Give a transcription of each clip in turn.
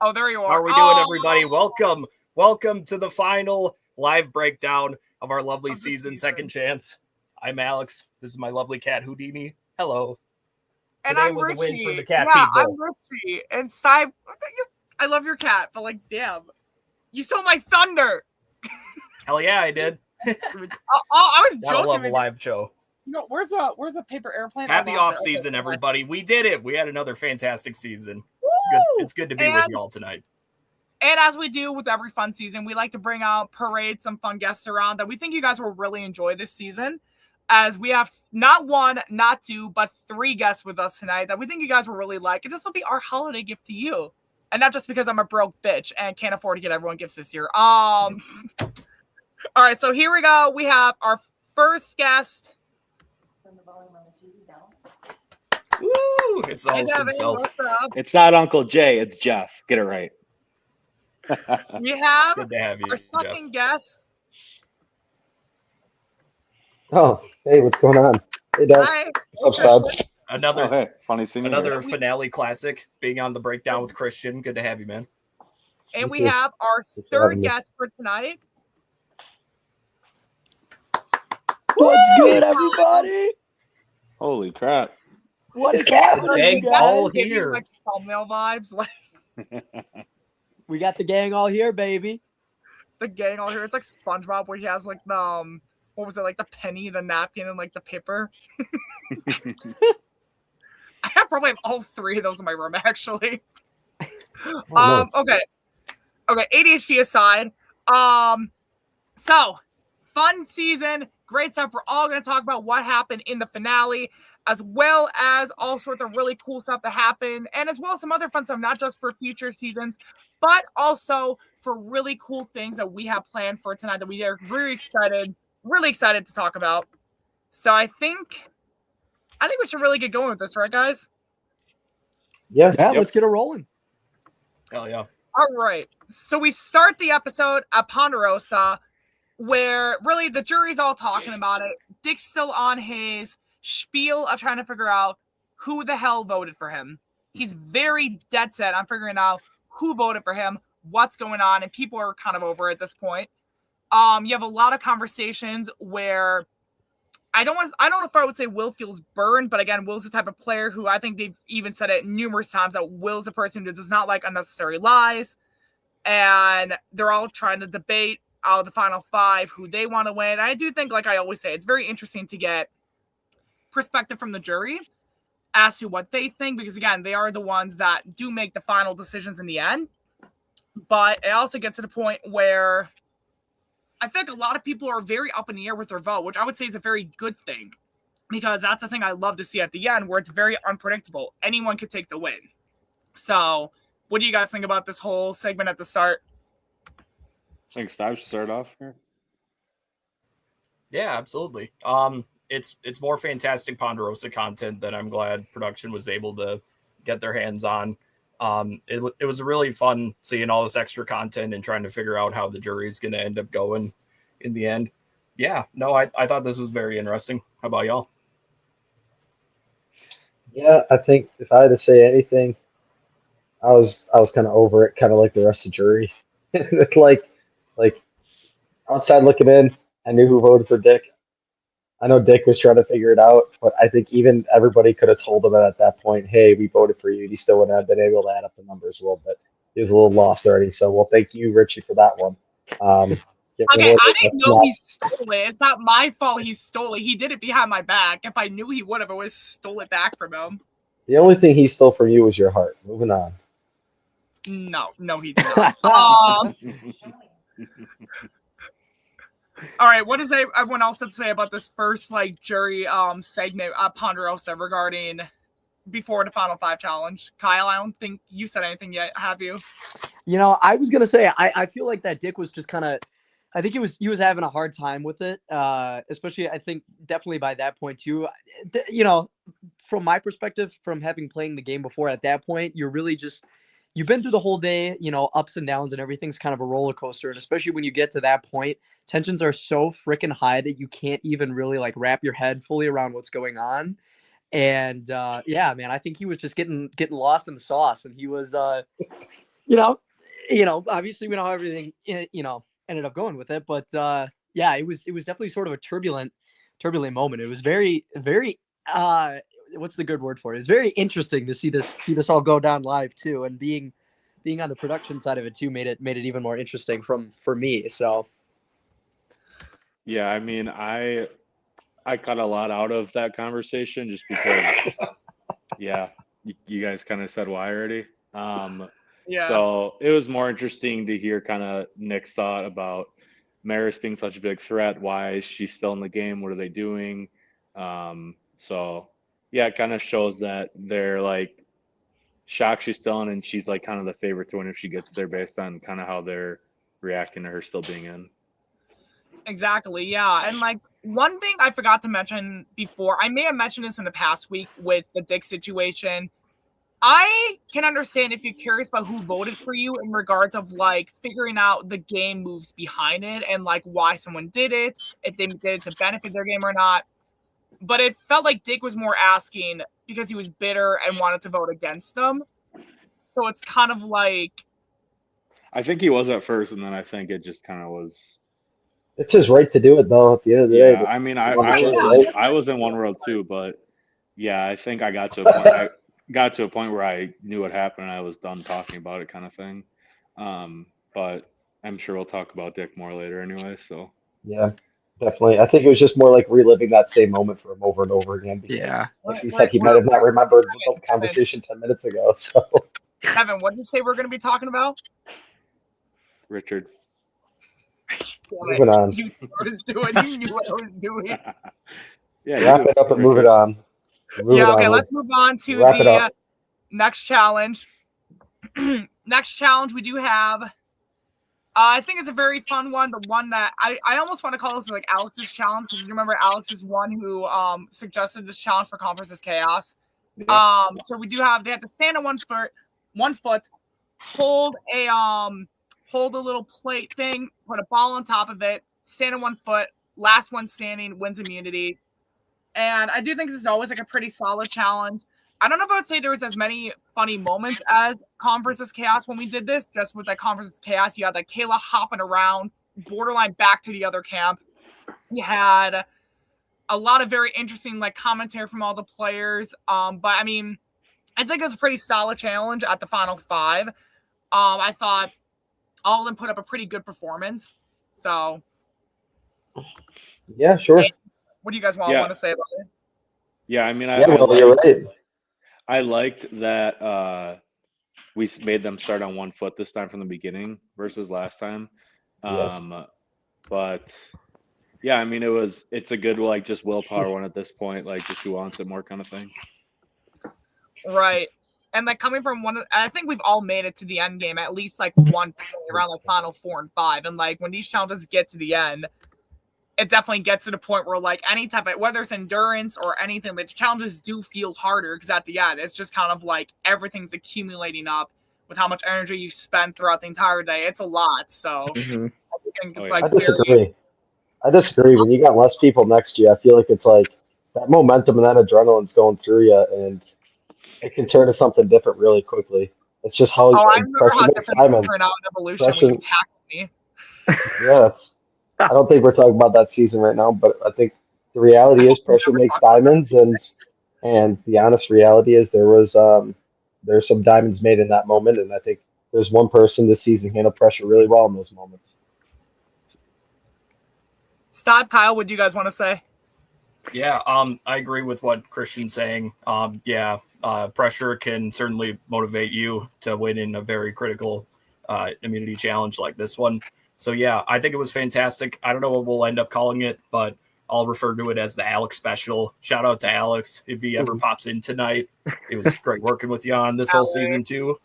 Oh, there you are. How are we doing, everybody? Welcome to the final live breakdown of our lovely season, Second Chance. I'm Alex. This is my lovely cat, Houdini. Hello. And Today I'm was a Richie. win for the cat yeah, people. I'm Richie. And Steib, I love your cat, but like, damn, you stole my thunder. Hell yeah, I did. I was Gotta joking. love a live show. No, where's a paper airplane? Happy off season, everybody. We did it. We had another fantastic season. It's good to be with y'all tonight. And as we do with every fun season, we like to bring out, parade some fun guests around that we think you guys will really enjoy this season. As we have not one, not two, but 3 guests with us tonight that we think you guys will really like. And this will be our holiday gift to you. And not just because I'm a broke bitch and can't afford to get everyone gifts this year. All right, so here we go. We have our first guest. Woo! It's all himself. It's not Uncle Jay. It's Jeff. Get it right. We have, Good to have you, our second guest. Oh, hey, what's going on? Hey, Doug. Hi. What's up, Steib? Another funny seeing another finale classic, being on the breakdown with Christian. Good to have you, man. And we have our third guest for tonight. What's good, everybody? Holy crap. What is happening? Gang's all here. Like thumbnail vibes. Like we got the gang all here, baby. The gang all here. It's like SpongeBob where he has like the what was it, like the penny, the napkin, and like the paper. I have probably all 3 of those in my room, actually. Nice. Okay, ADHD aside. So fun season, great stuff. We're all going to talk about what happened in the finale, as well as all sorts of really cool stuff that happened, and as well as some other fun stuff, not just for future seasons, but also for really cool things that we have planned for tonight that we are really excited to talk about. So I think we should really get going with this, right, guys? Yeah. Let's get it rolling. Hell yeah. All right. So we start the episode at Ponderosa, where really the jury's all talking about it. Dick's still on his spiel of trying to figure out who the hell voted for him. He's very dead set on figuring out who voted for him, what's going on, and people are kind of over at this point. You have a lot of conversations where I don't know if I would say Will feels burned, but again, Will's the type of player who I think they've even said it numerous times that Will's a person who does not like unnecessary lies, and they're all trying to debate out of the final 5 who they want to win. And I do think, like I always say, it's very interesting to get perspective from the jury as to what they think, because again, they are the ones that do make the final decisions in the end. But it also gets to the point where I think a lot of people are very up in the air with their vote, which I would say is a very good thing, because that's the thing I love to see at the end, where it's very unpredictable. Anyone could take the win. So what do you guys think about this whole segment at the start? I think Steib should start off here. Yeah, absolutely. It's more fantastic Ponderosa content that I'm glad production was able to get their hands on. It was really fun seeing all this extra content and trying to figure out how the jury's going to end up going in the end. Yeah, no, I thought this was very interesting. How about y'all? Yeah, I think if I had to say anything, I was kind of over it, kind of like the rest of the jury. It's like outside looking in, I knew who voted for Dick. I know Dick was trying to figure it out, but I think even everybody could have told him at that point, hey, we voted for you. He still wouldn't have been able to add up the numbers a little bit. He was a little lost already. So, well, thank you, Richie, for that one. Okay, I didn't know he stole it. It's not my fault he stole it. He did it behind my back. If I knew he would have, I would have stole it back from him. The only thing he stole from you was your heart. Moving on. No, he did not. All right, what does everyone else have to say about this first jury segment at Ponderosa regarding before the Final 5 challenge? Kyle, I don't think you said anything yet, have you? I was gonna say I feel like that Dick was just kind of, I think he was having a hard time with it, especially I think definitely by that point too. From my perspective, from having playing the game before, at that point you're really just, you've been through the whole day, ups and downs, and everything's kind of a roller coaster. And especially when you get to that point, tensions are so freaking high that you can't even really wrap your head fully around what's going on. And yeah, man, I think he was just getting lost in the sauce, and he was you know, obviously we know how everything, ended up going with it, but yeah, it was definitely sort of a turbulent moment. It was very, very, what's the good word for it? It's very interesting to see this all go down live too, and being on the production side of it too made it even more interesting for me. So Yeah, I mean, I cut a lot out of that conversation just because, yeah, you guys kind of said why already. Yeah. So it was more interesting to hear kind of Nick's thought about Maris being such a big threat. Why is she still in the game? What are they doing? So yeah, it kind of shows that they're like shocked she's still in, and she's like kind of the favorite to win if she gets there based on kind of how they're reacting to her still being in. Exactly, yeah. And like one thing I forgot to mention before, I may have mentioned this in the past week with the Dick situation. I can understand if you're curious about who voted for you in regards of like figuring out the game moves behind it and like why someone did it, if they did it to benefit their game or not. But it felt like Dick was more asking because he was bitter and wanted to vote against them. So it's kind of like, I think he was at first, and then I think it just kind of was. It's his right to do it, though. At the end of the day, Yeah, I mean, I Right, was yeah. I was in one world too, but yeah, I think I got to a point. I got to a point where I knew what happened, and I was done talking about it, kind of thing. But I'm sure we'll talk about Dick more later, anyway. So yeah, definitely. I think it was just more like reliving that same moment for him over and over again. Because, yeah, like he said, he might have not remembered the conversation 10 minutes ago. So Kevin, what did you say we're going to be talking about? Richard. moving on. You knew what I was doing. You knew what I was doing. Yeah, Wrap it up and move it on. Yeah, okay, let's move on to wrap it the up. next challenge. Next challenge we do have, I think it's a very fun one. The one that I almost want to call this like Alex's challenge, because you remember Alex is one who suggested this challenge for Conference's Chaos. Yeah. So we do have, they have to stand on one foot, hold a little plate thing, put a ball on top of it, stand on 1 foot, last one standing wins immunity. And I do think this is always like a pretty solid challenge. I don't know if I would say there was as many funny moments as Conference's Chaos when we did this. Just with that Conference's Chaos, you had like Kayla hopping around, borderline back to the other camp. You had a lot of very interesting like commentary from all the players. But I mean, I think it was a pretty solid challenge at the final 5. I thought all of them put up a pretty good performance. So Yeah, sure. what do you guys want to say about it? Yeah, I mean, You're right. I liked that we made them start on 1 foot this time from the beginning versus last time. Yes. But yeah, I mean, it's a good like just willpower one at this point, like just who wants it more kind of thing. Right. And like coming from I think we've all made it to the end game at least like one point around like final 4 and 5. And like when these challenges get to the end, it definitely gets to the point where like any type of, whether it's endurance or anything, the challenges do feel harder because at the end it's just kind of like everything's accumulating up with how much energy you've spent throughout the entire day. It's a lot. So I think it's like I disagree. When you got less people next to you, I feel like it's like that momentum and that adrenaline's going through you, and it can turn to something different really quickly. It's just how I remember how makes different diamonds. turned out in Evolution when you tackled me. Yeah, I don't think we're talking about that season right now, but I think the reality is pressure makes diamonds, and the honest reality is there's some diamonds made in that moment, and I think there's one person this season handled pressure really well in those moments. Steib, Kyle, what do you guys want to say? Yeah, I agree with what Christian's saying. Pressure can certainly motivate you to win in a very critical immunity challenge like this one. So yeah, I think it was fantastic. I don't know what we'll end up calling it, but I'll refer to it as the Alex special. Shout out to Alex if he ever pops in tonight. It was great working with you on this whole season too.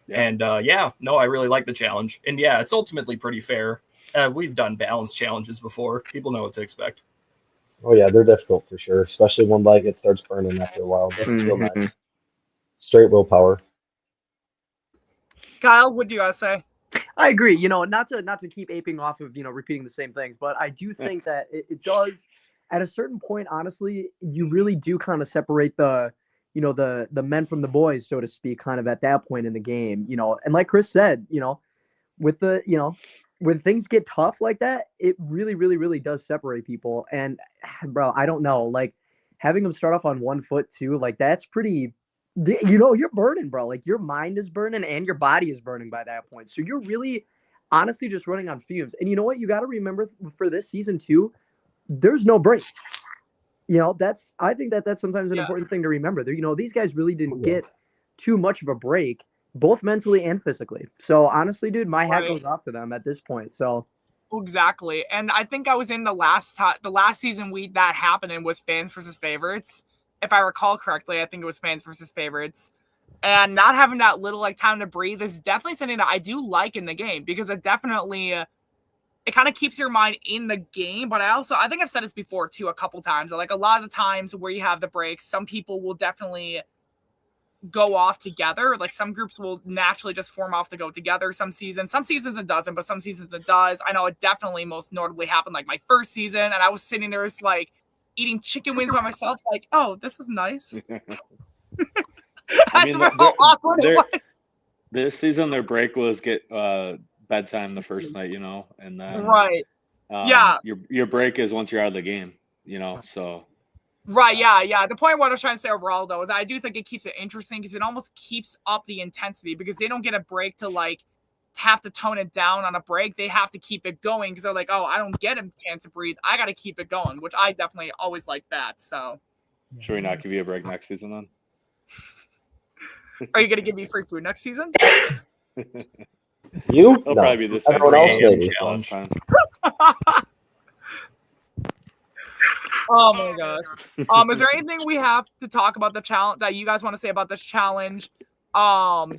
Yeah. And I really like the challenge. And yeah, it's ultimately pretty fair. We've done balanced challenges before. People know what to expect. Oh yeah, they're difficult for sure, especially when like it starts burning after a while. It doesn't feel nice. Straight willpower. Kyle, what do you guys say? I agree. Not to keep aping off of repeating the same things, but I do think that it does at a certain point. Honestly, you really do kind of separate the the men from the boys, so to speak, kind of at that point in the game, and like Chris said, with when things get tough like that, it really, really, really does separate people. And bro, I don't know, like having them start off on 1 foot too, like that's pretty, you're burning, bro. Like your mind is burning and your body is burning by that point. So you're really honestly just running on fumes. And you know what? You got to remember for this season too, there's no breaks. I think that's sometimes an important thing to remember. These guys really didn't get too much of a break, both mentally and physically. So honestly, dude, my hat goes off to them at this point. So exactly. And I think I was in the last season that happened in was fans versus favorites. If I recall correctly, I think it was fans versus favorites. And not having that little like time to breathe is definitely something that I do like in the game, because it definitely it kind of keeps your mind in the game. But I think I've said this before too a couple times. Like a lot of the times where you have the breaks, some people will definitely go off together. Like some groups will naturally just form off to go together some seasons it doesn't, but some seasons it does. I know it definitely most notably happened like my first season, and I was sitting there just like eating chicken wings by myself, like, oh, this is nice. That's how awkward it was. This season their break was get bedtime the first night, and then right. Your break is once you're out of the game, so right, yeah. The point of what I was trying to say overall, though, is I do think it keeps it interesting because it almost keeps up the intensity, because they don't get a break to like have to tone it down on a break. They have to keep it going because they're like, oh, I don't get a chance to breathe. I got to keep it going, which I definitely always like that. So, should we not give you a break next season then? Are you going to give me free food next season? You? It'll No. probably be the Everyone else maybe. last time. Oh my gosh. Is there anything we have to talk about the challenge that you guys want to say about this challenge?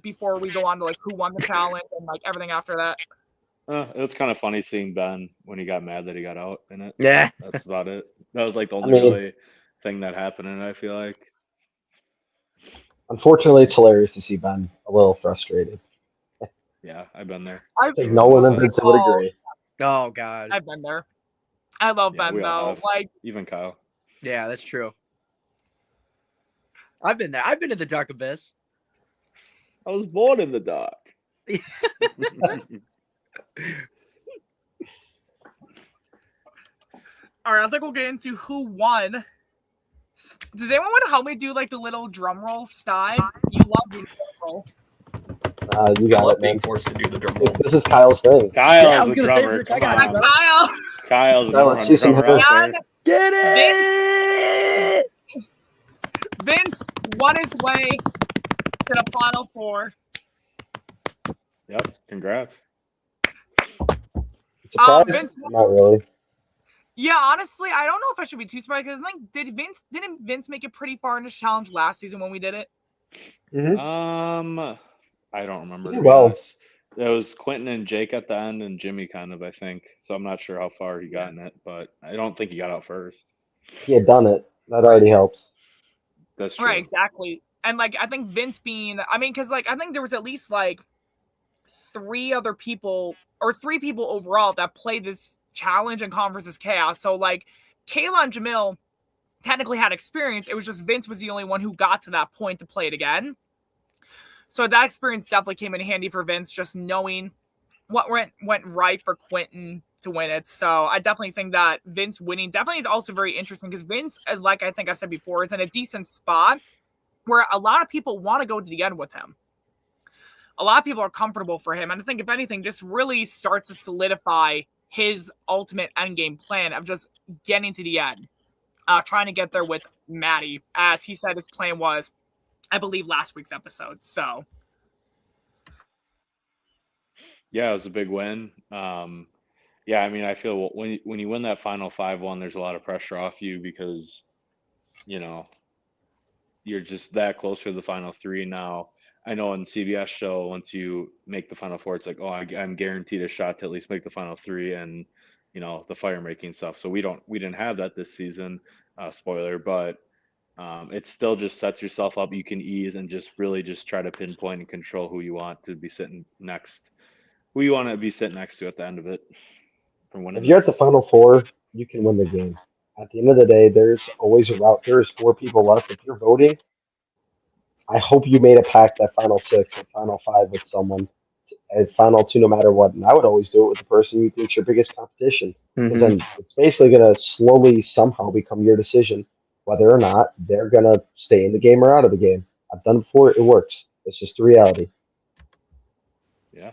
Before we go on to like who won the challenge and like everything after that? It was kind of funny seeing Ben when he got mad that he got out in it. Yeah. That's about it. That was like the only really thing that happened, and I feel like. Unfortunately, it's hilarious to see Ben a little frustrated. Yeah, I've been there. I think no one in Vincent would agree. Oh God, I've been there. I love Ben though. Like even Kyle. Yeah, that's true. I've been there. I've been in the dark abyss. I was born in the dark. All right, I think we'll get into who won. Does anyone want to help me do like the little drum roll, Steib? You love the drum roll. You got it, being man. forced to do the drum roll. This is Kyle's thing. Kyle's the drummer. I got it, bro. Kyle. Kyle's the drummer out there. Get it! Vince won his way to the Final Four. Yep, congrats. Surprised? Vince, Not really. Yeah, honestly, I don't know if I should be too surprised because didn't Vince make it pretty far in this challenge last season when we did it? Mm-hmm. I don't remember. Well, there was Quentin and Jake at the end, and Jimmy kind of, I think. So I'm not sure how far he got in it, but I don't think he got out first. He had done it. That already helps. That's true. Right, exactly. And like, I think Vince because like I think there was at least like three people overall that played this challenge and Conference's Chaos. So like Kayla and Jamil technically had experience. It was just Vince was the only one who got to that point to play it again. So that experience definitely came in handy for Vince, just knowing what went right for Quentin to win it. So I definitely think that Vince winning definitely is also very interesting because Vince, like I think I said before, is in a decent spot where a lot of people want to go to the end with him. A lot of people are comfortable for him. And I think if anything, just really starts to solidify his ultimate endgame plan of just getting to the end, trying to get there with Maddie, as he said his plan was, I believe, last week's episode. So, yeah, it was a big win. Yeah, I mean, I feel when you win that final 5-1, there's a lot of pressure off you because, you're just that close to the final three now. I know on CBS show, once you make the final four, it's like, oh, I'm guaranteed a shot to at least make the final three and, the fire making stuff. So we didn't have that this season, spoiler, but it still just sets yourself up. You can ease and just really just try to pinpoint and control who you want to be sitting next to at the end of it. If you're at the Final Four, you can win the game. At the end of the day, there's always a route. There's 4 people left. If you're voting, I hope you made a pact at Final 6 and Final 5 with someone at Final 2 no matter what. And I would always do it with the person you think's your biggest competition. Because Mhm. then it's basically going to slowly somehow become your decision whether or not they're going to stay in the game or out of the game. I've done it before. It works. It's just the reality. Yeah.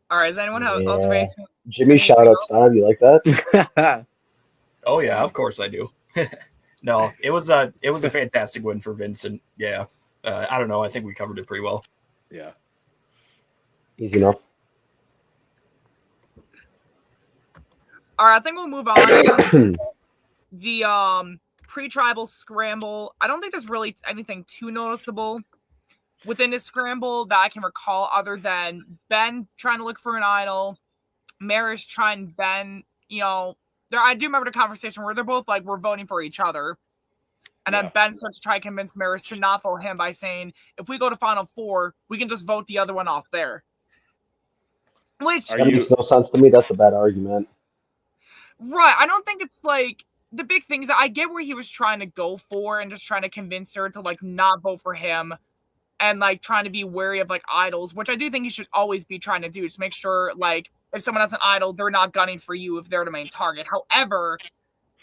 All right, does anyone else Yeah. raise Jimmy, shout out Steib. You like that? Oh yeah, of course I do. No, it was a fantastic win for Vincent. Yeah, I don't know. I think we covered it pretty well. Yeah. Easy enough. All right, I think we'll move on to the pre-tribal scramble. I don't think there's really anything too noticeable within this scramble that I can recall other than Ben trying to look for an idol, Maris trying Ben, I do remember the conversation where they're both like, we're voting for each other. And then Ben starts to try to convince Maris to not vote him by saying, if we go to Final Four, we can just vote the other one off there. Which that makes no sense to me. That's a bad argument. Right. I don't think it's like the big thing is I get where he was trying to go for and just trying to convince her to like not vote for him and like trying to be wary of like idols, which I do think he should always be trying to do. Just make sure like if someone has an idol, they're not gunning for you if they're the main target. However,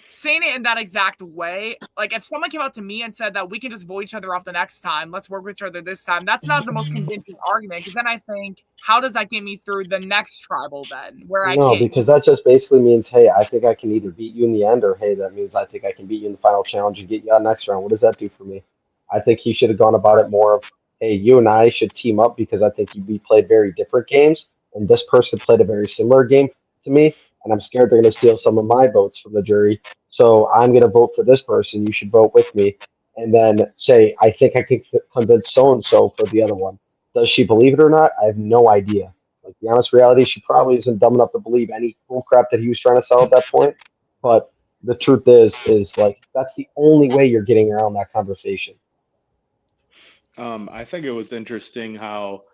saying it in that exact way, like if someone came out to me and said that we can just vote each other off the next time, let's work with each other this time, that's not the most convincing argument, because then I think, how does that get me through the next tribal then? Where I No, can't. because that just basically means, hey, I think I can either beat you in the end, or hey, that means I think I can beat you in the final challenge and get you out next round. What does that do for me? I think he should have gone about it more of, hey, you and I should team up because I think we played very different games, and this person played a very similar game to me, and I'm scared they're going to steal some of my votes from the jury. So I'm going to vote for this person. You should vote with me, and then say, I think I can convince so and so for the other one. Does she believe it or not? I have no idea. Like the honest reality, she probably isn't dumb enough to believe any bull crap that he was trying to sell at that point. But the truth is like that's the only way you're getting around that conversation. I think it was interesting how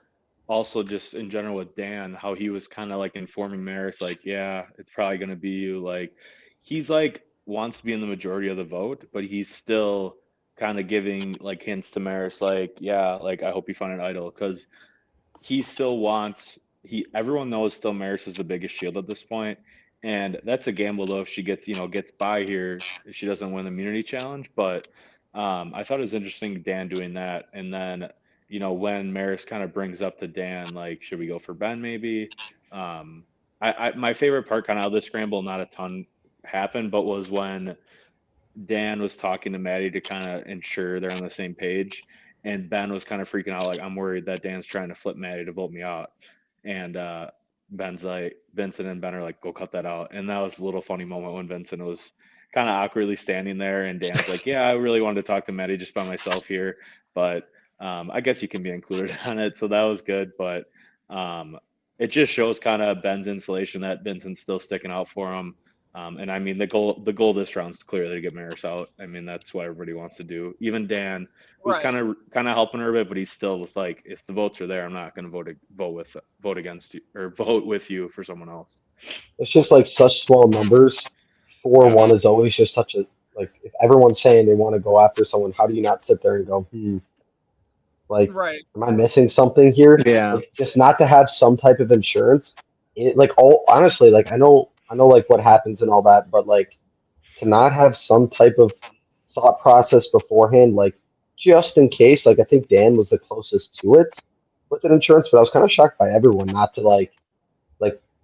also just in general with Dan, how he was kind of like informing Maris, like, yeah, it's probably gonna be you. Like, he's like wants to be in the majority of the vote, but he's still kind of giving like hints to Maris, like, yeah, like I hope you find an idol, because he still wants everyone knows still Maris is the biggest shield at this point, and that's a gamble though if she gets by here if she doesn't win the immunity challenge. But I thought it was interesting Dan doing that, and then when Maris kind of brings up to Dan like should we go for Ben maybe. My favorite part kind of out of the scramble, not a ton happened, but was when Dan was talking to Maddie to kind of ensure they're on the same page, and Ben was kind of freaking out, like, I'm worried that Dan's trying to flip Maddie to vote me out. And Ben's like, Vincent and Ben are like, go cut that out. And that was a little funny moment when Vincent was kind of awkwardly standing there, and Dan's like, yeah, I really wanted to talk to Maddie just by myself here, but I guess you can be included on it. So that was good, but it just shows kind of Ben's insulation that Vincent's still sticking out for him. And I mean, the goal this round is clearly to get Maris out. I mean, that's what everybody wants to do. Even Dan, who's Right. kind of helping her a bit, but he still was like, if the votes are there, I'm not going to vote against you or vote with you for someone else. It's just like such small numbers. 4-1 is always just such a like if everyone's saying they want to go after someone, how do you not sit there and go, like, Right. am I missing something here? Yeah. Like, just not to have some type of insurance. Like, all honestly, like I know like what happens and all that, but like to not have some type of thought process beforehand, like just in case. Like I think Dan was the closest to it with an insurance, but I was kind of shocked by everyone not to like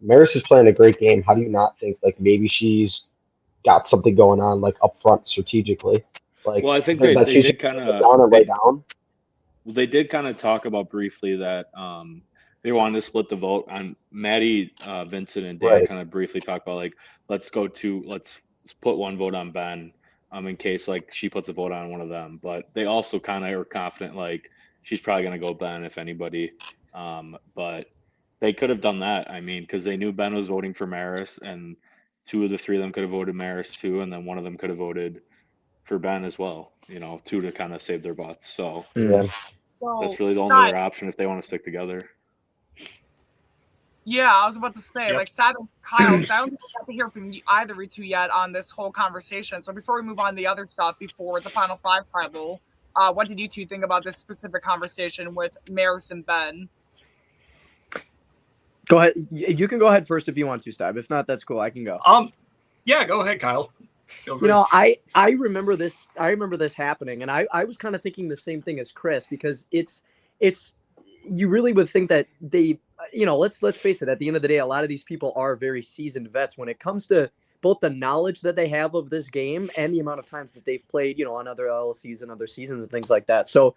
Maris is playing a great game. How do you not think like maybe she's got something going on like up front strategically? Like, Well, I think that they she's did gonna kind put of down and lay down. they did kind of talk about briefly that they wanted to split the vote on Maddie, Vincent, and Dan. Right. Kind of briefly talked about like let's put one vote on Ben, in case like she puts a vote on one of them. But they also kind of are confident like she's probably gonna go Ben if anybody. But they could have done that. I mean, because they knew Ben was voting for Maris, and two of the three of them could have voted Maris too, and then one of them could have voted for Ben as well. Two to kind of save their butts. So Yeah. So that's really the only other option if they want to stick together. Yeah, I was about to say, Yep. like, Sad and Kyle, because I don't think we got to hear from either of you two yet on this whole conversation. So before we move on to the other stuff, before the Final Five tribal, what did you two think about this specific conversation with Maris and Ben? Go ahead. You can go ahead first if you want to, Steib. If not, that's cool. I can go. Yeah, go ahead, Kyle. Feel free. You know, I remember this. I remember this happening, and I was kind of thinking the same thing as Chris, because it's you really would think that they, you know, let's face it. At the end of the day, a lot of these people are very seasoned vets when it comes to both the knowledge that they have of this game and the amount of times that they've played, you know, on other LLCs and other seasons and things like that. So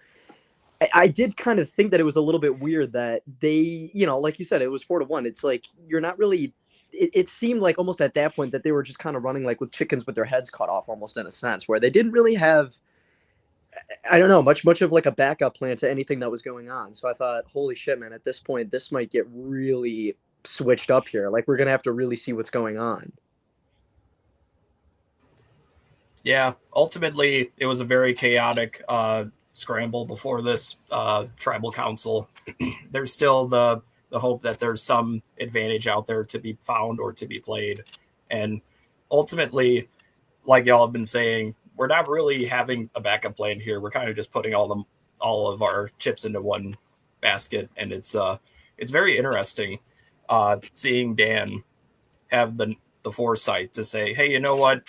I did kind of think that it was a little bit weird that they, you know, like you said, it was 4-1. It's like you're not really. It seemed like almost at that point that they were just kind of running like with chickens with their heads cut off, almost in a sense, where they didn't really have, I don't know, much of like a backup plan to anything that was going on. So I thought, holy shit, man, at this point, this might get really switched up here. Like, we're going to have to really see what's going on. Yeah, ultimately, it was a very chaotic scramble before this tribal council. There's still the hope that there's some advantage out there to be found or to be played. And ultimately, like y'all have been saying, we're not really having a backup plan here. We're kind of just putting all of our chips into one basket. And it's very interesting seeing Dan have the foresight to say, hey, you know what?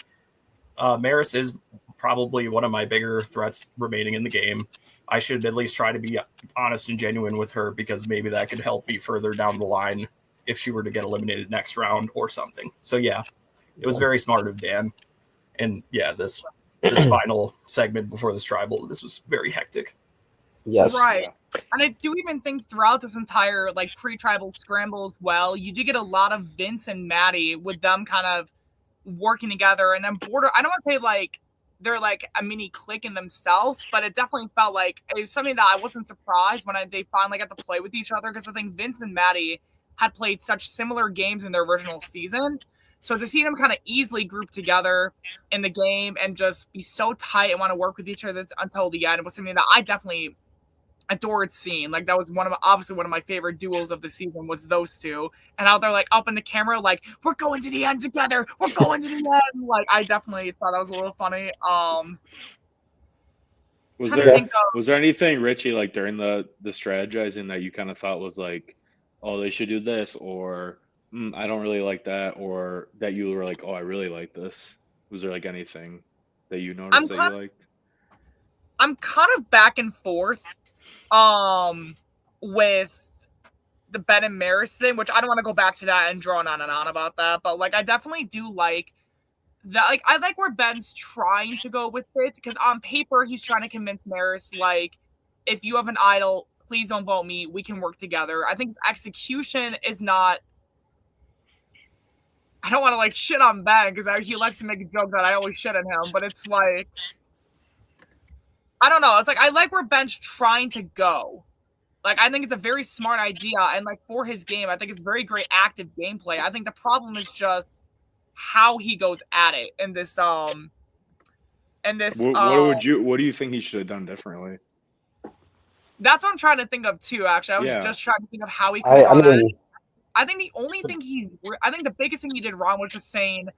Maris is probably one of my bigger threats remaining in the game. I should at least try to be honest and genuine with her, because maybe that could help me further down the line if she were to get eliminated next round or something. So yeah, it was very smart of Dan. And yeah, this final segment before this tribal, this was very hectic. Yes. Right. And I do even think throughout this entire like pre-tribal scramble as well, you do get a lot of Vince and Maddie with them kind of working together, and then I don't want to say like they're like a mini clique in themselves, but it definitely felt like it was something that I wasn't surprised when they finally got to play with each other, because I think Vince and Maddie had played such similar games in their original season. So to see them kind of easily group together in the game and just be so tight and want to work with each other until the end was something that I definitely adored seeing. Like, that was obviously one of my favorite duels of the season was those two, and how they're like up in the camera like, we're going to the end together, we're going to the end. Like, I definitely thought that was a little funny. Was there anything, Richie, like during the strategizing that you kind of thought was like, oh, they should do this, or I don't really like that, or that you were like, oh, I really like this? Was there like anything that you noticed that you liked? I'm kind of back and forth with the Ben and Maris thing, which I don't want to go back to that and drone on and on about that, but like I definitely do like that. Like, I like where Ben's trying to go with it, because on paper he's trying to convince Maris, like, if you have an idol, please don't vote me, we can work together. I think his execution is not, I don't want to like shit on Ben because he likes to make a joke that I always shit on him, but it's like, I don't know. It's like, I like where Ben's trying to go. Like, I think it's a very smart idea, and like for his game, I think it's very great active gameplay. I think the problem is just how he goes at it in this. What do you think he should have done differently? That's what I'm trying to think of too. Actually, I was just trying to think of how he could. I think the only thing the biggest thing he did wrong was just saying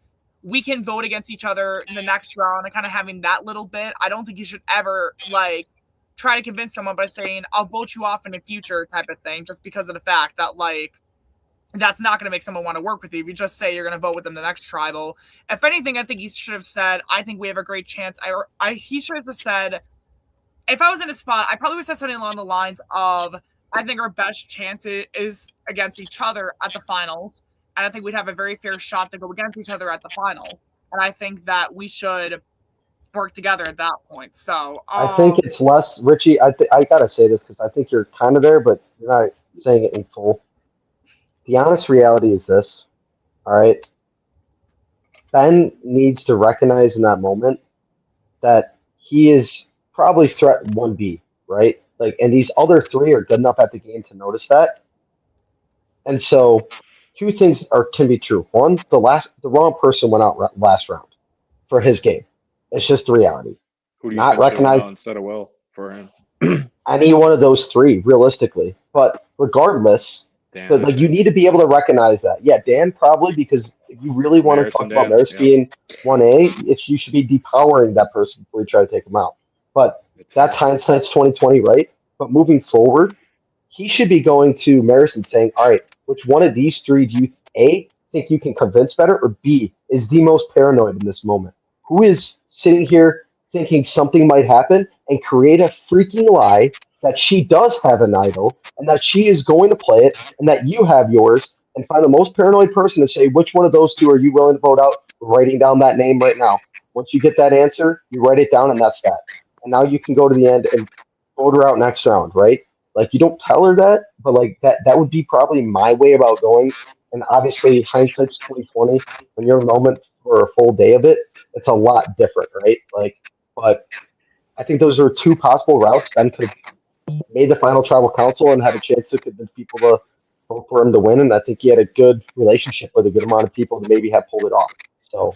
we can vote against each other in the next round and kind of having that little bit. I don't think you should ever like try to convince someone by saying I'll vote you off in the future type of thing, just because of the fact that like that's not going to make someone want to work with you. If you just say you're going to vote with them the next tribal. If anything, I think he should have said, I think we have a great chance. He should have said, if I was in a spot, I probably would have said something along the lines of, I think our best chance is against each other at the finals. And I think we'd have a very fair shot to go against each other at the final. And I think that we should work together at that point. So I think it's less, Richie, I got to say this because I think you're kind of there, but you're not saying it in full. The honest reality is this, all right? Ben needs to recognize in that moment that he is probably threat 1B, right? Like, and these other three are good enough at the game to notice that. And so two things can be true. One, the wrong person went out last round for his game. It's just the reality. Who do you not recognize instead of Will for him? Any one of those three, realistically. But regardless, Dan, So I like you think. need to be able to recognize that. Yeah, Dan probably because if you really want to Maris talk and about Dan. Maris Yep. being 1A, it's you should be depowering that person before you try to take him out. But It's that's fair. hindsight's 2020, right? But moving forward, he should be going to Maris and saying, all right, which one of these three do you A think you can convince better, or B is the most paranoid in this moment? Who is sitting here thinking something might happen and create a freaking lie that she does have an idol and that she is going to play it and that you have yours, and find the most paranoid person to say which one of those two are you willing to vote out, writing down that name right now. Once you get that answer, you write it down and that's that. And now you can go to the end and vote her out next round, right? Like you don't tell her that, but like that would be probably my way about going. And obviously hindsight's 2020. When you're in the moment for a full day of it, it's a lot different, right? Like, but I think those are two possible routes. Ben could have made the final tribal council and had a chance to convince people to vote for him to win. And I think he had a good relationship with a good amount of people to maybe have pulled it off. So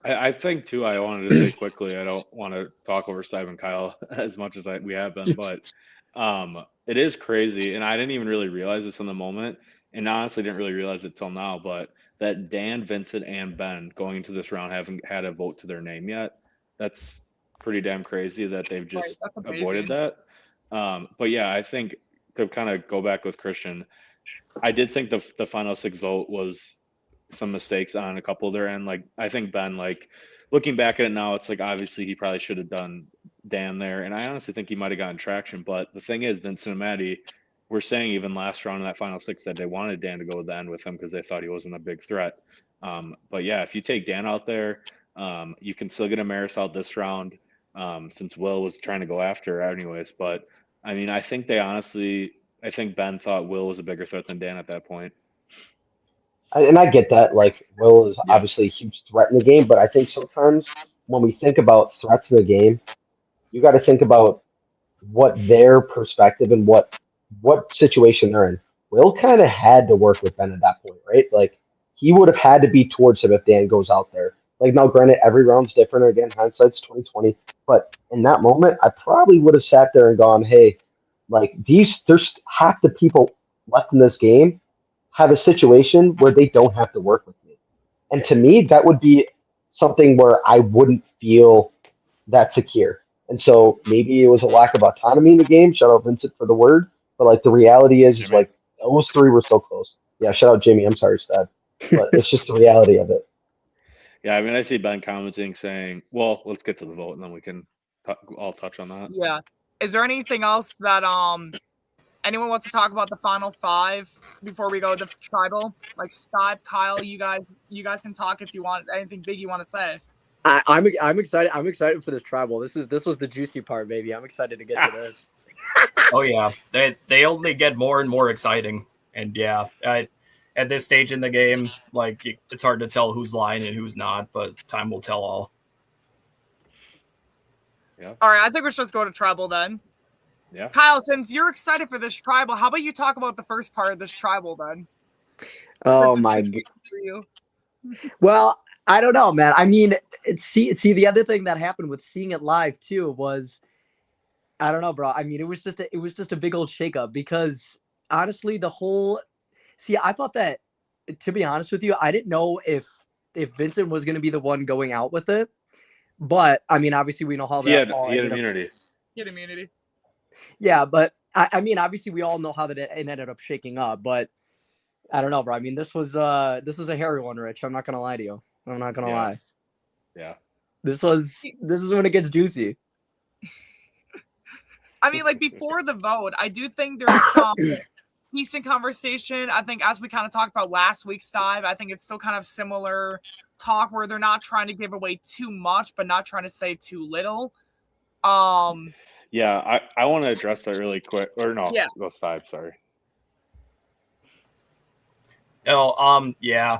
I think too. I wanted to say quickly. I don't want to talk over Steib and Kyle as much as we have been, but it is crazy, and I didn't even really realize this in the moment, and honestly didn't really realize it till now. But that Dan, Vincent, and Ben going into this round haven't had a vote to their name yet. That's pretty damn crazy that they've Right, just that's avoided amazing. that. But yeah, I think to kind of go back with Christian, I did think the final six vote was some mistakes on a couple of their end. Like I think Ben, like looking back at it now, it's like obviously he probably should have done Dan there, and I honestly think he might have gotten traction. But the thing is, Vincent and Maddie were saying even last round in that final six that they wanted Dan to go with the end with him because they thought he wasn't a big threat. But yeah, if you take Dan out there, you can still get a Maris out this round since Will was trying to go after her anyways. But I mean, I think they honestly, I think Ben thought Will was a bigger threat than Dan at that point. and I get that. Like Will is Yep. obviously a huge threat in the game, but I think sometimes when we think about threats in the game, you got to think about what their perspective and what situation they're in. Will kind of had to work with Ben at that point, right? Like he would have had to be towards him if Dan goes out there. Like now, granted, every round's different. Again, hindsight's 2020. But in that moment, I probably would have sat there and gone, "Hey, like there's half the people left in this game have a situation where they don't have to work with me." And to me, that would be something where I wouldn't feel that secure. And so maybe it was a lack of autonomy in the game. Shout out Vincent for the word. But like the reality is Jimmy. like those three were so close. Yeah, shout out Jamie. I'm sorry, Stab. But it's just the reality of it. Yeah, I mean, I see Ben commenting saying, "Well, let's get to the vote, and then we can all touch on that." Yeah. Is there anything else that anyone wants to talk about the final five before we go to tribal? Like Steib, Kyle, you guys can talk if you want anything big you want to say. I'm excited. I'm excited for this tribal. This was the juicy part, baby. I'm excited to get to this. Oh yeah, they only get more and more exciting, and yeah, at this stage in the game, like it's hard to tell who's lying and who's not, but time will tell all. Yeah. All right, I think we should just go to tribal then. Yeah. Kyle, since you're excited for this tribal, how about you talk about the first part of this tribal then? Oh Since my. it's for you. Well, I don't know, man. I mean, see, the other thing that happened with seeing it live too was, I don't know, bro. I mean, it was just a big old shakeup because honestly, I thought that, to be honest with you, I didn't know if Vincent was going to be the one going out with it, but I mean, obviously we know how He that had all he had ended up. immunity. Get immunity. Yeah, but I mean, obviously we all know how that it ended up shaking up, but I don't know, bro. I mean, this was a hairy one, Rich. I'm not gonna lie to you. I'm not gonna lie. Yeah. This is when it gets juicy. I mean, like before the vote, I do think there's some decent conversation. I think as we kind of talked about last week's dive, I think it's still kind of similar talk where they're not trying to give away too much, but not trying to say too little. Yeah, I want to address that really quick. Or no, Yeah. go Steib, sorry. Yeah.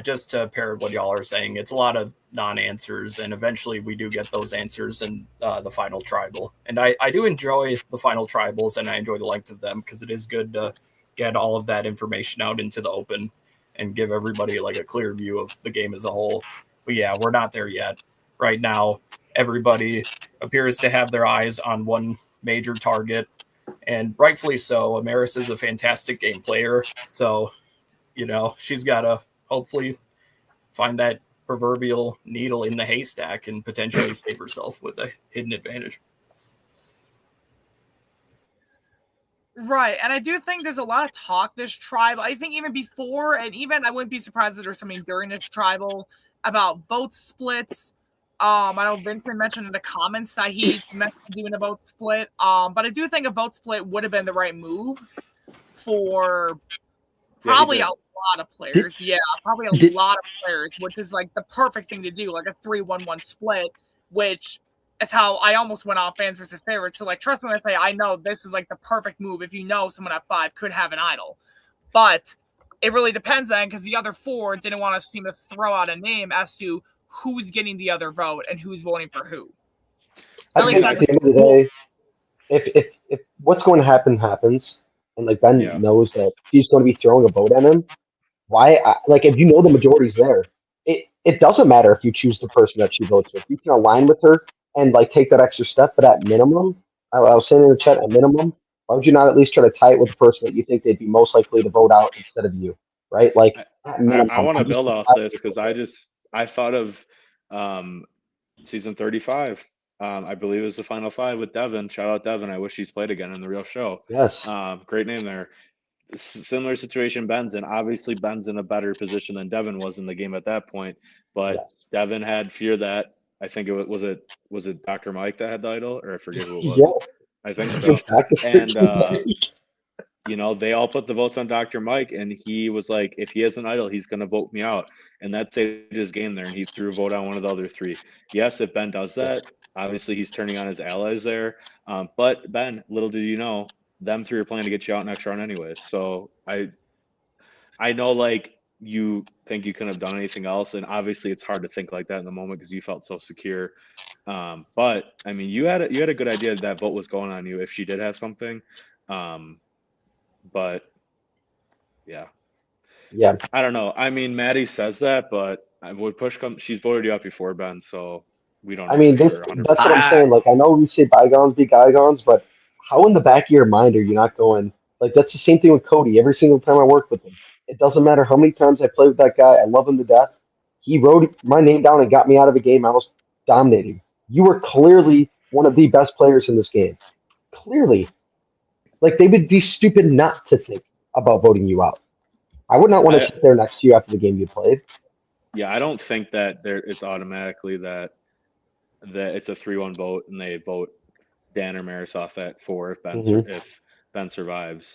Just to pair what y'all are saying, it's a lot of non-answers, and eventually we do get those answers in the final tribal. And I do enjoy the final tribals, and I enjoy the length of them because it is good to get all of that information out into the open and give everybody like a clear view of the game as a whole. But yeah, we're not there yet. Right now, everybody appears to have their eyes on one major target, And rightfully so. Amaris is a fantastic game player. So, she's got to hopefully find that proverbial needle in the haystack and potentially save herself with a hidden advantage. Right, and I do think there's a lot of talk this tribal. I think even before, and even I wouldn't be surprised if there's something during this tribal about vote splits. I know Vincent mentioned in the comments that he meant doing a vote split. But I do think a vote split would have been the right move for probably a lot of players. Probably a lot of players, which is like the perfect thing to do, like a 3-1-1 split, which is how I almost went off fans versus favorites. So, like, trust me when I say I know this is like the perfect move if you know someone at 5 could have an idol. But it really depends on, because the other 4 didn't want to seem to throw out a name as to who's getting the other vote and who's voting for who. I think at the end of the day, if what's going to happen happens, and like Ben knows that he's going to be throwing a vote at him, if you know the majority's there, it doesn't matter if you choose the person that she votes with. You can align with her and like take that extra step, but at minimum, I was saying in the chat, at minimum, why would you not at least try to tie it with the person that you think they'd be most likely to vote out instead of you, right? Like, I want to build off this because I thought of season 35. I believe it was the final 5 with Devin. Shout out Devin. I wish he's played again in the real show. Yes. Great name there. Similar situation Ben's in. Obviously, Ben's in a better position than Devin was in the game at that point. But Devin had fear that, I think it was it Dr. Mike that had the idol, or I forget who it was. Yeah. I think so. And they all put the votes on Dr. Mike, and he was like, if he has an idol, he's gonna vote me out. And that saved his game there, and he threw a vote on one of the other 3. Yes, if Ben does that, obviously he's turning on his allies there. But Ben, little did you know, them 3 are planning to get you out next round anyway. So I know, like, you think you couldn't have done anything else, and obviously it's hard to think like that in the moment because you felt so secure. But I mean, you had a good idea that vote was going on you if she did have something. But yeah, I don't know. I mean, Maddie says that, but would push come, she's voted you out before, Ben, so we don't know. I mean, that's what I'm saying. Like, I know we say bygones be bygones, but how in the back of your mind are you not going, like, that's the same thing with Cody. Every single time I work with him, it doesn't matter how many times I play with that guy. I love him to death. He wrote my name down and got me out of a game I was dominating. You were clearly one of the best players in this game. Clearly. Like, they would be stupid not to think about voting you out. I would not want to sit there next to you after the game you played. Yeah, I don't think that it's automatically that it's a 3-1 vote and they vote Dan or Maris off at 4 if Ben survives.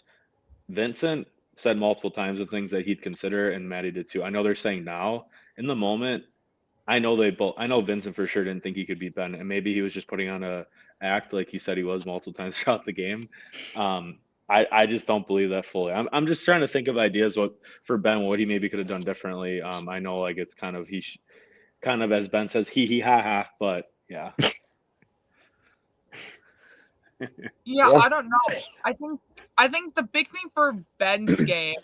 Vincent said multiple times the things that he'd consider, and Maddie did too. I know they're saying now. In the moment, I know Vincent for sure didn't think he could beat Ben, and maybe he was just putting on a act like he said he was multiple times throughout the game. I just don't believe that fully. I'm just trying to think of ideas for Ben, what he maybe could have done differently. I know, like, it's kind of kind of, as Ben says, hee ha ha, but yeah. Yeah, I don't know. I think the big thing for Ben's game,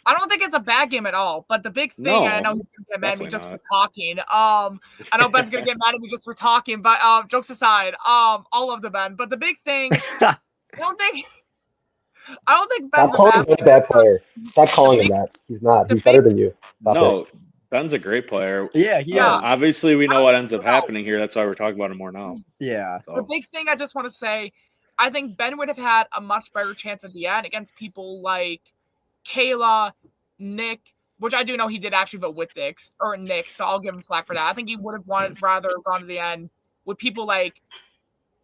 I don't think it's a bad game at all, but the big thing, I know he's gonna get mad at me just for talking. I know Ben's gonna get mad at me just for talking, but jokes aside, all of the Ben. But the big thing, I don't think Ben's a bad player. Stop calling him that. He's not. He's better than you. No, Ben's a great player. Yeah. Obviously, we know what ends up happening here. That's why we're talking about him more now. Yeah. So. The big thing I just want to say, I think Ben would have had a much better chance at the end against people like Kayla, Nick, which I do know he did actually vote with Nick, so I'll give him slack for that. I think he would have rather gone to the end with people like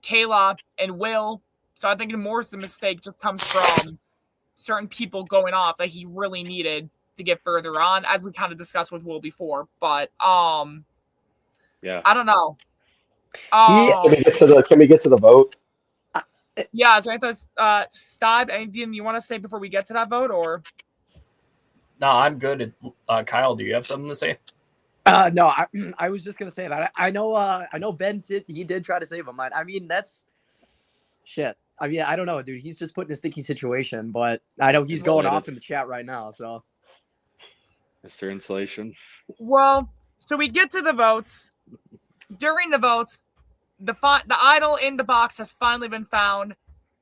Kayla and Will. So I think more the mistake just comes from certain people going off that he really needed to get further on, as we kind of discussed with Will before. But yeah, I don't know. Can we get to the vote? Yeah, so I thought Steib, anything you want to say before we get to that vote, or? No, I'm good. Kyle, do you have something to say? No, I was just gonna say that. I know Ben did try to save him. I mean, that's shit. I mean, I don't know, dude. He's just put in a sticky situation, but I know he's going off in the chat right now. So, Mr. Insulation. Well, so we get to the votes. During the votes, the idol in the box has finally been found.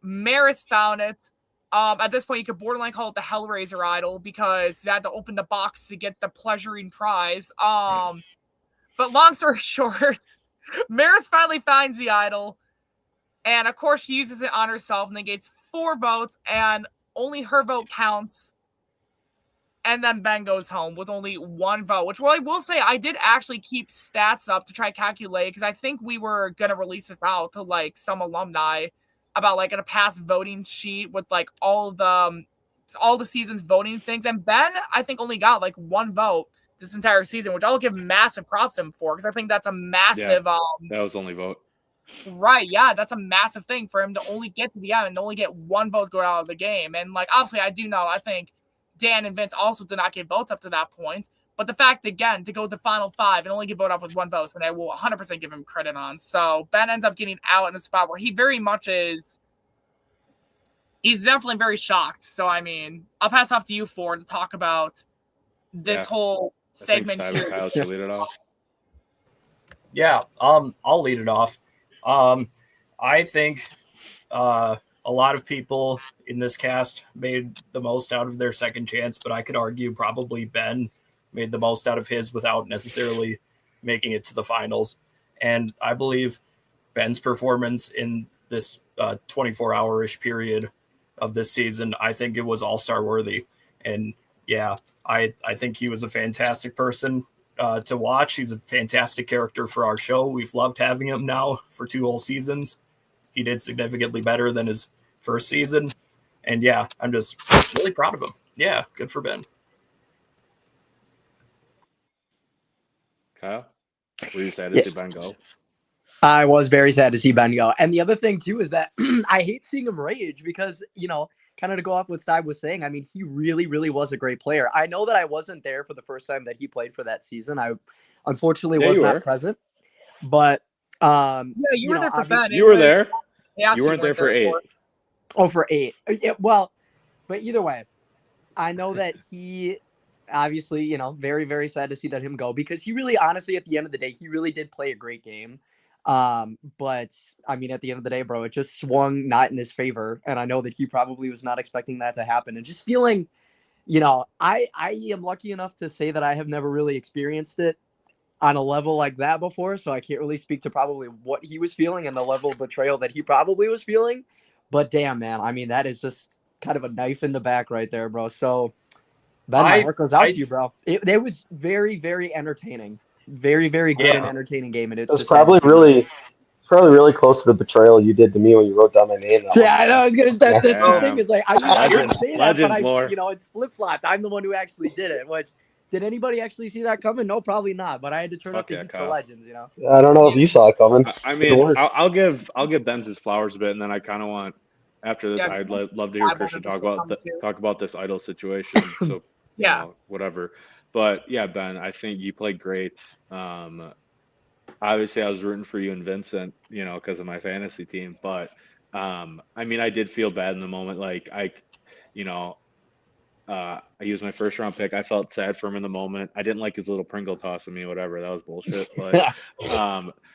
Maris found it. At this point, you could borderline call it the Hellraiser idol because they had to open the box to get the pleasuring prize. But long story short, Maris finally finds the idol, and of course she uses it on herself and then gets 4 votes, and only her vote counts. And then Ben goes home with only 1 vote, which I will say I did actually keep stats up to try to calculate because I think we were going to release this out to like some alumni about like a past voting sheet with like all the season's voting things. And Ben, I think, only got like 1 vote this entire season, which I'll give massive props to him for because I think that's a massive. That was only vote. Right, yeah, that's a massive thing for him to only get to the end and only get 1 vote go out of the game. And like obviously, I do know I think Dan and Vince also did not get votes up to that point. But the fact, again, to go to the final 5 and only get voted off with 1 vote, and I will 100% give him credit on. So Ben ends up getting out in a spot where he very much is. He's definitely very shocked. So, I mean, I'll pass off to you, Ford, to talk about this whole segment I think here. Kyle should lead it off. Yeah, I'll lead it off. I think a lot of people in this cast made the most out of their second chance, but I could argue probably Ben made the most out of his without necessarily making it to the finals. And I believe Ben's performance in this 24-hour-ish period of this season, I think it was all-star worthy. And yeah, I think he was a fantastic person to watch. He's a fantastic character for our show. We've loved having him now for 2 whole seasons. He did significantly better than his first season. And yeah, I'm just really proud of him. Yeah, good for Ben. Kyle, were you sad to see Ben go? I was very sad to see Ben go. And the other thing, too, is that I hate seeing him rage because, you know, kind of to go off what Steib was saying, I mean, he really, really was a great player. I know that I wasn't there for the first time that he played for that season. I unfortunately was not present. But, yeah, you were there for Ben. You were there. Yeah, you weren't there for 8. Oh, for 8. Yeah, well, but either way, I know that he obviously, you know, very, very sad to see that him go because he really, honestly, at the end of the day, he really did play a great game. But I mean, at the end of the day, bro, it just swung not in his favor. And I know that he probably was not expecting that to happen. And just feeling, you know, I am lucky enough to say that I have never really experienced it on a level like that before. So I can't really speak to probably what he was feeling and the level of betrayal that he probably was feeling. But damn, man, I mean, that is just kind of a knife in the back right there, bro. So Ben, my heart goes out to you, bro. It was very, very entertaining. Very, very good and entertaining game, and it's probably really close to the betrayal you did to me when you wrote down my name. Yeah, I know. I was gonna say that's the thing is like I didn't say that, but you know, it's flip flopped. I'm the one who actually did it. Which did anybody actually see that coming? No, probably not. But I had to turn up the heat for Legends. You know. I don't know if you saw it coming. I mean, I'll give Ben his flowers a bit, and then I kind of want after this. I'd love to hear Christian talk about this idol situation. So you know, whatever. But yeah, Ben, I think you played great. Obviously, I was rooting for you and Vincent, you know, because of my fantasy team. But I mean, I did feel bad in the moment. Like I used my first round pick. I felt sad for him in the moment. I didn't like his little Pringle toss at me, whatever. That was bullshit. But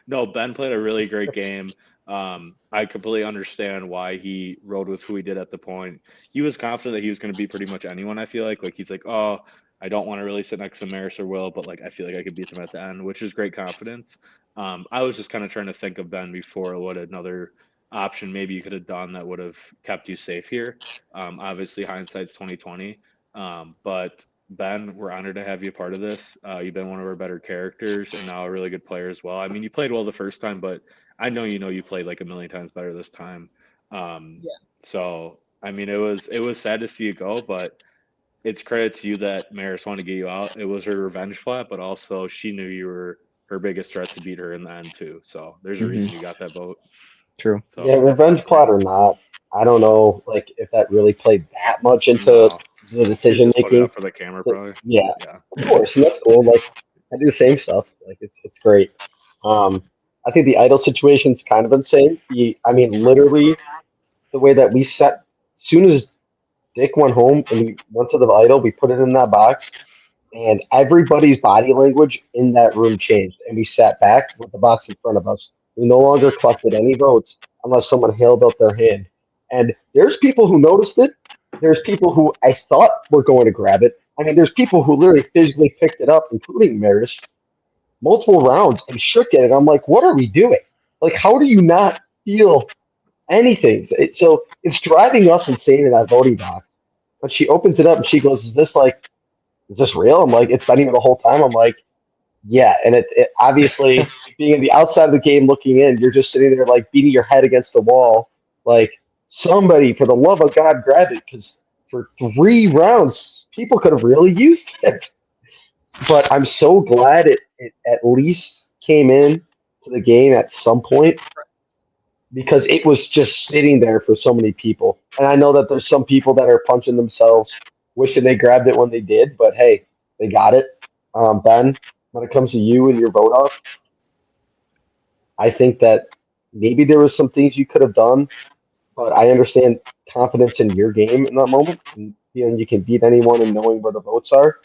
no, Ben played a really great game. I completely understand why he rode with who he did at the point. He was confident that he was going to be pretty much anyone. I feel like he's like, oh, I don't want to really sit next to Maris or Will, but like I feel like I could beat them at the end, which is great confidence. I was just kind of trying to think of Ben before what another option maybe you could have done that would have kept you safe here. Obviously hindsight's 2020. But Ben, we're honored to have you a part of this. You've been one of our better characters and now a really good player as well. I mean, you played well the first time, but I know you played like a million times better this time. So I mean, it was sad to see you go, but it's credit to you that Maris wanted to get you out. It was her revenge plot, but also she knew you were her biggest threat to beat her in the end too. So there's a reason you got that vote. True. So, yeah, revenge plot or not, I don't know like if that really played that much into the decision making. Put it up for the camera, probably. Yeah, of course, and that's cool. Like I do the same stuff. Like it's great. I think the idol situation's kind of insane. I mean, literally, the way that we set, as soon as Dick went home and we went to the idol, we put it in that box, and everybody's body language in that room changed, and we sat back with the box in front of us. We no longer collected any votes unless someone held up their hand, And there's people who noticed it. There's people who I thought were going to grab it. I mean, there's people who literally physically picked it up, including Maris, multiple rounds and shook it. And I'm like, what are we doing? Like, how do you not feel anything? So it's driving us insane in that voting box. But she opens it up and she goes, is this real? I'm like, it's been here the whole time. I'm like, yeah. And it obviously being in the outside of the game looking in, you're just sitting there like beating your head against the wall. Like, somebody, for the love of God, grab it. Because for 3 rounds, people could have really used it. But I'm so glad it at least came in to the game at some point, because it was just sitting there for so many people. And I know that there's some people that are punching themselves, wishing they grabbed it when they did, but hey, they got it. Ben, when it comes to you and your vote off, I think that maybe there was some things you could have done, but I understand confidence in your game in that moment and feeling you can beat anyone and knowing where the votes are.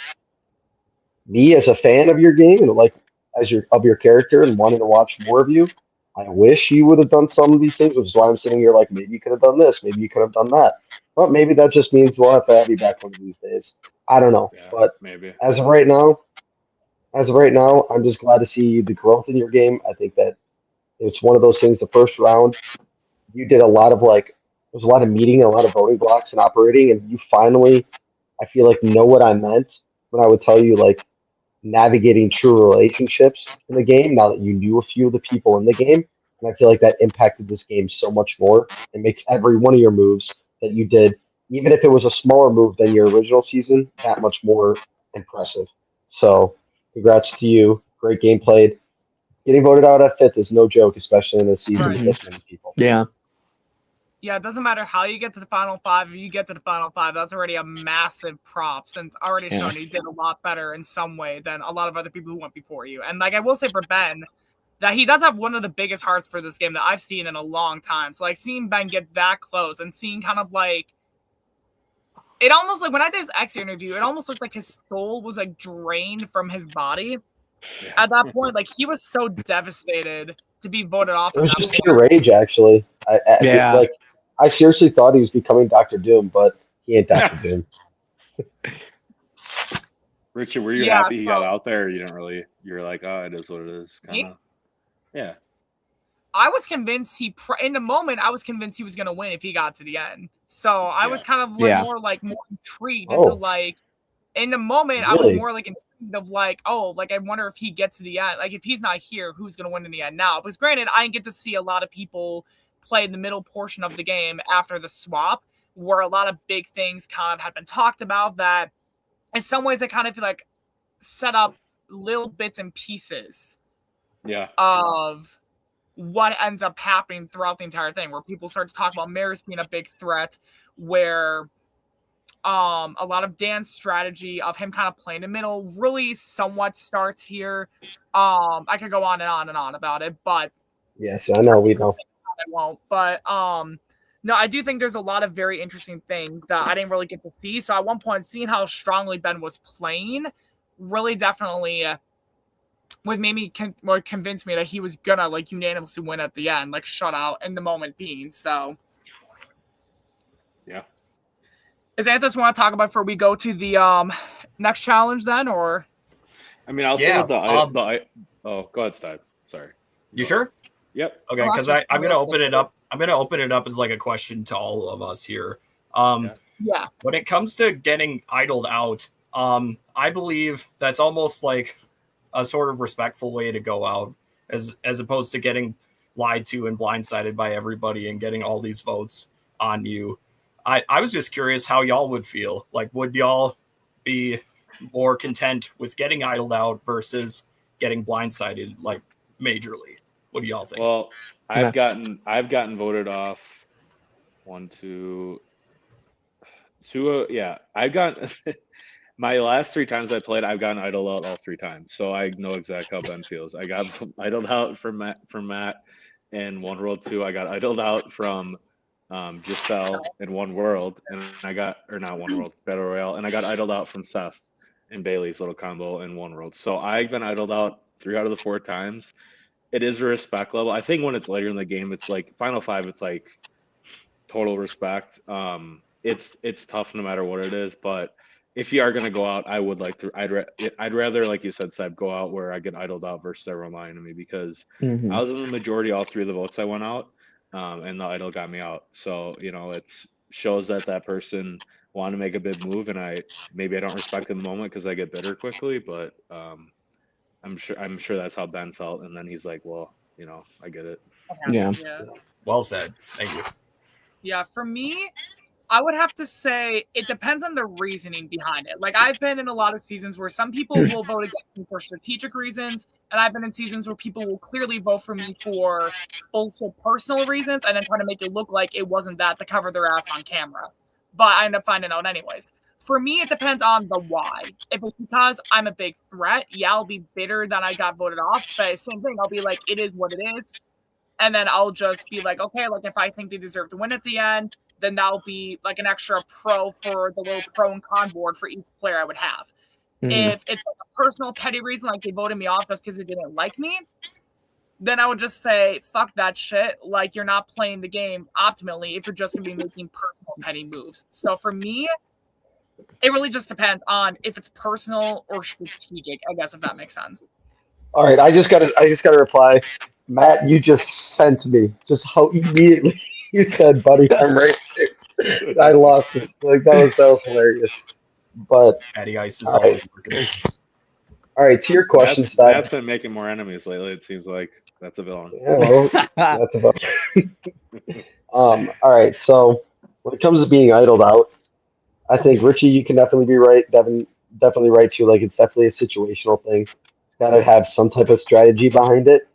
Me as a fan of your game and like as your character and wanting to watch more of you, I wish you would have done some of these things, which is why I'm sitting here like maybe you could have done this, maybe you could have done that. But maybe that just means we'll have to have you back one of these days. I don't know. Yeah, but maybe. as of right now, I'm just glad to see the growth in your game. I think that it's one of those things. The first round, you did a lot of there's a lot of meeting, a lot of voting blocks and operating, and you finally, I feel like, know what I meant when I would tell you like navigating true relationships in the game now that you knew a few of the people in the game. And I feel like that impacted this game so much more. It makes every one of your moves that you did, even if it was a smaller move than your original season, that much more impressive. So congrats to you. Great game played. Getting voted out at 5th is no joke, especially in a season with this many people. Yeah. Yeah, it doesn't matter how you get to the final 5. If you get to the final 5, that's already a massive props and already shown you did a lot better in some way than a lot of other people who went before you. And like I will say for Ben, that he does have one of the biggest hearts for this game that I've seen in a long time. So like seeing Ben get that close and seeing kind of like it almost like when I did his X interview, it almost looked like his soul was like drained from his body. Yeah. At that point, like he was so devastated to be voted off. It was just pure rage, actually. I seriously thought he was becoming Dr. Doom, but he ain't Dr. Doom. Richie, were you happy he got out there? Or you didn't really. You're like, oh, it is what it is. Kinda. Yeah. I was convinced in the moment. I was convinced he was going to win if he got to the end. So I was kind of like more intrigued into like. In the moment, really? I was more like intrigued of like, oh, like I wonder if he gets to the end. Like if he's not here, who's going to win in the end now? Because granted, I didn't get to see a lot of people play in the middle portion of the game after the swap, where a lot of big things kind of had been talked about that in some ways I kind of feel like set up little bits and pieces of what ends up happening throughout the entire thing, where people start to talk about Maris being a big threat, where a lot of Dan's strategy of him kind of playing the middle really somewhat starts here. I could go on and on and on about it, but yes, I know we know. I won't, but no, I do think there's a lot of very interesting things that I didn't really get to see. So at one point, seeing how strongly Ben was playing really definitely convinced me that he was gonna like unanimously win at the end, like shut out in the moment being. So yeah. Is Anthos want to talk about before we go to the next challenge then, or? I mean, I'll start with oh, go ahead, Steib. Sorry. You sure? Yep. Okay, because I'm going to open it up. I'm going to open it up as like a question to all of us here. Yeah. When it comes to getting idled out, I believe that's almost like a sort of respectful way to go out, as opposed to getting lied to and blindsided by everybody and getting all these votes on you. I was just curious how y'all would feel. Like, would y'all be more content with getting idled out versus getting blindsided, like majorly? What do y'all think? Well, I've gotten voted off. I've gotten my last 3 times I played, I've gotten idled out all 3 times. So I know exactly how Ben feels. I got idled out from Matt in One World 2. I got idled out from Giselle in One World, and I got, or not One World, Battle Royale, and I got idled out from Seth and Bailey's little combo in One World. So I've been idled out 3 out of the 4 times. It is a respect level. I think when it's later in the game, it's like Final 5, it's like total respect. It's tough no matter what it is, but if you are gonna go out, I would like to. I'd rather, like you said, Seb, go out where I get idled out versus everyone lying to me, because I was in the majority all 3 of the votes I went out, and the idol got me out. So it shows that that person wanted to make a big move, and I don't respect in the moment because I get bitter quickly, but I'm sure that's how Ben felt, and then he's like, well, I get it. Yeah. Well said. Thank you. Yeah, for me, I would have to say it depends on the reasoning behind it. Like, I've been in a lot of seasons where some people will vote against me for strategic reasons, and I've been in seasons where people will clearly vote for me for bullshit personal reasons and then try to make it look like it wasn't that to cover their ass on camera. But I end up finding out anyways. For me, it depends on the why. If it's because I'm a big threat, yeah, I'll be bitter that I got voted off. But same thing, I'll be like, it is what it is. And then I'll just be like, okay, like if I think they deserve to win at the end, then that'll be like an extra pro for the little pro and con board for each player I would have. If it's like a personal petty reason, like they voted me off just because they didn't like me, then I would just say, fuck that shit. Like, you're not playing the game optimally if you're just going to be making personal petty moves. So for me, it really just depends on if it's personal or strategic, I guess, if that makes sense. All right, I just got to reply. Matt, you just sent me just how immediately you said, buddy, I'm right there. I lost it. Like, that was hilarious. But Patty Ice is all right. always working. All right, to your question, Matt's Steib. been making more enemies lately. It seems like that's a villain. Yeah, well, that's about. All right, so when it comes to being idled out, I think Richie, you can definitely be right. Devin, definitely right too. Like, it's definitely a situational thing. It's got to have some type of strategy behind it.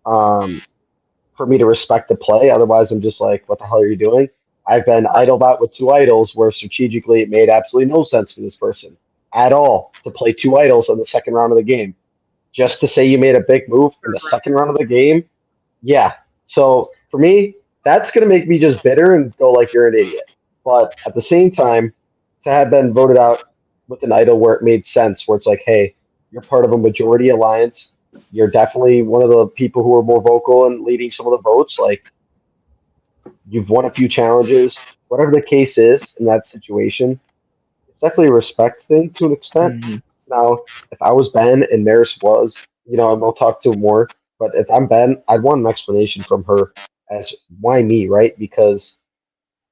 For me to respect the play. Otherwise, I'm just like, what the hell are you doing? I've been idled out with 2 idols where strategically it made absolutely no sense for this person at all to play 2 idols in the second round of the game. Just to say you made a big move in the second round of the game. Yeah. So for me, that's going to make me just bitter and go like you're an idiot. But at the same time, to have been voted out with an idol where it made sense, where it's like, hey, you're part of a majority alliance. You're definitely one of the people who are more vocal and leading some of the votes. Like, you've won a few challenges, whatever the case is in that situation. It's definitely a respect thing to an extent. Now, if I was Ben and Maris was, and we'll talk to him more, but if I'm Ben, I'd want an explanation from her as why me, right? Because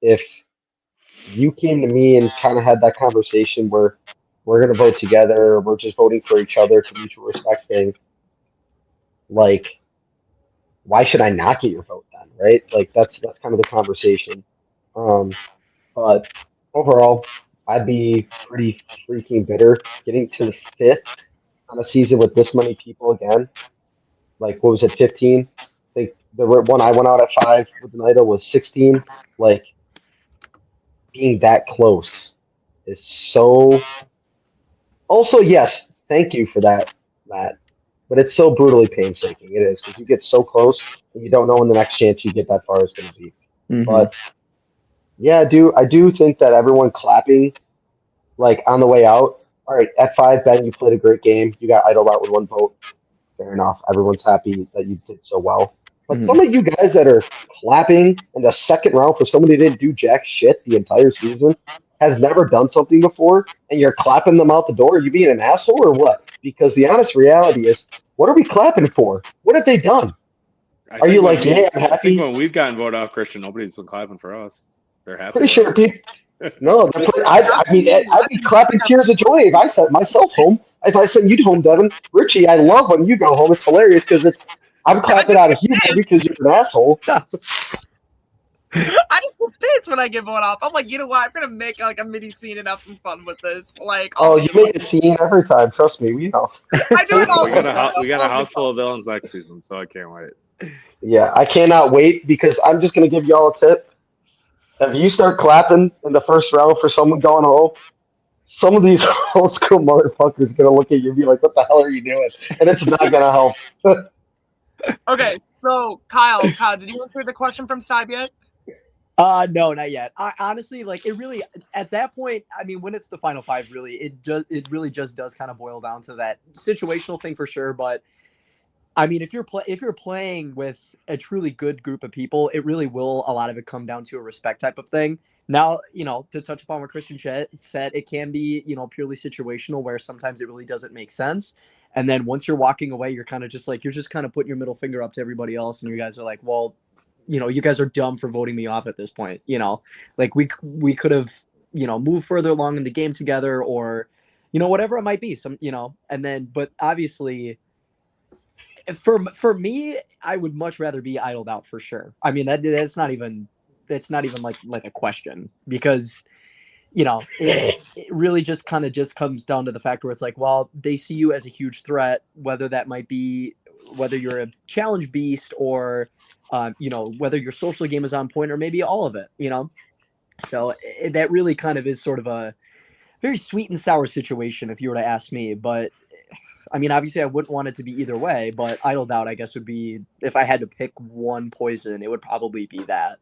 if you came to me and kind of had that conversation where we're going to vote together, or we're just voting for each other to mutual respect thing, like, why should I not get your vote then, right? Like, that's kind of the conversation. But overall, I'd be pretty freaking bitter getting to the 5th on a season with this many people again. Like, what was it, 15? I think the one I went out at 5 with an idol was 16. Like, being that close is so. Also, yes, thank you for that, Matt. But it's so brutally painstaking. It is, because you get so close and you don't know when the next chance you get that far is going to be. But yeah, I do think that everyone clapping, like, on the way out. All right, at 5, Ben, you played a great game. You got idled out with 1 vote. Fair enough. Everyone's happy that you did so well. But some of you guys that are clapping in the second round for someone who didn't do jack shit the entire season, has never done something before, and you're clapping them out the door, are you being an asshole or what? Because the honest reality is, what are we clapping for? What have they done? Are you like, yeah, I'm happy? I think when we've gotten voted off, Christian, nobody's been clapping for us. They're happy. Pretty sure people. No, I'd be clapping tears of joy if I sent myself home. If I sent you home, Devin. Richie, I love when you go home. It's hilarious because I'm clapping out of humor because you're an asshole. I just get pissed when I get voted off. I'm like, you know what? I'm gonna make like a mini scene and have some fun with this. Like, oh, you make a scene every time. Trust me, we know. I do it all. we got a house full of villains next season, so I can't wait. Yeah, I cannot wait because I'm just gonna give y'all a tip. If you start clapping in the first round for someone going home, some of these old school motherfuckers are gonna look at you and be like, "What the hell are you doing?" And it's not gonna help. Okay, so Kyle, did you answer the question from Steib yet? No, not yet. I honestly, like, it really, at that point, I mean, when it's the final 5, really, it really just does kind of boil down to that situational thing for sure. But I mean, if you're playing with a truly good group of people, it really will a lot of it come down to a respect type of thing. Now, to touch upon what Christian said, it can be, purely situational where sometimes it really doesn't make sense. And then once you're walking away, you're kind of just like, you're just kind of putting your middle finger up to everybody else. And you guys are like, well, you guys are dumb for voting me off at this point. Like we could have, moved further along in the game together or, whatever it might be. And then, but obviously, for me, I would much rather be idled out for sure. I mean, that's not even like a question because it really just kind of just comes down to the fact where it's like, well, they see you as a huge threat, whether that might be whether you're a challenge beast or whether your social game is on point or maybe all of it. So that really kind of is sort of a very sweet and sour situation if you were to ask me, but I mean, obviously, I wouldn't want it to be either way, but idled out, I guess, would be if I had to pick one poison, it would probably be that.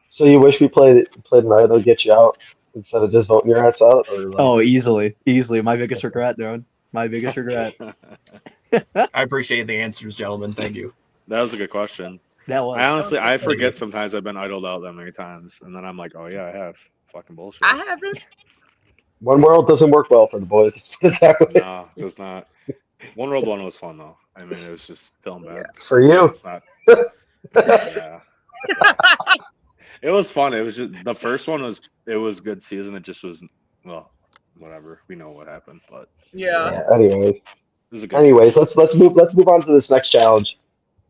So you wish we played an idle get you out instead of just voting your ass out, or like? Oh, easily. My biggest regret, dude. My biggest regret. I appreciate the answers, gentlemen. Thank you. That was a good question. That was. I forget sometimes I've been idled out that many times, and then I'm like, oh yeah, I have. Fucking bullshit. I haven't. One World doesn't work well for the boys. No, it does not. One World 1 was fun though. I mean, it was just feeling bad. For you. It's not, yeah. It was fun. It was just the first one was good season. It just was whatever. We know what happened, but Yeah. Anyways, it was a good let's move on to this next challenge.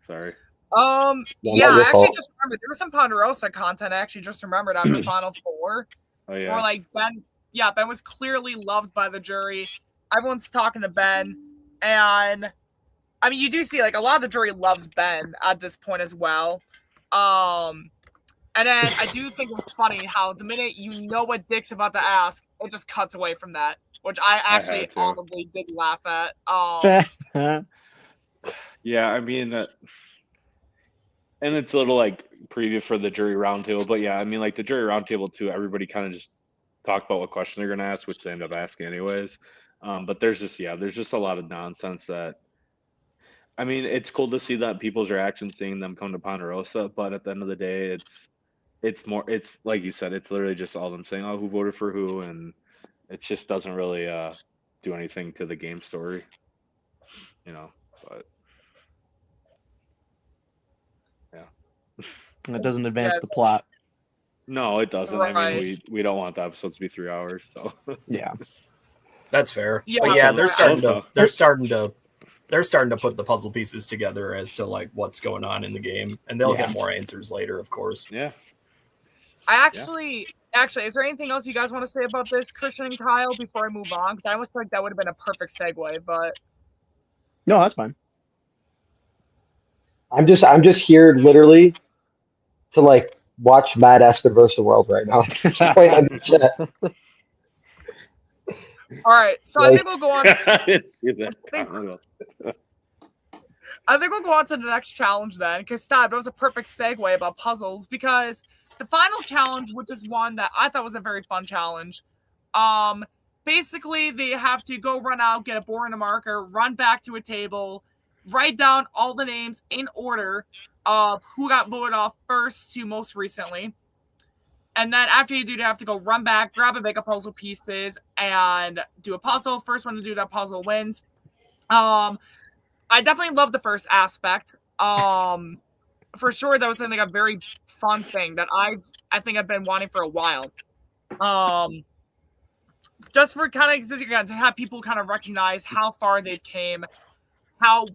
Sorry. Yeah, I actually just remembered there was some Ponderosa content. I actually just remembered after Final Four. Oh yeah. Where like Ben was clearly loved by the jury. Everyone's talking to Ben, and I mean, you do see like a lot of the jury loves Ben at this point as well. And then I do think it's funny how the minute you know what Dick's about to ask, it just cuts away from that, which I actually audibly did laugh at. Yeah, I mean, and it's a little like preview for the jury roundtable, but yeah, I mean, like the jury roundtable too. Everybody kind of just talk about what question they're gonna ask, which they end up asking anyways. But there's just a lot of nonsense that. I mean, it's cool to see that people's reactions, seeing them come to Ponderosa, but at the end of the day, it's like you said, it's literally just all them saying, "Oh, who voted for who," and it just doesn't really do anything to the game story, But yeah, it doesn't advance the plot. No, it doesn't. Right. I mean, we don't want the episodes to be 3 hours, so yeah, that's fair. Yeah, but yeah, they're starting to put the puzzle pieces together as to like what's going on in the game, and they'll get more answers later, of course. Yeah. I actually, is there anything else you guys want to say about this, Christian and Kyle, before I move on? Because I almost feel like that would have been a perfect segue, but no, that's fine. I'm just here literally to like watch Mad Aspen versus the World right now. All right, so I think we'll go on. I didn't see that. I think we'll go on to the next challenge then, because Steib, that was a perfect segue about puzzles, because the final challenge, which is one that I thought was a very fun challenge, basically they have to go run out, get a board and a marker, run back to a table, write down all the names in order of who got voted off first to most recently. And then after you do, they have to go run back, grab a bag of puzzle pieces, and do a puzzle. First one to do that puzzle wins. I definitely love the first aspect. For sure, that was something a very fun thing that I think I've been wanting for a while. Just for kind of to have people kind of recognize how far they've came, how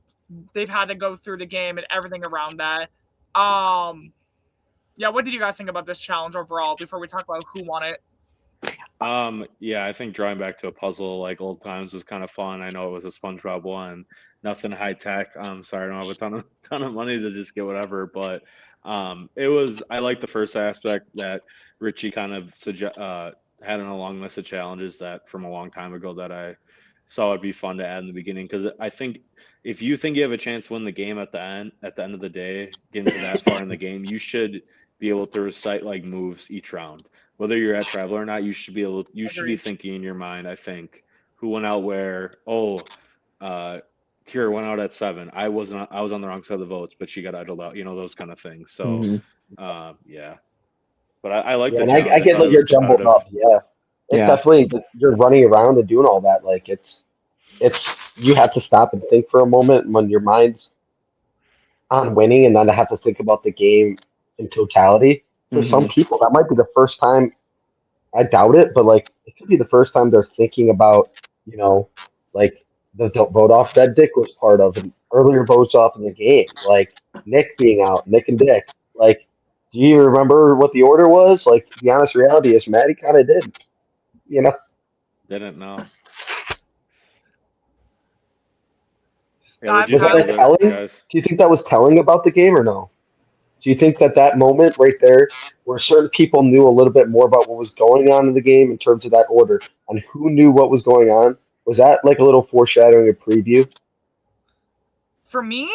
they've had to go through the game, and everything around that. Yeah, what did you guys think about this challenge overall before we talk about who won it? Yeah, I think drawing back to a puzzle like old times was kind of fun. I know it was a SpongeBob one, nothing high tech. I'm sorry, I don't have a ton of money to just get whatever, but it was. I like the first aspect that Richie kind of had in a long list of challenges that from a long time ago that I saw it'd be fun to add in the beginning, because I think if you think you have a chance to win the game at the end of the day, getting to that far in the game, you should be able to recite like moves each round. Whether you're at Traveler or not, you should be thinking in your mind, I think, who went out where, Kira went out at 7. I was on the wrong side of the votes, but she got idled out. Those kind of things. So, Mhm. yeah. But I like Yeah, the and challenge. I I get thought that it was you're jumbled competitive. up. Yeah, it's Yeah. definitely you're running around and doing all that. Like it's you have to stop and think for a moment when your mind's on winning, and then to have to think about the game in totality. For some Mhm. people, that might be the first time. I doubt it, but like it could be the first time they're thinking about, you know, like the vote off that Dick was part of and earlier votes off in the game, like Nick being out, Nick and Dick. Like, do you remember what the order was? Like, the honest reality is, Maddie kind of did. You know, Didn't know. Yeah, Steib, what'd you was think Kyle. of that it, telling? guys? Do you think that was telling about the game or no? Do you think that that moment right there, where certain people knew a little bit more about what was going on in the game in terms of that order, and who knew what was going on, was that like a little foreshadowing, a preview? For me,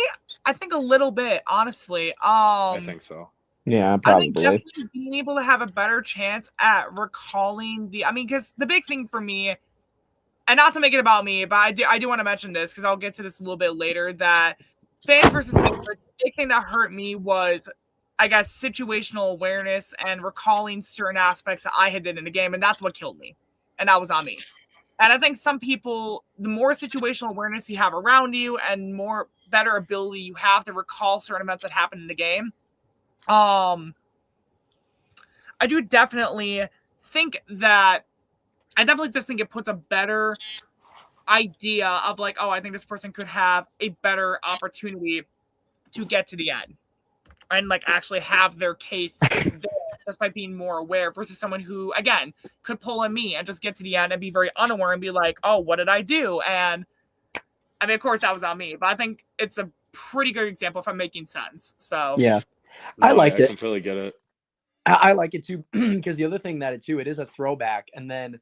I think a little bit, honestly. I think so. Yeah, I think probably. definitely being able to have a better chance at recalling because the big thing for me, and not to make it about me, but I do want to mention this because I'll get to this a little bit later, that fans versus favorites, the big thing that hurt me was, I guess, situational awareness and recalling certain aspects that I had did in the game, and that's what killed me. And that was on me. And I think some people, the more situational awareness you have around you and more better ability you have to recall certain events that happen in the game, I do definitely think that I definitely just think it puts a better idea of like, oh, I think this person could have a better opportunity to get to the end and like actually have their case there just by being more aware versus someone who, again, could pull a me and just get to the end and be very unaware and be like, oh, what did I do? And I mean, of course, that was on me, but I think it's a pretty good example if I'm making sense. So, Yeah, I No, liked I it. completely get it. I like it too because the other thing that it is a throwback, and then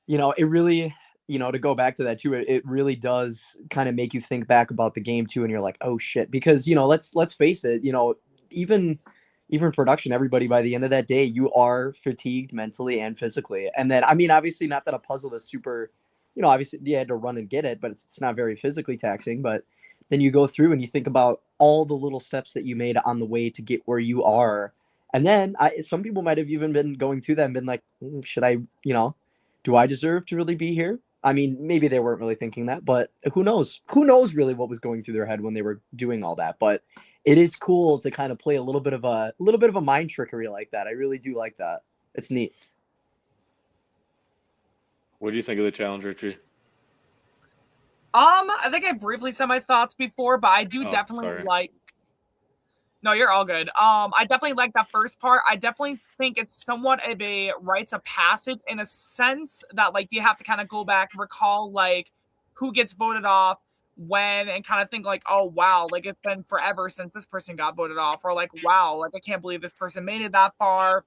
it really, to go back to that too, it really does kind of make you think back about the game too, and you're like, oh shit, because let's face it, even production, everybody by the end of that day, you are fatigued mentally and physically, and then I mean, obviously, not that a puzzle is super, obviously you had to run and get it, but it's not very physically taxing, but then you go through and you think about all the little steps that you made on the way to get where you are. And then some people might have even been going through that and been like, should I, do I deserve to really be here? I mean, maybe they weren't really thinking that, but who knows? Who knows really what was going through their head when they were doing all that? But it is cool to kind of play a little bit of a mind trickery like that. I really do like that. It's neat. What do you think of the challenge, Richie? I think I briefly said my thoughts before, but I do Oh, definitely sorry. like. No, you're all good. I definitely like that first part. I definitely think it's somewhat of a rites of passage in a sense that like you have to kind of go back and recall like who gets voted off when and kind of think like, oh wow, like it's been forever since this person got voted off, or like wow, like I can't believe this person made it that far.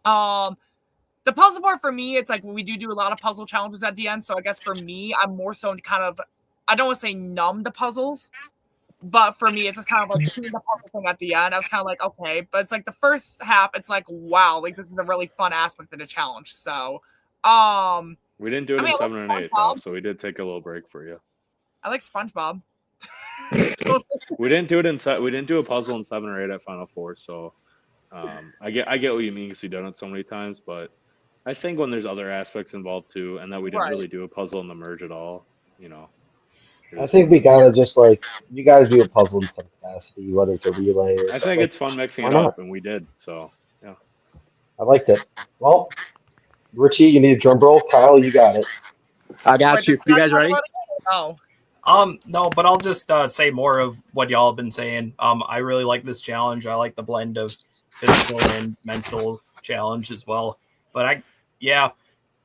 The puzzle part for me, it's like we do a lot of puzzle challenges at the end. So I guess for me, I'm more so kind of, I don't want to say numb to puzzles, but for me, it's just kind of like seeing the puzzle thing at the end. I was kind of like, okay, but it's like the first half, it's like, wow, like this is a really fun aspect of the challenge. So, We didn't do it I mean, in I like 7 and 8 though, SpongeBob. so we did take a little break for you. I like SpongeBob. We didn't do it we didn't do a puzzle in 7 or 8 at Final Four, so I get what you mean because we've done it so many times, but I think when there's other aspects involved too, and that we didn't Right. really do a puzzle in the merge at all, I think we gotta just like you gotta do a puzzle in some capacity, whether it's a relay or I something. think Like, it's fun mixing why it not? up, and we did. So yeah, I liked it. Well, Richie, you need a drum roll. Kyle, you got it. I got Wait, you. this is You not guys ready? about it? No. No, but I'll just say more of what y'all have been saying. I really like this challenge. I like the blend of physical and mental challenge as well. But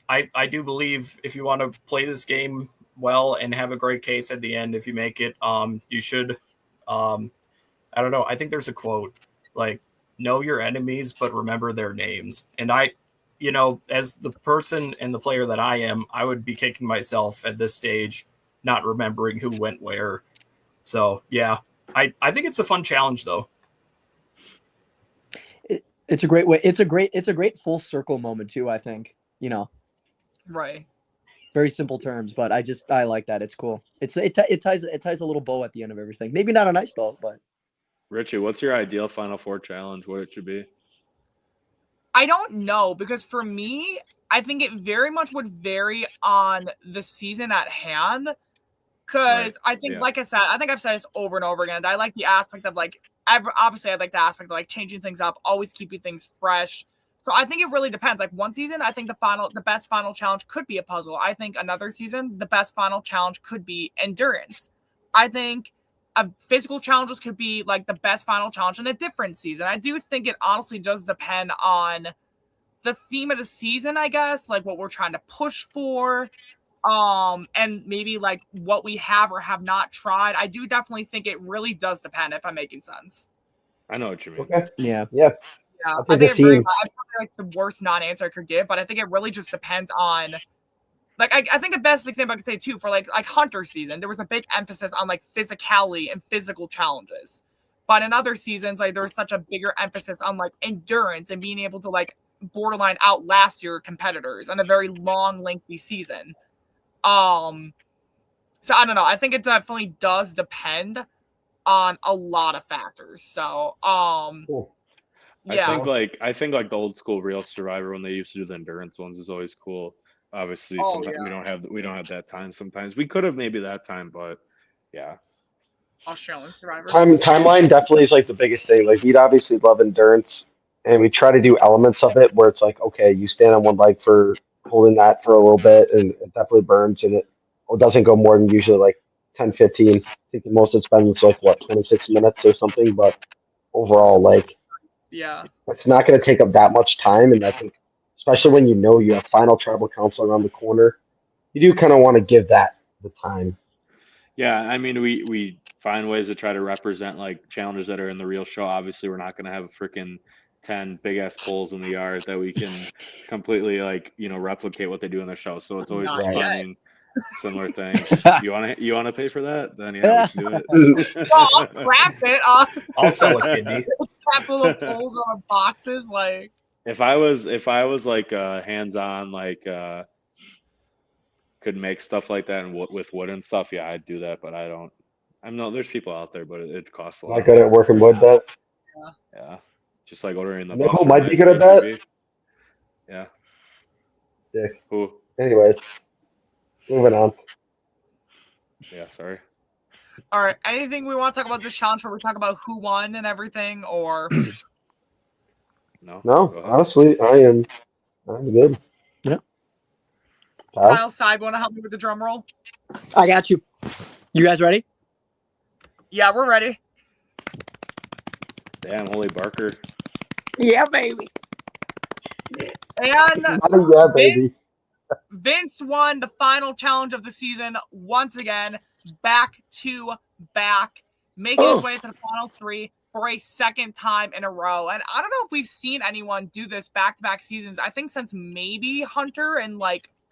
I do believe if you want to play this game well and have a great case at the end, if you make it, you should. I don't know. I think there's a quote like, "Know your enemies, but remember their names." And as the person and the player that I am, I would be kicking myself at this stage, not remembering who went where. So yeah, I think it's a fun challenge though. It's a great way. It's a great full circle moment too. I think. Right. Very simple terms, but I like that. It's cool. It ties a little bow at the end of everything. Maybe not a nice bow, but Richie, what's your ideal Final Four challenge? What it should be? I don't know, because for me, I think it very much would vary on the season at hand. Because I think, like I said, I think I've said this over and over again. I like the aspect of obviously I like the aspect of changing things up, always keeping things fresh. So I think it really depends. Like one season, I think the best final challenge could be a puzzle. I think another season, the best final challenge could be endurance. I think physical challenges could be the best final challenge in a different season. I do think it honestly does depend on the theme of the season, I guess, what we're trying to push for, and maybe what we have or have not tried. I do definitely think it really does depend, if I'm making sense. I know what you mean. Okay. yeah. Yeah, I think the it's probably the worst non-answer I could give, but I think it really just depends on I think the best example I could say too for Hunter season, there was a big emphasis on physicality and physical challenges. But in other seasons, there was such a bigger emphasis on endurance and being able to borderline outlast your competitors in a very long, lengthy season. So I don't know. I think it definitely does depend on a lot of factors. So Cool. yeah. I think the old school Real Survivor when they used to do the endurance ones is always cool. Obviously, sometimes we don't have that time. Sometimes we could have maybe that time, but yeah. Australian Survivor. Timeline definitely is the biggest thing. We'd obviously love endurance, and we try to do elements of it where it's okay, you stand on one leg for holding that for a little bit, and it definitely burns, and it doesn't go more than usually 10, 15. I think the most it spends 26 minutes or something, but overall Yeah. it's not going to take up that much time, and I think especially when you have final tribal council around the corner, you do kind of want to give that the time. Yeah, I mean, we find ways to try to represent challenges that are in the real show. Obviously, we're not going to have freaking 10 big ass poles in the yard that we can completely replicate what they do in the show. So it's always Not just Right. yet. finding similar things. You want to pay for that? Then yeah, we can do it. Well, I'll craft it. I'll sell a kidney. Just craft little poles on the boxes, If I was hands on could make stuff like that and with wood and stuff, yeah, I'd do that. But I don't. There's people out there, but it costs a lot. Not good at working wood, Bev. Yeah, just ordering the. You know box who from might be good at that? HEB. Yeah. Dick. Who? Anyways, moving on. Yeah, sorry. All right. Anything we want to talk about this challenge where we talk about who won and everything, or No. No, Go ahead. honestly, I'm good. Yeah. Kyle Steib, want to help me with the drum roll? I got you. You guys ready? Yeah, we're ready. Damn, holy Barker. Yeah, baby. And Yeah, baby. Vince won the final challenge of the season once again, back to back, making his way to the final three for a second time in a row. And I don't know if we've seen anyone do this back-to-back seasons. I think since maybe Hunter and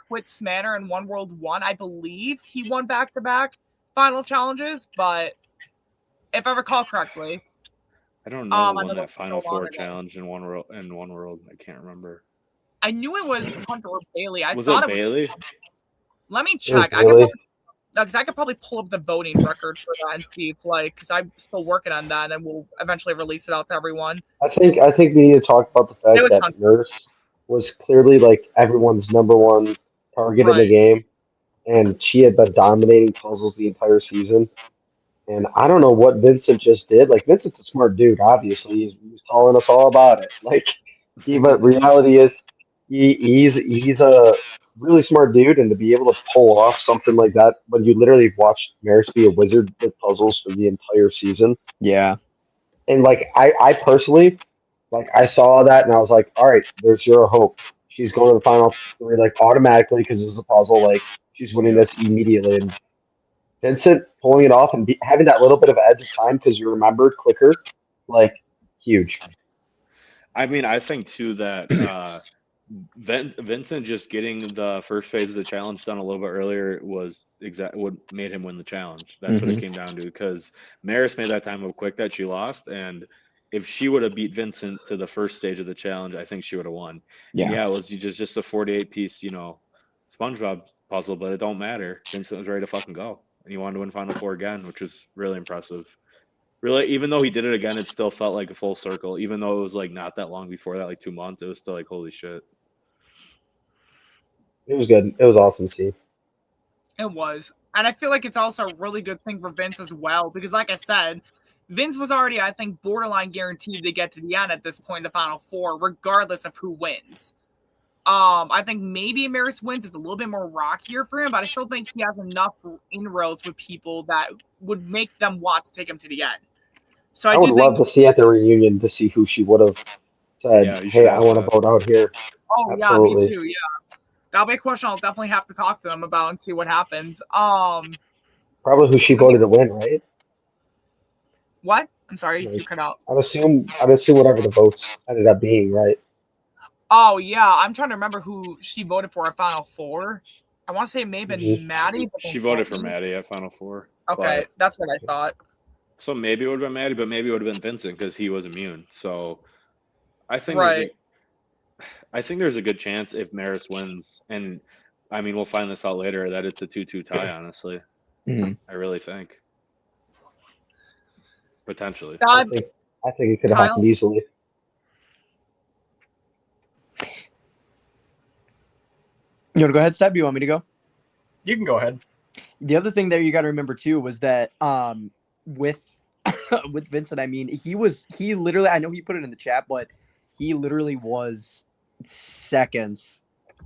Twit's Manor and One World 1, I believe he won back-to-back final challenges. But if I recall correctly, I don't know who I won know that that's Final so long Four ago. challenge in One World. I can't remember. I knew it was Hunter or Bailey. I Was thought it it was. Bailey? Let me check. Bailey. I could probably pull up the voting record for that and see if because I'm still working on that and we'll eventually release it out to everyone. I think we need to talk about the fact that Hunter. Nurse was clearly everyone's number one target in the game, and she had been dominating puzzles the entire season. And I don't know what Vincent just did. Vincent's a smart dude, obviously. He's telling us all about it. But reality is, he's a really smart dude, and to be able to pull off something like that when you literally watch Maris be a wizard with puzzles for the entire season. Yeah. And I personally, I saw that and I was like, all right, there's zero hope. She's going to the final three automatically because this is a puzzle. She's winning this immediately. And Vincent pulling it off and having that little bit of edge of time because you remembered quicker, huge. I mean, I think too that Vincent just getting the first phase of the challenge done a little bit earlier was what made him win the challenge. That's what it came down to, because Maris made that time up quick that she lost, and if she would have beat Vincent to the first stage of the challenge, I think she would have won. Yeah. It was just a 48 piece, SpongeBob puzzle, but it don't matter. Vincent was ready to fucking go, and he wanted to win Final Four again, which was really impressive. Really, even though he did it again, it still felt like a full circle. Even though it was like not that long before that, like 2 months, it was still like holy shit. It was good. It was awesome to see. It was. And I feel like it's also a really good thing for Vince as well, because like I said, Vince was already, I think, borderline guaranteed to get to the end at this point in the Final Four, regardless of who wins. I think maybe Maris wins is a little bit more rockier for him, but I still think he has enough inroads with people that would make them want to take him to the end. So I I would do love think. to see at the reunion to see who she would have said, Yeah, you should "Hey, I ask want to that. vote out here." Oh Absolutely. yeah, me too. Yeah, that'll be a question I'll definitely have to talk to them about and see what happens. Probably who she voted to win, right? What? I'm sorry, Like, you cut out. I'd assume whatever the votes ended up being, right? Oh yeah, I'm trying to remember who she voted for at Final Four. I want to say it may have been Mhm. Maddie. But She voted for Maddie at Final Four. Okay, but- that's what I thought. So maybe it would have been Maddie, but maybe it would have been Vincent because he was immune. So I think Right. there's a good chance if Maris wins, and I mean we'll find this out later, that it's a 2-2 tie. Honestly, Mhm. I really think potentially. I Steib, think it could have Kyle? happened easily. You want to go ahead, Steib? You want me to go? You can go ahead. The other thing there you got to remember too was that with with Vincent, I mean, he literally, I know he put it in the chat, but he literally was seconds,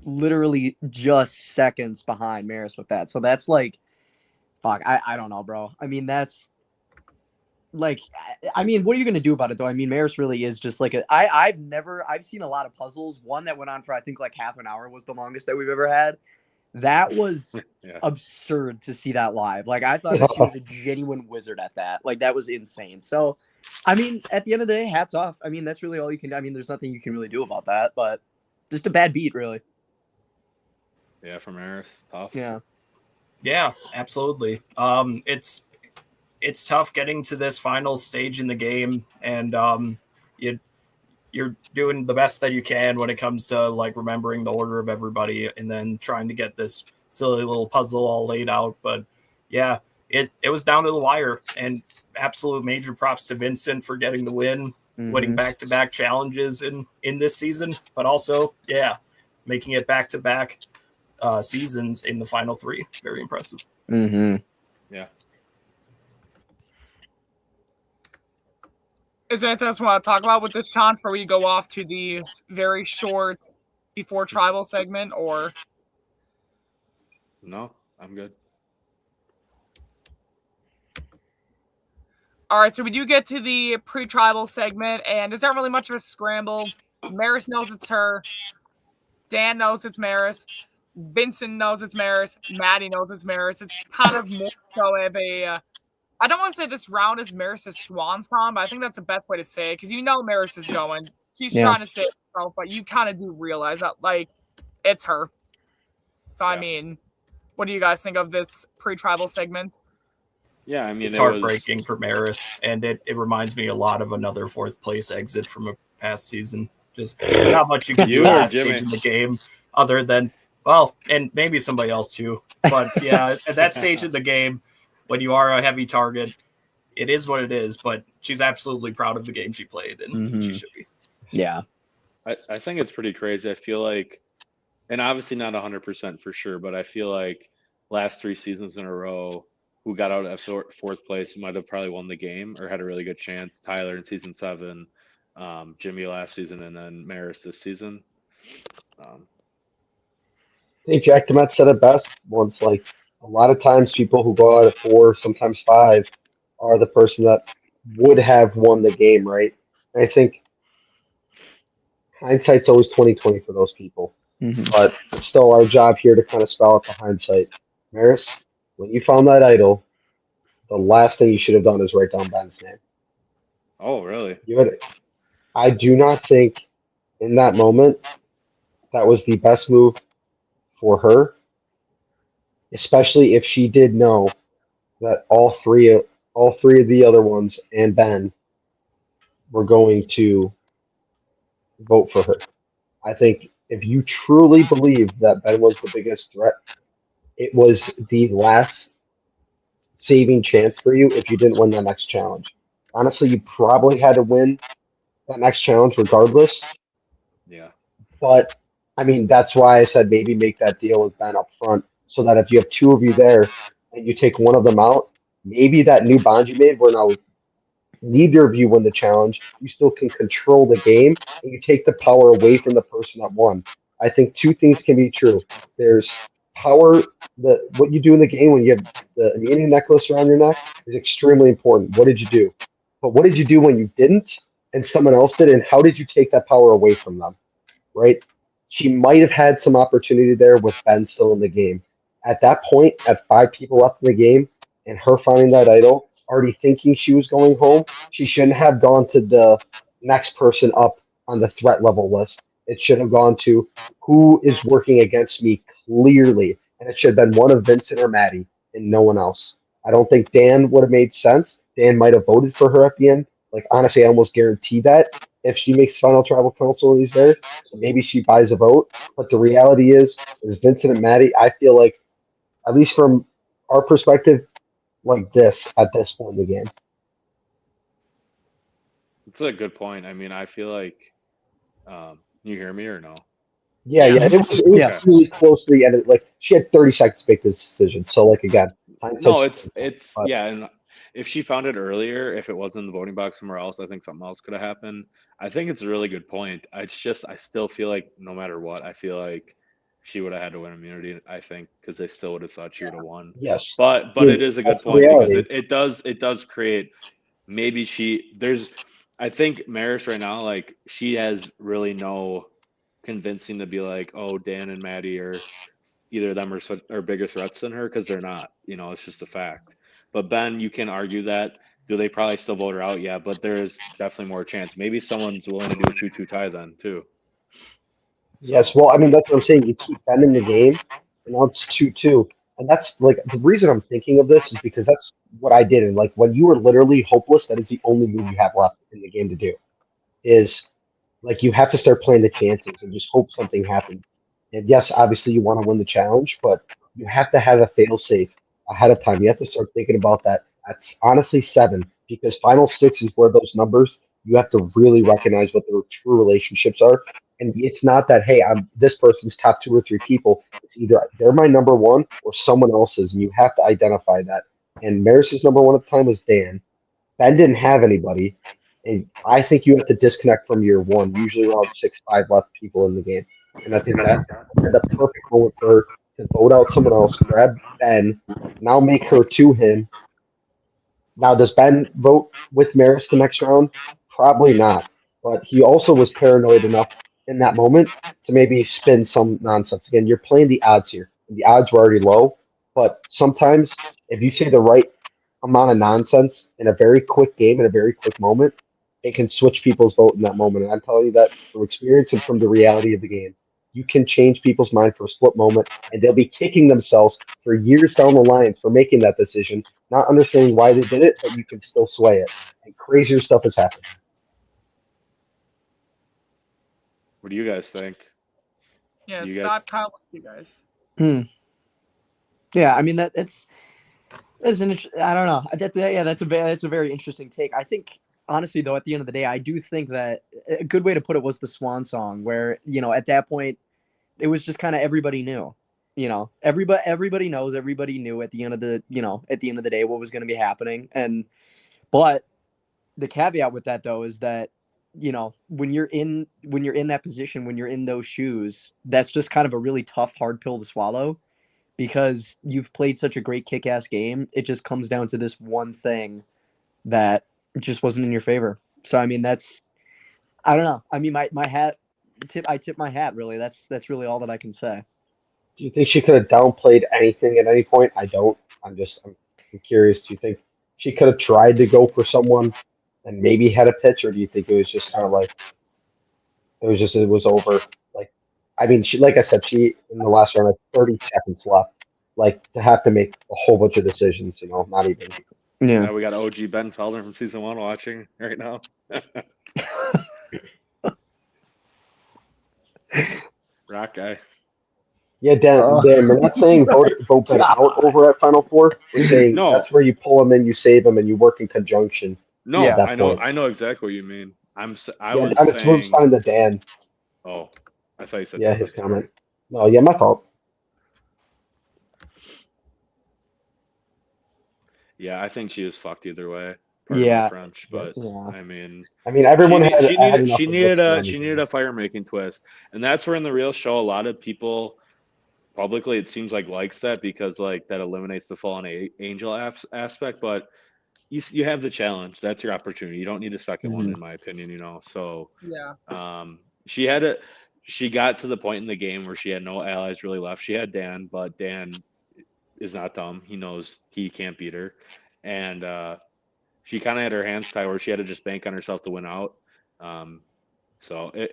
literally just seconds behind Maris with that. So that's like, fuck, I don't know, bro. I mean, that's like, I mean, what are you gonna do about it though? I mean, Maris really is just like I've seen a lot of puzzles. One that went on for I think like half an hour was the longest that we've ever had. That was Yeah. absurd to see that live. Like I thought that she was a genuine wizard at that. Like that was insane. So, I mean, at the end of the day, hats off. I mean, that's really all you can. I mean, there's nothing you can really do about that. But just a bad beat, really. Yeah, from Maris, tough. Yeah. Yeah, absolutely. It's tough getting to this final stage in the game, and you're doing the best that you can when it comes to like remembering the order of everybody and then trying to get this silly little puzzle all laid out. But yeah, it was down to the wire, and absolute major props to Vincent for getting the win, winning back-to-back challenges in this season, but also, yeah, making it back-to-back seasons in the final three. Very impressive. Mm-hmm. Yeah. Is there anything else you want to talk about with this chance before we go off to the very short before tribal segment, or? No, I'm good. All right, so we do get to the pre-tribal segment, and it's not really much of a scramble. Maris knows it's her. Dan knows it's Maris. Vincent knows it's Maris. Maddie knows it's Maris. It's kind of more so of a... I don't want to say this round is Maris' swan song, but I think that's the best way to say it, because you know Maris is going. She's trying to save herself, but you kind of do realize that, like, it's her. So, Yeah. I mean, what do you guys think of this pre-tribal segment? Yeah, I mean, It's heartbreaking for Maris, and it reminds me a lot of another fourth place exit from a past season. Just how much you can do at that stage in the game, other than, well, and maybe somebody else too. But yeah, at that stage of the game, when you are a heavy target, it is what it is. But she's absolutely proud of the game she played, and she should be. Yeah. I think it's pretty crazy. I feel like, and obviously not 100% for sure, but I feel like last 3 seasons in a row, who got out at fourth place might have probably won the game or had a really good chance. Tyler in season 7, Jimmy last season, and then Maris this season. I think Jack Demet said it best once. Like, a lot of times people who go out at 4, sometimes 5, are the person that would have won the game, right? And I think hindsight's always 20/20 for those people. But it's still our job here to kind of spell out the hindsight. Maris, when you found that idol, the last thing you should have done is write down Ben's name. Oh, really? I do not think in that moment that was the best move for her, especially if she did know that all three of the other ones and Ben were going to vote for her. I think if you truly believe that Ben was the biggest threat it was the last saving chance for you if you didn't win that next challenge. Honestly, you probably had to win that next challenge regardless. Yeah. But I mean, that's why I said maybe make that deal with Ben up front so that if you have two of you there and you take one of them out, maybe that new bond you made where now neither of you win the challenge, you still can control the game and you take the power away from the person that won. I think two things can be true. There's power, what you do in the game when you have the immunity necklace around your neck is extremely important. What did you do? But what did you do when you didn't and someone else did, and how did you take that power away from them? Right? She might have had some opportunity there with Ben still in the game. At that point, at five people left in the game, and her finding that idol, already thinking she was going home, she shouldn't have gone to the next person up on the threat level list. It should have gone to who is working against me clearly, and it should have been one of Vincent or Maddie and no one else. I don't think Dan would have made sense. Dan might have voted for her at the end. Like honestly, I almost guarantee that if she makes final tribal council and he's there, so maybe she buys a vote. But the reality is Vincent and Maddie, I feel like, at least from our perspective, like this at this point in the game. It's a good point. I mean, I feel like, you hear me or no? Yeah, Yeah. it was Yeah. really close to the end. Like she had 30 seconds to make this decision. So like again, No, hindsight's but yeah, and if she found it earlier, if it wasn't in the voting box somewhere else, I think something else could have happened. I think it's a really good point. It's just I still feel like no matter what, I feel like she would have had to win immunity. I think because they still would have thought she would have won. yes, But it is a good that's the point because reality. it does create maybe there's I think Maris right now like she has really no convincing to be like, oh, Dan and Maddie are either of them are bigger threats than her because they're not. You know, it's just a fact. But Ben, you can argue that. Do they probably still vote her out? Yeah, but there's definitely more chance. Maybe someone's willing to do a 2-2 tie then too. Yes, So well, I mean that's what I'm saying. You keep Ben in the game, and now it's 2-2. And that's like the reason I'm thinking of this is because that's what I did. And like when you are literally hopeless, that is the only move you have left in the game to do. Is like you have to start playing the chances and just hope something happens. And yes, obviously you want to win the challenge, but you have to have a fail safe ahead of time. You have to start thinking about that. That's honestly seven because final six is where those numbers you have to really recognize what the true relationships are. And it's not that hey, I'm this person's top two or three people. It's either they're my number one or someone else's, and you have to identify that. And Maris's number one at the time was Dan. Ben didn't have anybody, and I think you have to disconnect from your one, usually around 6-5 left people in the game. And I think that had the perfect moment for her to vote out someone else, grab Ben, now make her to him. Now, does Ben vote with Maris the next round? Probably not. But he also was paranoid enough in that moment to maybe spin some nonsense. Again, you're playing the odds here. The odds were already low, but sometimes if you say the right amount of nonsense in a very quick game in a very quick moment, it can switch people's vote in that moment. And I'm telling you that from experience and from the reality of the game. You can change people's mind for a split moment, and they'll be kicking themselves for years down the lines for making that decision, not understanding why they did it, but you can still sway it. And crazier stuff has happened. what do you guys think? Yeah, You guys stop, Kyle. You guys. Yeah, I mean that's an I don't know. That's a very interesting take. I think honestly though, at the end of the day, I do think that a good way to put it was the swan song, where at that point it was just kind of everybody knew. Everybody knows, everybody knew at the end of the day what was going to be happening. But the caveat with that though is that when you're in that position, when you're in those shoes, that's just kind of a really tough, hard pill to swallow because you've played such a great kick-ass game. It just comes down to this one thing that just wasn't in your favor. So I mean, I don't know. I mean, I tip my hat. Really, that's really all that I can say. Do you think she could have downplayed anything at any point? I don't. I'm curious. Do you think she could have tried to go for someone and maybe had a pitch, or do you think it was just kind of like it was over? Like, I mean, she like I said, she in the last round had 30 seconds left. Like to have to make a whole bunch of decisions, not even. Yeah. Yeah, we got OG Ben Felder from season 1 watching right now. Rock guy. Yeah, Dan, we're not saying vote Ben out over at Final Four. We're saying No. that's where you pull them in, you save them, and you work in conjunction. No, Yeah. that I know, point. I know exactly what you mean. I Yeah, was I'm just saying. responding to Dan. Oh, I thought you said Yeah, Devin, his sorry. comment. No, yeah, my fault. Yeah, I think she is fucked either way. Pardon Yeah. my French, but Yeah. I mean, Everyone had she enough of what's going on. needed a fire making twist, and that's where in the real show a lot of people publicly it seems like likes that because like that eliminates the fallen angel aspect, but you have the challenge. That's your opportunity. You don't need a 2nd one, Mhm. in my opinion. So Yeah. she had it. She got to the point in the game where she had no allies really left. She had Dan, but Dan is not dumb. He knows he can't beat her, and she kind of had her hands tied where she had to just bank on herself to win out. So it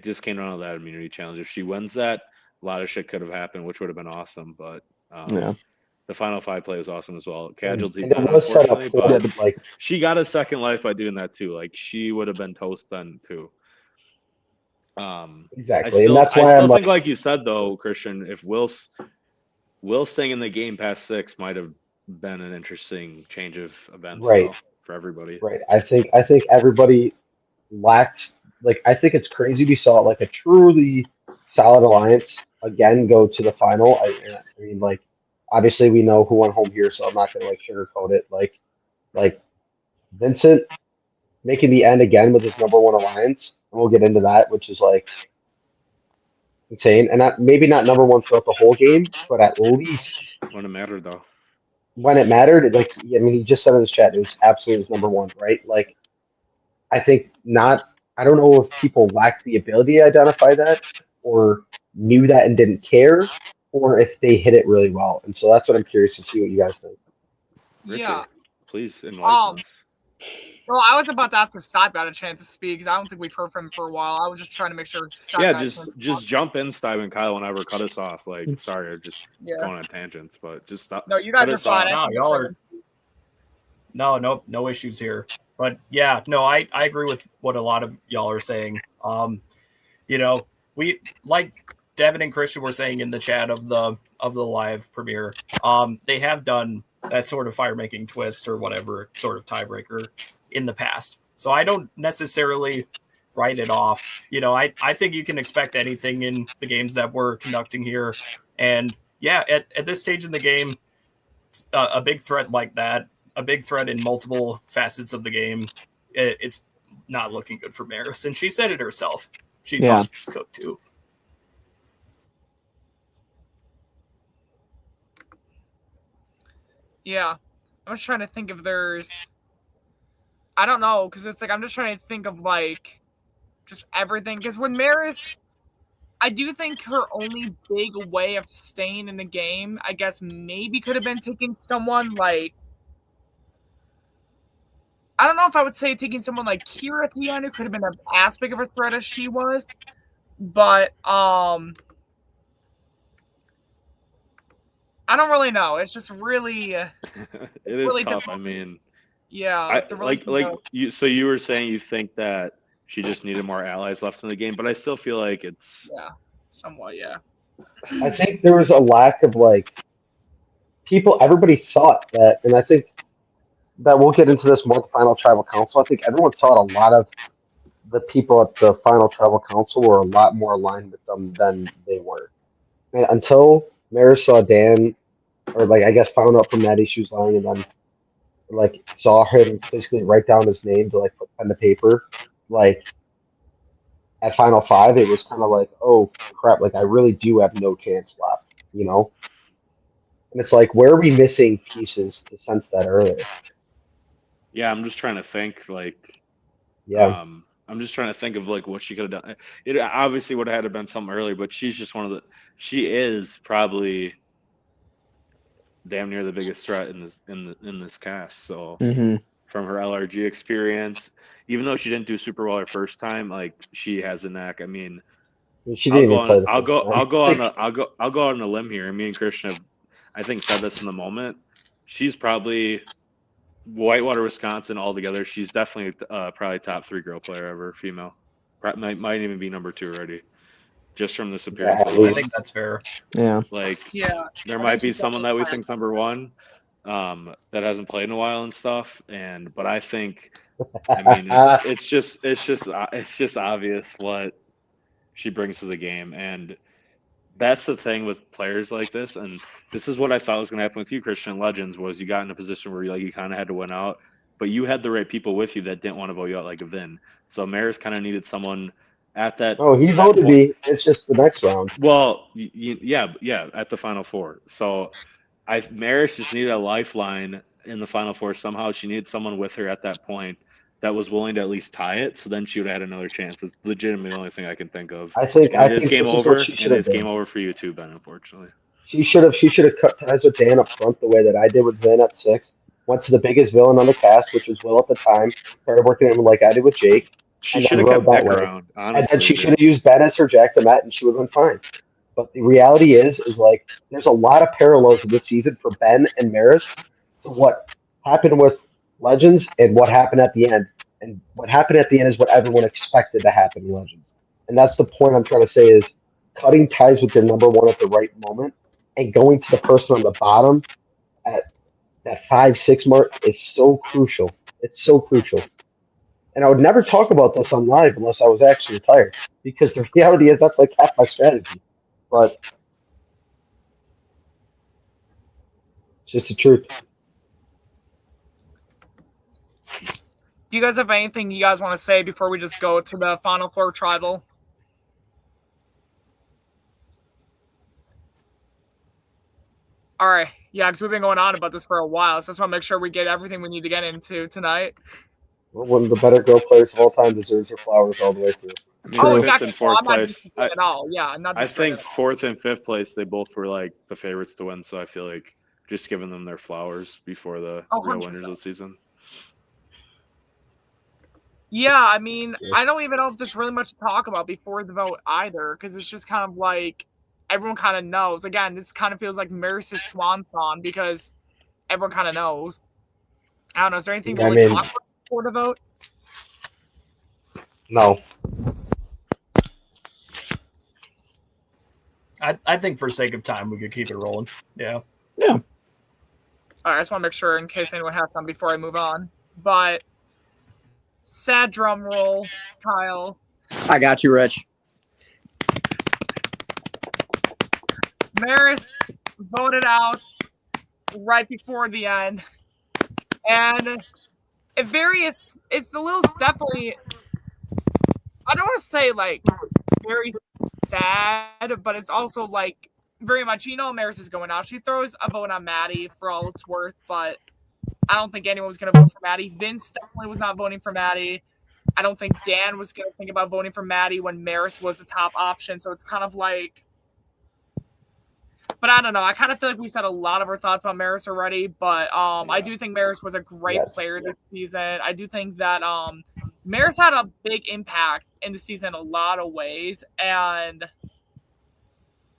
just came down to that immunity challenge. If she wins that, a lot of shit could have happened, which would have been awesome. But Yeah. the final 5 play was awesome as well. And Casualty it did, was set up unfortunately, for but like she got a second life by doing that too. Like she would have been toast then too. exactly, and that's I why I'm still think, like, like you said though, Christian, if Will staying in the game past 6 might have been an interesting change of events right, though for everybody. right. I think everybody lacks like I think it's crazy we saw like a truly solid alliance again go to the final. I mean like obviously we know who won home here, so I'm not gonna like sugarcoat it. Like Vincent making the end again with his #1 alliance, and we'll get into that, which is like insane. And maybe not #1 throughout the whole game, but at least Wouldn't matter though. when it mattered, I mean, he just said in his chat, it was absolutely his #1, right? Like, I think not. I don't know if people lacked the ability to identify that, or knew that and didn't care, or if they hit it really well. And so that's what I'm curious to see what you guys think. Richie, Yeah. please enlighten us. Well, I was about to ask if Steib got a chance to speak because I don't think we've heard from him for a while. I was just trying to make sure Steib Yeah, got a chance to just talk. jump in, Steib and Kyle, whenever cut us off. Like, sorry, I'm just Yeah. going on tangents, but just stop. No, you guys cut are us fine. off. I No, just y'all wanted are no issues here. But yeah, no, I agree with what a lot of y'all are saying. You know, we like Devin and Christian were saying in the chat of the live premiere. They have done that sort of fire making twist or whatever sort of tiebreaker in the past. So I don't necessarily write it off. You know, I think you can expect anything in the games that we're conducting here. And yeah, at this stage in the game, a big threat like that, a big threat in multiple facets of the game, it's not looking good for Maris. And she said it herself. She thought she was cooked too. Yeah. I'm just trying to think if there's. I don't know, because it's like I'm just trying to think of like just everything. Because with Maris, I do think her only big way of staying in the game, I guess, maybe could have been taking someone like. I don't know if I would say taking someone like Kira to the end, who could have been as big of a threat as she was, but I don't really know. It's just really, It is really tough. difficult. I mean, Yeah, to really like you. So you were saying you think that she just needed more allies left in the game, but I still feel like it's somewhat, yeah. I think there was a lack of like people. Everybody thought that, and I think that we'll get into this more at the final tribal council. I think everyone thought a lot of the people at the final tribal council were a lot more aligned with them than they were. And until Maris saw Dan, or like I guess found out from Maddie she was lying, and then like saw him physically write down his name to like put pen to paper, like at Final Five, it was kind of like, oh crap, like I really do have no chance left, you know? And it's like, where are we missing pieces to sense that earlier? yeah. I'm just trying to think like Yeah. I'm just trying to think of like what she could have done. It obviously would have had to been something early, but she's just one of the. She is probably damn near the biggest threat in this cast. So from her LRG experience, even though she didn't do super well her first time, like she has a knack. I mean, She didn't even play the first time. I'll go on a limb here. And me and Christian have, I think, said this in the moment. She's probably Whitewater, Wisconsin, altogether. She's definitely probably top 3 girl player ever, female. Might even be number 2 already. just from this Yeah, appearance. at I alone. least. think that's fair. Yeah. Like, Yeah. there I might think be she's someone that we definitely think's number one, that hasn't played in a while and stuff. But I think, I mean, it's just obvious what she brings to the game, and that's the thing with players like this. And this is what I thought was going to happen with you, Christian Legends, was you got in a position where you kind of had to win out, but you had the right people with you that didn't want to vote you out like a Vin. So Maris kind of needed someone at that. Oh, he that voted point. me. It's just the next round. Well, yeah, at the Final Four. So Maris just needed a lifeline in the Final Four. Somehow she needed someone with her at that point that was willing to at least tie it. So then she would have had another chance. It's legitimately the only thing I can think of. I think And it is game this is over, what she and should have it's game done. over for you too, Ben. Unfortunately. She should have cut ties with Dan up front the way that I did with Vin at 6. Went to the biggest villain on the cast, which was Will at the time. Started working him like I did with Jake, She and should then have rode kept that Nick way. around. And then Honestly, she should have used Ben as her Jack the Met, and she would have been fine. But the reality is like there's a lot of parallels this season for Ben and Maris to what happened with Legends and what happened at the end. And what happened at the end is what everyone expected to happen in Legends. And that's the point I'm trying to say is cutting ties with your number one at the right moment and going to the person on the bottom at that 5-6 mark is so crucial. It's so crucial. And I would never talk about this on live unless I was actually retired. Because the reality is that's like half my strategy. But it's just the truth. Do you guys have anything you guys want to say before we just go to the Final Four tribal? All right. Yeah, because we've been going on about this for a while. So I just want to make sure we get everything we need to get into tonight. Well, one of the better girl players of all time deserves her flowers all the way through. I mean, Oh, fifth exactly. and Well, fourth I'm not place. disagreeing at all. Yeah, I'm not I disagreeing think at all. fourth and fifth place, they both were like the favorites to win. So I feel like just giving them their flowers before the Oh, real winners 100%. of the season. Yeah, I mean, I don't even know if there's really much to talk about before the vote either, because it's just kind of like everyone kind of knows. Again, this kind of feels like Maris's swan song because everyone kind of knows. I don't know. Is there anything to I really mean- talk about before the vote? No. I think for sake of time, we could keep it rolling. Yeah. Yeah. All right, I just want to make sure in case anyone has some before I move on. But sad drum roll, Kyle. I got you, Rich. Maris voted out right before the end. And it's a little definitely, I don't want to say like very sad, but it's also like very much, Maris is going out. She throws a vote on Maddie for all it's worth, but I don't think anyone was going to vote for Maddie. Vince definitely was not voting for Maddie. I don't think Dan was going to think about voting for Maddie when Maris was the top option. So it's kind of like, but I don't know. I kind of feel like we said a lot of our thoughts about Maris already, but I do think Maris was a great player this season. I do think that Maris had a big impact in the season in a lot of ways, and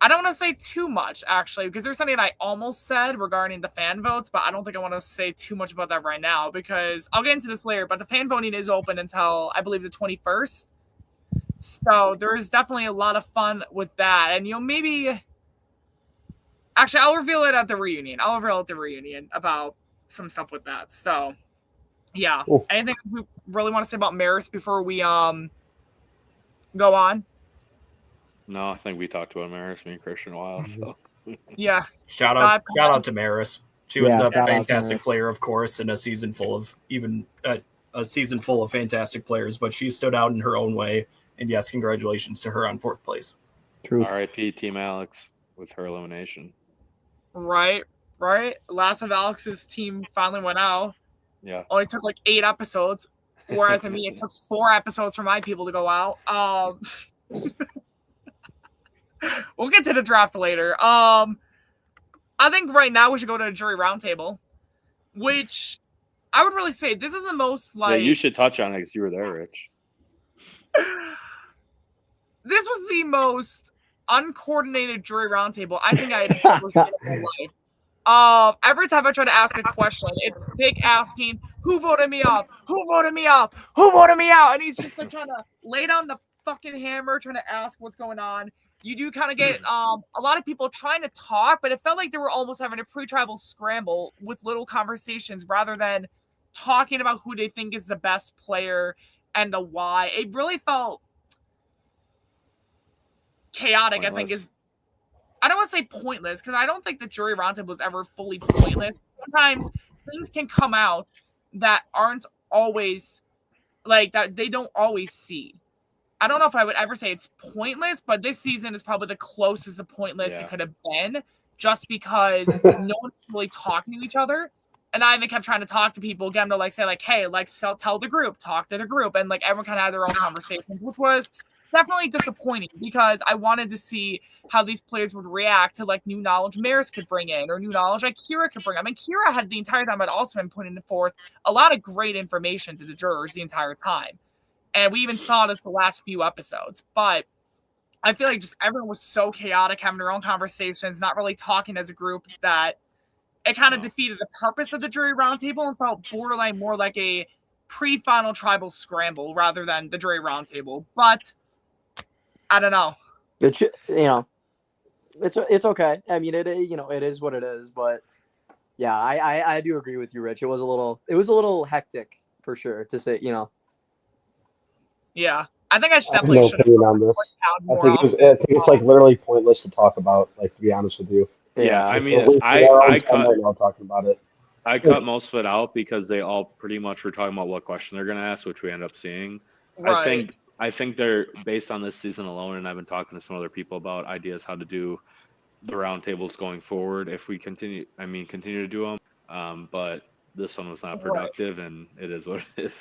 I don't want to say too much, actually, because there's something I almost said regarding the fan votes, but I don't think I want to say too much about that right now, because I'll get into this later, but the fan voting is open until, I believe, the 21st. So there is definitely a lot of fun with that, and maybe... Actually, I'll reveal it at the reunion. About some stuff with that. So, yeah. Cool. Anything we really want to say about Maris before we go on? No, I think we talked about Maris, me and Christian, a while. So Yeah. Shout out to Maris. She was Yeah, a shout out to fantastic Maris. player, of course, in a season full of fantastic players, but she stood out in her own way. And yes, congratulations to her on fourth place. True. RIP Team Alex with her elimination. Right. Last of Alex's team finally went out. Yeah. Only took like 8 episodes, whereas for me, it took 4 episodes for my people to go out. We'll get to the draft later. I think right now we should go to a jury roundtable, which I would really say this is the most like. Yeah, you should touch on it because you were there, Rich. This was the most uncoordinated jury roundtable I think I had ever seen in my life. Every time I try to ask a question, it's Dick asking, "Who voted me off? Who voted me off? Who voted me out?" And he's just like trying to lay down the fucking hammer, trying to ask what's going on. you do kind of get a lot of people trying to talk, but it felt like they were almost having a pre-tribal scramble with little conversations rather than talking about who they think is the best player and the why. It really felt chaotic, Pointless. I think is. I don't want to say pointless because I don't think the jury roundtable was ever fully pointless. Sometimes things can come out that aren't always like that they don't always see. I don't know if I would ever say it's pointless, but this season is probably the closest to pointless it could have been just because no one's really talking to each other. And I even kept trying to talk to people, get them to like say like, hey, like tell the group, talk to the group. And like everyone kind of had their own conversations, which was definitely disappointing because I wanted to see how these players would react to like new knowledge Maris could bring in or new knowledge like Kira could bring. I mean, Kira had the entire time had also been putting forth a lot of great information to the jurors the entire time. And we even saw this the last few episodes. But I feel like just everyone was so chaotic, having their own conversations, not really talking as a group, that it kind of defeated the purpose of the jury roundtable and felt borderline more like a pre-final tribal scramble rather than the jury roundtable. But I don't know. It's okay. I mean, it is what it is. But yeah, I do agree with you, Rich. It was a little hectic for sure to say, Yeah, I think I should I have definitely no should have opinion on this. I think it's like literally pointless to talk about. Like, to be honest with you. Yeah, I Like, mean, we're I right cut now talking about it. I cut most of it out because they all pretty much were talking about what question they're going to ask, which we end up seeing. Right. I think they're based on this season alone, and I've been talking to some other people about ideas how to do the roundtables going forward if we continue to do them. But this one was not productive, and it is what it is.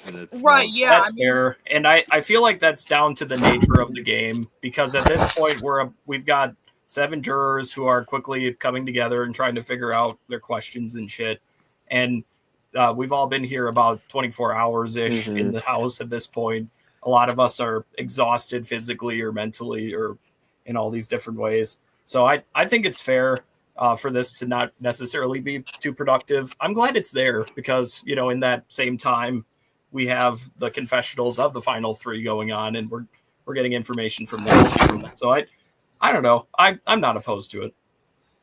And it's right, yeah, that's fair. And I feel like that's down to the nature of the game because at this point we've got 7 jurors who are quickly coming together and trying to figure out their questions and shit. And we've all been here about 24 hours-ish in the house at this point. A lot of us are exhausted physically or mentally or in all these different ways. So I think it's fair for this to not necessarily be too productive. I'm glad it's there because, in that same time, we have the confessionals of the final 3 going on, and we're getting information from them too. So I don't know. I'm not opposed to it.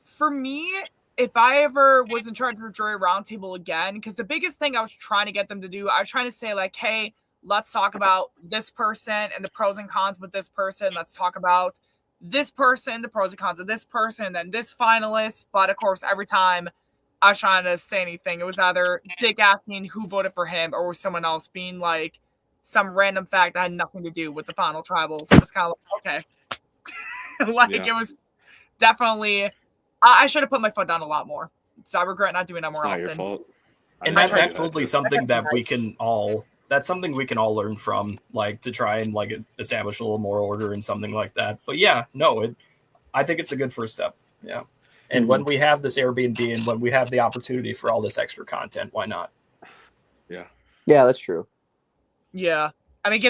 For me, if I ever was in charge of the jury roundtable again, because the biggest thing I was trying to get them to do, I was trying to say like, hey, let's talk about this person and the pros and cons with this person. Let's talk about this person, the pros and cons of this person, and then this finalist. But of course, every time I was trying to say anything, it was either Dick asking who voted for him or was someone else being like some random fact that had nothing to do with the final tribal. So it was kind of like, okay. It was definitely, I should have put my foot down a lot more. So I regret not doing that more not often. your fault. And that's absolutely something that we can all learn from, like to try and like establish a little more order and something like that. But yeah, no, I think it's a good first step. Yeah. And when we have this Airbnb and when we have the opportunity for all this extra content, why not? Yeah. Yeah, that's true. Yeah. I mean,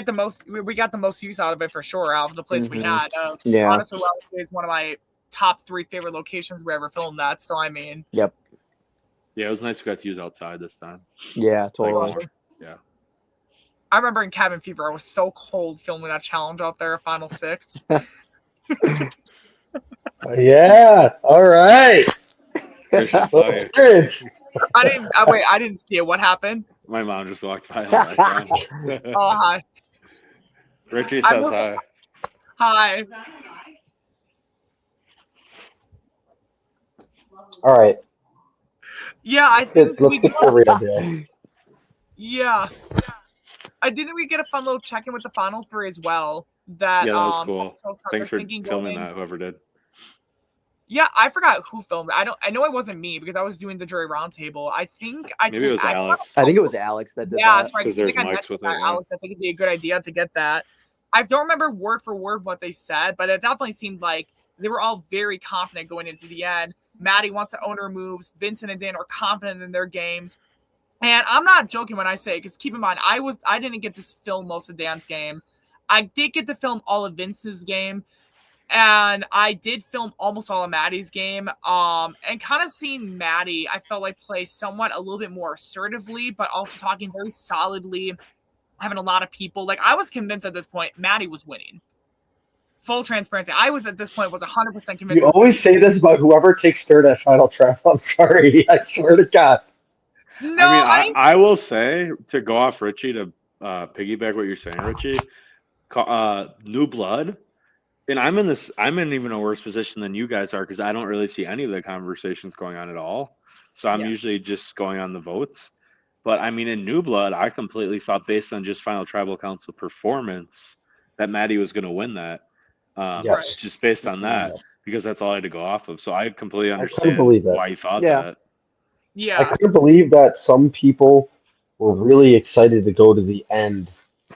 we got the most use out of it for sure out of the place we had. Yeah. Honestly, is one of my top 3 favorite locations we ever filmed that. So, I mean. Yep. Yeah, it was nice we got to use outside this time. Yeah, totally. Like, yeah. I remember in Cabin Fever, I was so cold filming that challenge out there at Final 6. Yeah. All right. I didn't see it. What happened? My mom just walked by. Oh, hi. Richie says hi. Hi. All right. Yeah, I think Let's get the real deal. Yeah. I do think we get a fun little check-in with the final 3 as well. That was cool. Thanks for filming that, whoever did. Yeah, I forgot who filmed it. I know it wasn't me because I was doing the jury roundtable. I think maybe it was Alex. I think it was Alex that did that. Yeah, that's right. Because there's mics with it. Alex, I think it'd be a good idea to get that. I don't remember word for word what they said, but it definitely seemed like they were all very confident going into the end. Maddie wants to own her moves. Vincent and Dan are confident in their games. And I'm not joking when I say, because keep in mind, I didn't get to film most of Dan's game. I did get to film all of Vince's game. And I did film almost all of Maddie's game. And kind of seeing Maddie, I felt like play somewhat a little bit more assertively, but also talking very solidly, having a lot of people. Like, I was convinced at this point Maddie was winning. full transparency, I was at this point was 100% convinced. You it was always say this about whoever takes third at Final Trap. I'm sorry. I swear to God. No, I mean, I will say, to go off Richie, to piggyback what you're saying, Richie, New Blood, and I'm in even a worse position than you guys are because I don't really see any of the conversations going on at all. So I'm usually just going on the votes. But I mean, in New Blood, I completely thought, based on just Final Tribal Council performance, that Maddie was going to win that. Yes. Just based on that, Yes. because that's all I had to go off of. So I completely couldn't understand believe that. why you thought Yeah. that. yeah. I couldn't believe that some people were really excited to go to the end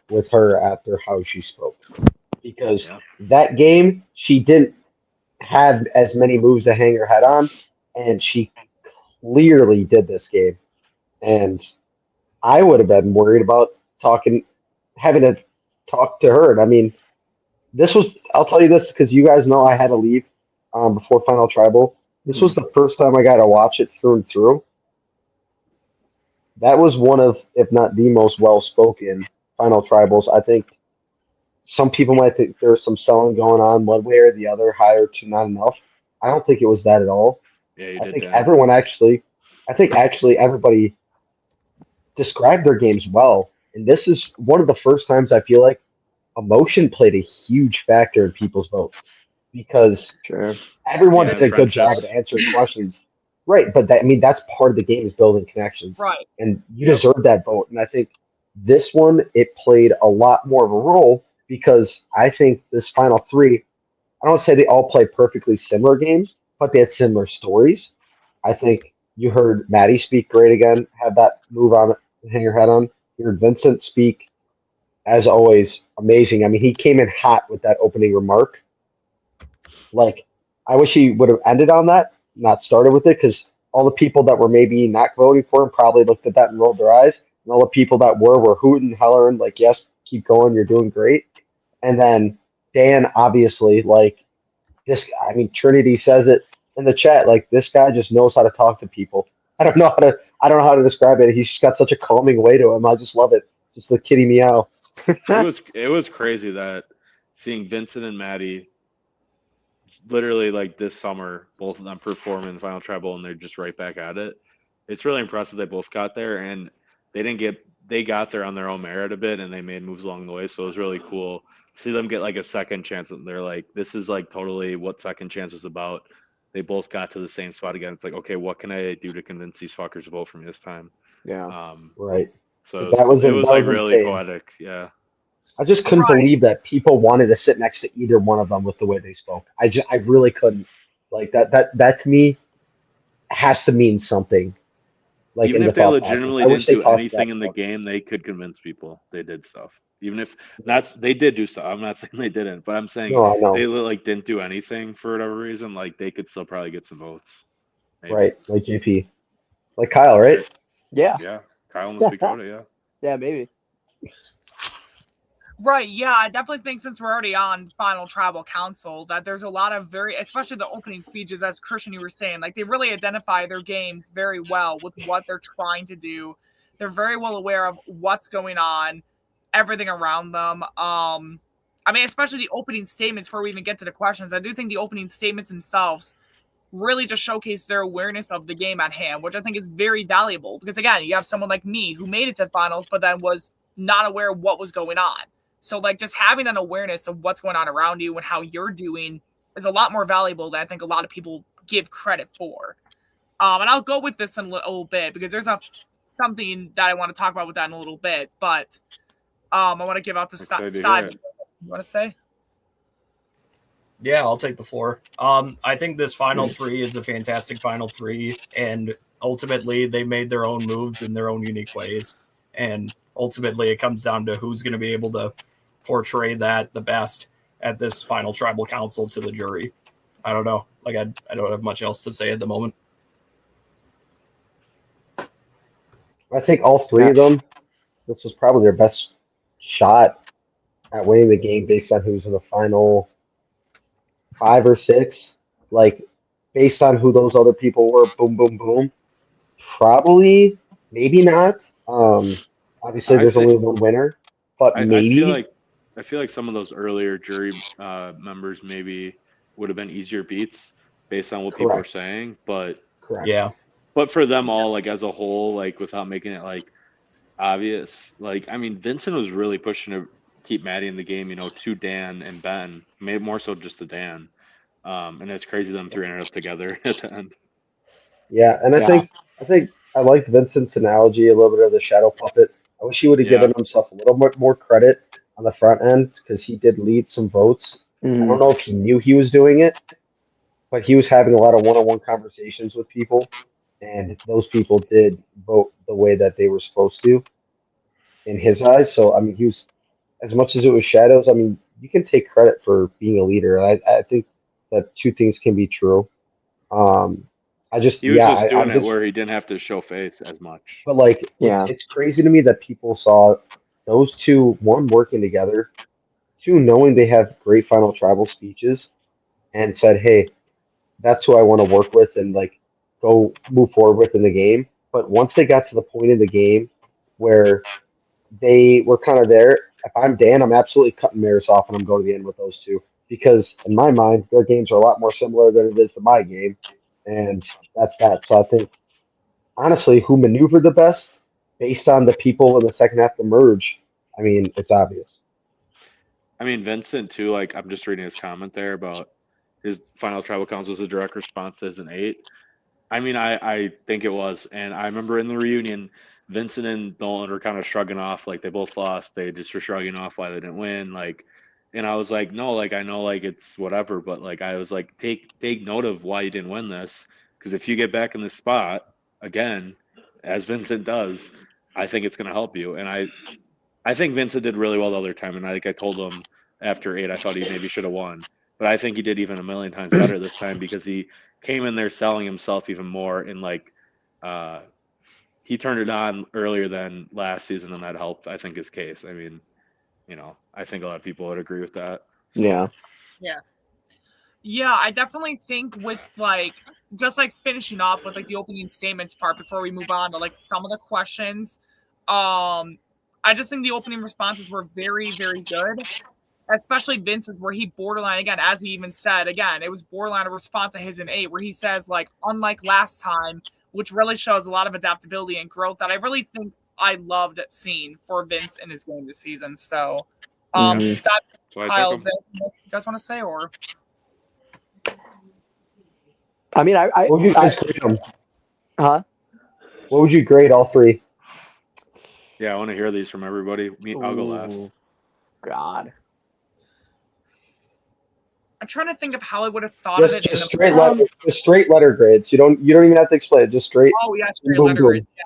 with her after how she spoke. Because Yeah. that game, she didn't have as many moves to hang her head on, and she clearly did this game. And I would have been worried about having to talk to her. And I mean, I'll tell you this because you guys know I had to leave before Final Tribal. This was the first time I got to watch it through and through. That was one of, if not the most well-spoken Final Tribals. I think some people might think there's some selling going on one way or the other, high or two, not enough. I don't think it was that at all. Yeah, you I did think that. everybody described their games well. And this is one of the first times I feel like emotion played a huge factor in people's votes because Sure. everyone Yeah, did a good job friendships. at answering questions. Right, but that's part of the game is building connections. Right. And you deserve that vote. And I think this one, it played a lot more of a role because I think this final three, I don't say they all play perfectly similar games, but they had similar stories. I think you heard Maddie speak great again, have that move on, hang your head on. You heard Vincent speak, as always, amazing. I mean, he came in hot with that opening remark. Like, I wish he would have ended on that, not started with it, because all the people that were maybe not voting for him probably looked at that and rolled their eyes. And all the people that were hooting, hollering, like, yes, keep going, you're doing great. And then Dan, obviously, like, I mean, Trinity says it in the chat, like, this guy just knows how to talk to people. I don't know how to describe it. He's just got such a calming way to him. I just love it. It's just the kitty meow. It was crazy that seeing Vincent and Maddie literally like this summer, both of them perform in Final Tribal and they're just right back at it. It's really impressive they both got there and they got there on their own merit a bit and they made moves along the way. So it was really cool to see them get like a second chance and they're like, this is like totally what second chance was about. They both got to the same spot again. It's like, okay, what can I do to convince these fuckers to vote for me this time? Yeah. Right. So That was like really insane. poetic. Yeah. I just couldn't Right. believe that people wanted to sit next to either one of them with the way they spoke. I really couldn't. Like that to me has to mean something. Like Even in if the they thought legitimately process. didn't do talked anything in the about game, they could convince people. They did stuff. Even if they did do stuff. I'm not saying they didn't, but I'm saying No, I know. they like didn't do anything for whatever reason. Like they could still probably get some votes. Maybe. Right. Like JP. Like Kyle, right? Yeah. Yeah. Kyle and the Dakota, yeah. Yeah, maybe. Right, yeah, I definitely think since we're already on Final Tribal Council that there's a lot of especially the opening speeches, as Christian, you were saying, like they really identify their games very well with what they're trying to do. They're very well aware of what's going on, everything around them. I mean, especially the opening statements before we even get to the questions. I do think the opening statements themselves really just showcase their awareness of the game at hand, which I think is very valuable because, again, you have someone like me who made it to finals but then was not aware of what was going on. So, like, just having an awareness of what's going on around you and how you're doing is a lot more valuable than I think a lot of people give credit for. And I'll go with this in a little bit because there's something that I want to talk about with that in a little bit. But I want to give out to Steib. You want to say? Yeah, I'll take the floor. I think this final three is a fantastic final three, and ultimately they made their own moves in their own unique ways. And ultimately it comes down to who's going to be able to portray that the best at this final tribal council to the jury. I don't know. Like I don't have much else to say at the moment. I think all three of them, this was probably their best shot at winning the game based on who's in the final 5 or 6. Like, based on who those other people were, boom, boom, boom. Probably, maybe not. Obviously, there's only one winner, but maybe. I feel like some of those earlier jury members maybe would have been easier beats based on what people were Correct. saying, but Correct. Yeah. for them all, like as a whole, like without making it like obvious, like I mean, Vincent was really pushing to keep Maddie in the game, to Dan and Ben, maybe more so just to Dan. And it's crazy them three ended up together at the end. Yeah, and I think I liked Vincent's analogy a little bit of the shadow puppet. I wish he would have Yeah. given himself a little bit more credit on the front end because he did lead some votes. I don't know if he knew he was doing it, but he was having a lot of one-on-one conversations with people, and those people did vote the way that they were supposed to in his eyes. So I mean, he was as much as it was shadows. I mean, you can take credit for being a leader. I think that two things can be true. I just He was yeah, just I, doing I'm it just where he didn't have to show face as much. but like Yeah. it's crazy to me that people saw those two, one working together, two knowing they have great final tribal speeches, and said, "Hey, that's who I want to work with and like go move forward with in the game." But once they got to the point in the game where they were kind of there, if I'm Dan, I'm absolutely cutting Maris off and I'm going to the end with those two because in my mind, their games are a lot more similar than it is to my game, and that's that. So I think honestly, who maneuvered the best based on the people in the second half to merge, I mean, it's obvious. I mean, Vincent too. Like I'm just reading his comment there about his final tribal council was a direct response to his an 8. I mean, I think it was, and I remember in the reunion, Vincent and Nolan were kind of shrugging off, like they both lost. They just were shrugging off why they didn't win, like, and I was like, no, like I know, like it's whatever, but like I was like, take note of why you didn't win this, because if you get back in this spot again, as Vincent does, I think it's gonna help you, and I think Vincent did really well the other time, and I think I told him after 8, I thought he maybe should have won, but I think he did even a million times better this time because he came in there selling himself even more and like he turned it on earlier than last season and that helped I think his case. I mean, I think a lot of people would agree with that. Yeah. Yeah, I definitely think with like just like finishing off with like the opening statements part before we move on to like some of the questions. I just think the opening responses were very, very good. Especially Vince's, where he borderline again, as he even said, again, it was borderline a response to his an 8, where he says, like, unlike last time, which really shows a lot of adaptability and growth that I really think I loved seeing for Vince in his game this season. So, Steib, So I Kyle, took is him. there anything else you guys want to say, or I mean, What would you guys grade them? huh? What would you grade all three? Yeah, I want to hear these from everybody. I'll go last. Ooh, God. I'm trying to think of how I would have thought of it in Just the straight letter grades. You don't even have to explain it. Just straight. Oh yeah, straight boom, letter boom. grades. Yeah,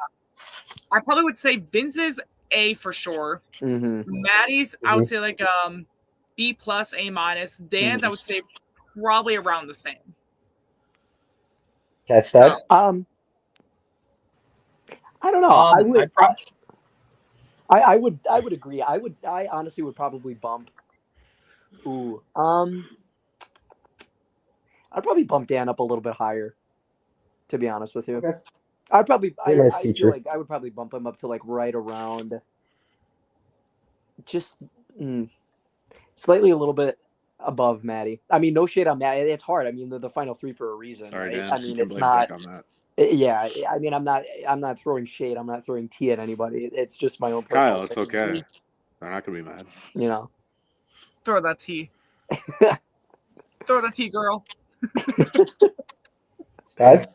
I probably would say Vince's A for sure. Maddie's, I would say like B plus, A minus. Dan's, I would say probably around the same. Catch that? So, I don't know. I would agree. I honestly would probably bump. I'd probably bump Dan up a little bit higher, to be honest with you. Okay. I'd probably I nice feel teacher. like I would probably bump him up to like right around just slightly a little bit above Maddie. I mean, no shade on Maddie. It's hard. I mean, the final 3 for a reason, Sorry, right? Dan. I mean, you can it's blame not. Dick on that. Yeah, I mean, I'm not throwing shade. I'm not throwing tea at anybody. It's just my own personal Kyle, it's opinion. okay. They're not gonna be mad. throw that tea. Throw the tea, girl. Steib?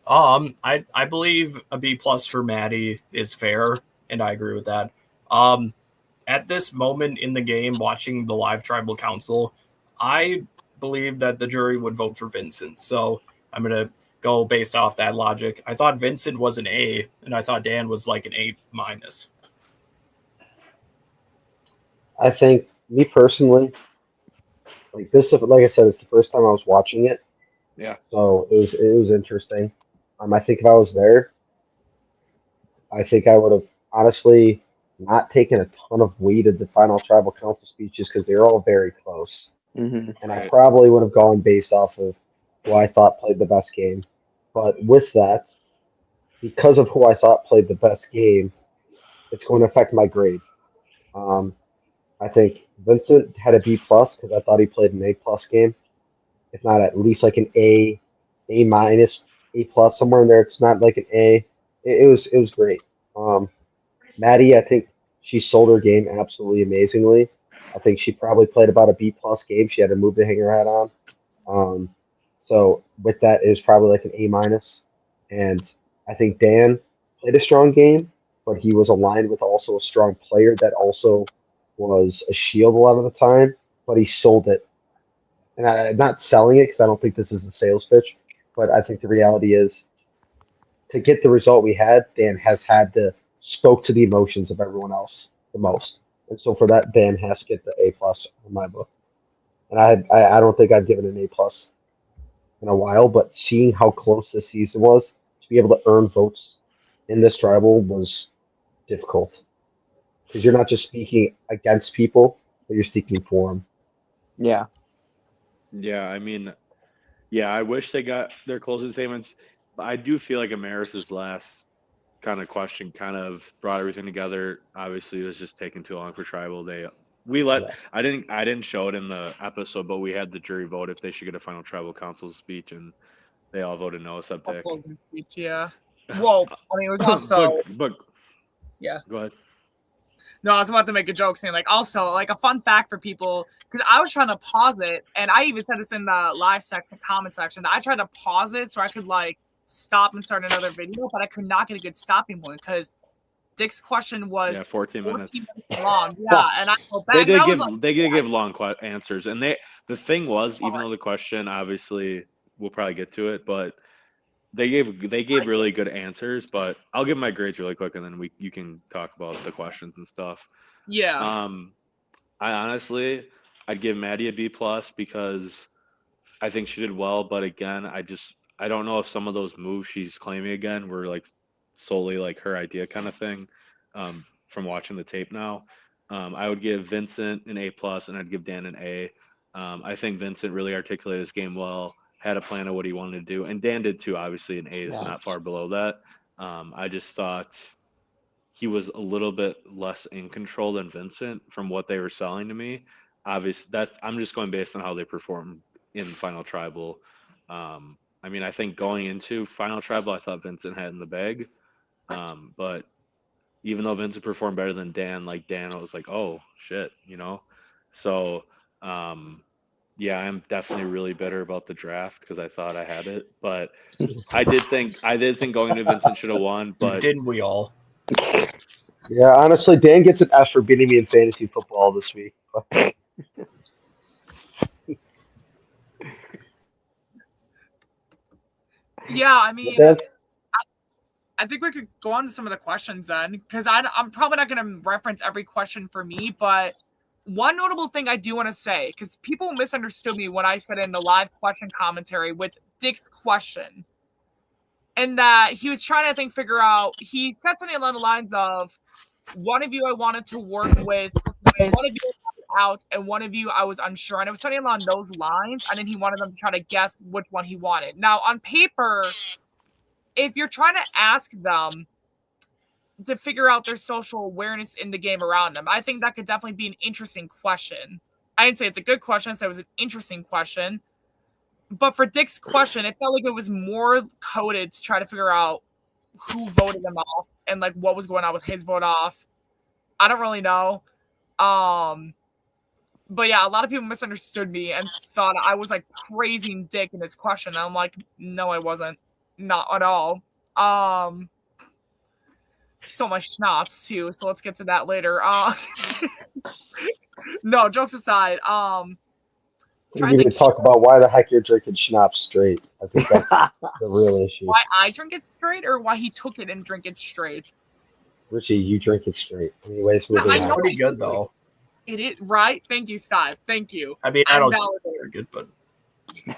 I believe a B plus for Maddie is fair, and I agree with that. At this moment in the game, watching the live tribal council, I believe that the jury would vote for Vincent. So I'm gonna go based off that logic. I thought Vincent was an A, and I thought Dan was like an A minus. I think me personally, like this, like I said, it's the first time I was watching it. Yeah. So it was interesting. I think if I was there, I think I would have honestly not taken a ton of weight of the final tribal council speeches because they're all very close. And I probably would have gone based off of who I thought played the best game. But with that, because of who I thought played the best game, it's going to affect my grade. I think Vincent had a B plus because I thought he played an A plus game, if not at least like an A minus, A plus somewhere in there. It's not like an A. It was great. Maddie, I think she sold her game absolutely amazingly. I think she probably played about a B plus game. She had to move to hang her hat on. Um, so with that, it was probably like an A minus. And I think Dan played a strong game, but he was aligned with also a strong player that also was a shield a lot of the time, but he sold it. And I'm not selling it because I don't think this is a sales pitch, but I think the reality is to get the result we had, Dan has had to spoke to the emotions of everyone else the most. And so for that, Dan has to get the A plus in my book. And I don't think I've given an A plus in a while, but seeing how close this season was to be able to earn votes in this tribal was difficult because you're not just speaking against people, but you're speaking for them. Yeah. Yeah, I mean, yeah, I wish they got their closing statements, but I do feel like Amaris's last kind of question kind of brought everything together. Obviously, it was just taking too long for tribal. We let Yeah. I didn't show it in the episode, but we had the jury vote if they should get a final tribal council speech, and they all voted no except A Dick. closing speech, yeah. Well, I mean, it was also but yeah. go ahead. No, I was about to make a joke saying like also like a fun fact for people because I was trying to pause it and I even said this in the live section comment section that I tried to pause it so I could like stop and start another video, but I could not get a good stopping point because Dick's question was Yeah, 14 minutes. long. Yeah, and I go back. They did give long answers, and the thing was, even though the question obviously we'll probably get to it, but they gave really good answers. But I'll give my grades really quick, and then you can talk about the questions and stuff. yeah. I honestly I'd give Maddie a B plus because I think she did well, but again, I don't know if some of those moves she's claiming again were like solely like her idea kind of thing. From watching the tape now, I would give Vincent an A plus, and I'd give Dan an A. I think Vincent really articulated his game well, had a plan of what he wanted to do, and Dan did too. Obviously, an A is Yeah. not far below that. I just thought he was a little bit less in control than Vincent from what they were selling to me. Obviously, I'm just going based on how they performed in Final Tribal. I mean, I think going into Final Tribal, I thought Vincent had in the bag. But even though Vincent performed better than Dan, like Dan, I was like, oh shit, you know. So, yeah, I'm definitely really bitter about the draft because I thought I had it, but I did think going into Vincent should have won, but Didn't we all? Yeah, honestly, Dan gets an F for beating me in fantasy football this week. Yeah, I mean, Dan? I think we could go on to some of the questions then, because I'm probably not going to reference every question for me, but one notable thing I do want to say, because people misunderstood me when I said in the live question commentary with Dick's question, and that he was trying to, I think, figure out, he said something along the lines of, one of you I wanted to work with, one of you out, and one of you I was unsure. And it was something along those lines, and then he wanted them to try to guess which one he wanted. Now, on paper, if you're trying to ask them to figure out their social awareness in the game around them, I think that could definitely be an interesting question. I didn't say it's a good question, so it was an interesting question. But for Dick's question, it felt like it was more coded to try to figure out who voted him off and like what was going on with his vote off. I don't really know. But yeah, a lot of people misunderstood me and thought I was like praising Dick in his question. And I'm like, no, I wasn't. Not at all. He stole my schnapps too, so let's get to that later. No, jokes aside. We need to talk about why the heck you're drinking schnapps straight. I think that's the real issue. Why I drink it straight, or why he took it and drink it straight? Richie, you drink it straight. Anyways, No, moving I It's know on. pretty good though. It is right. Thank you, Steib. Thank you. I mean, I I'm don't validated. very good, but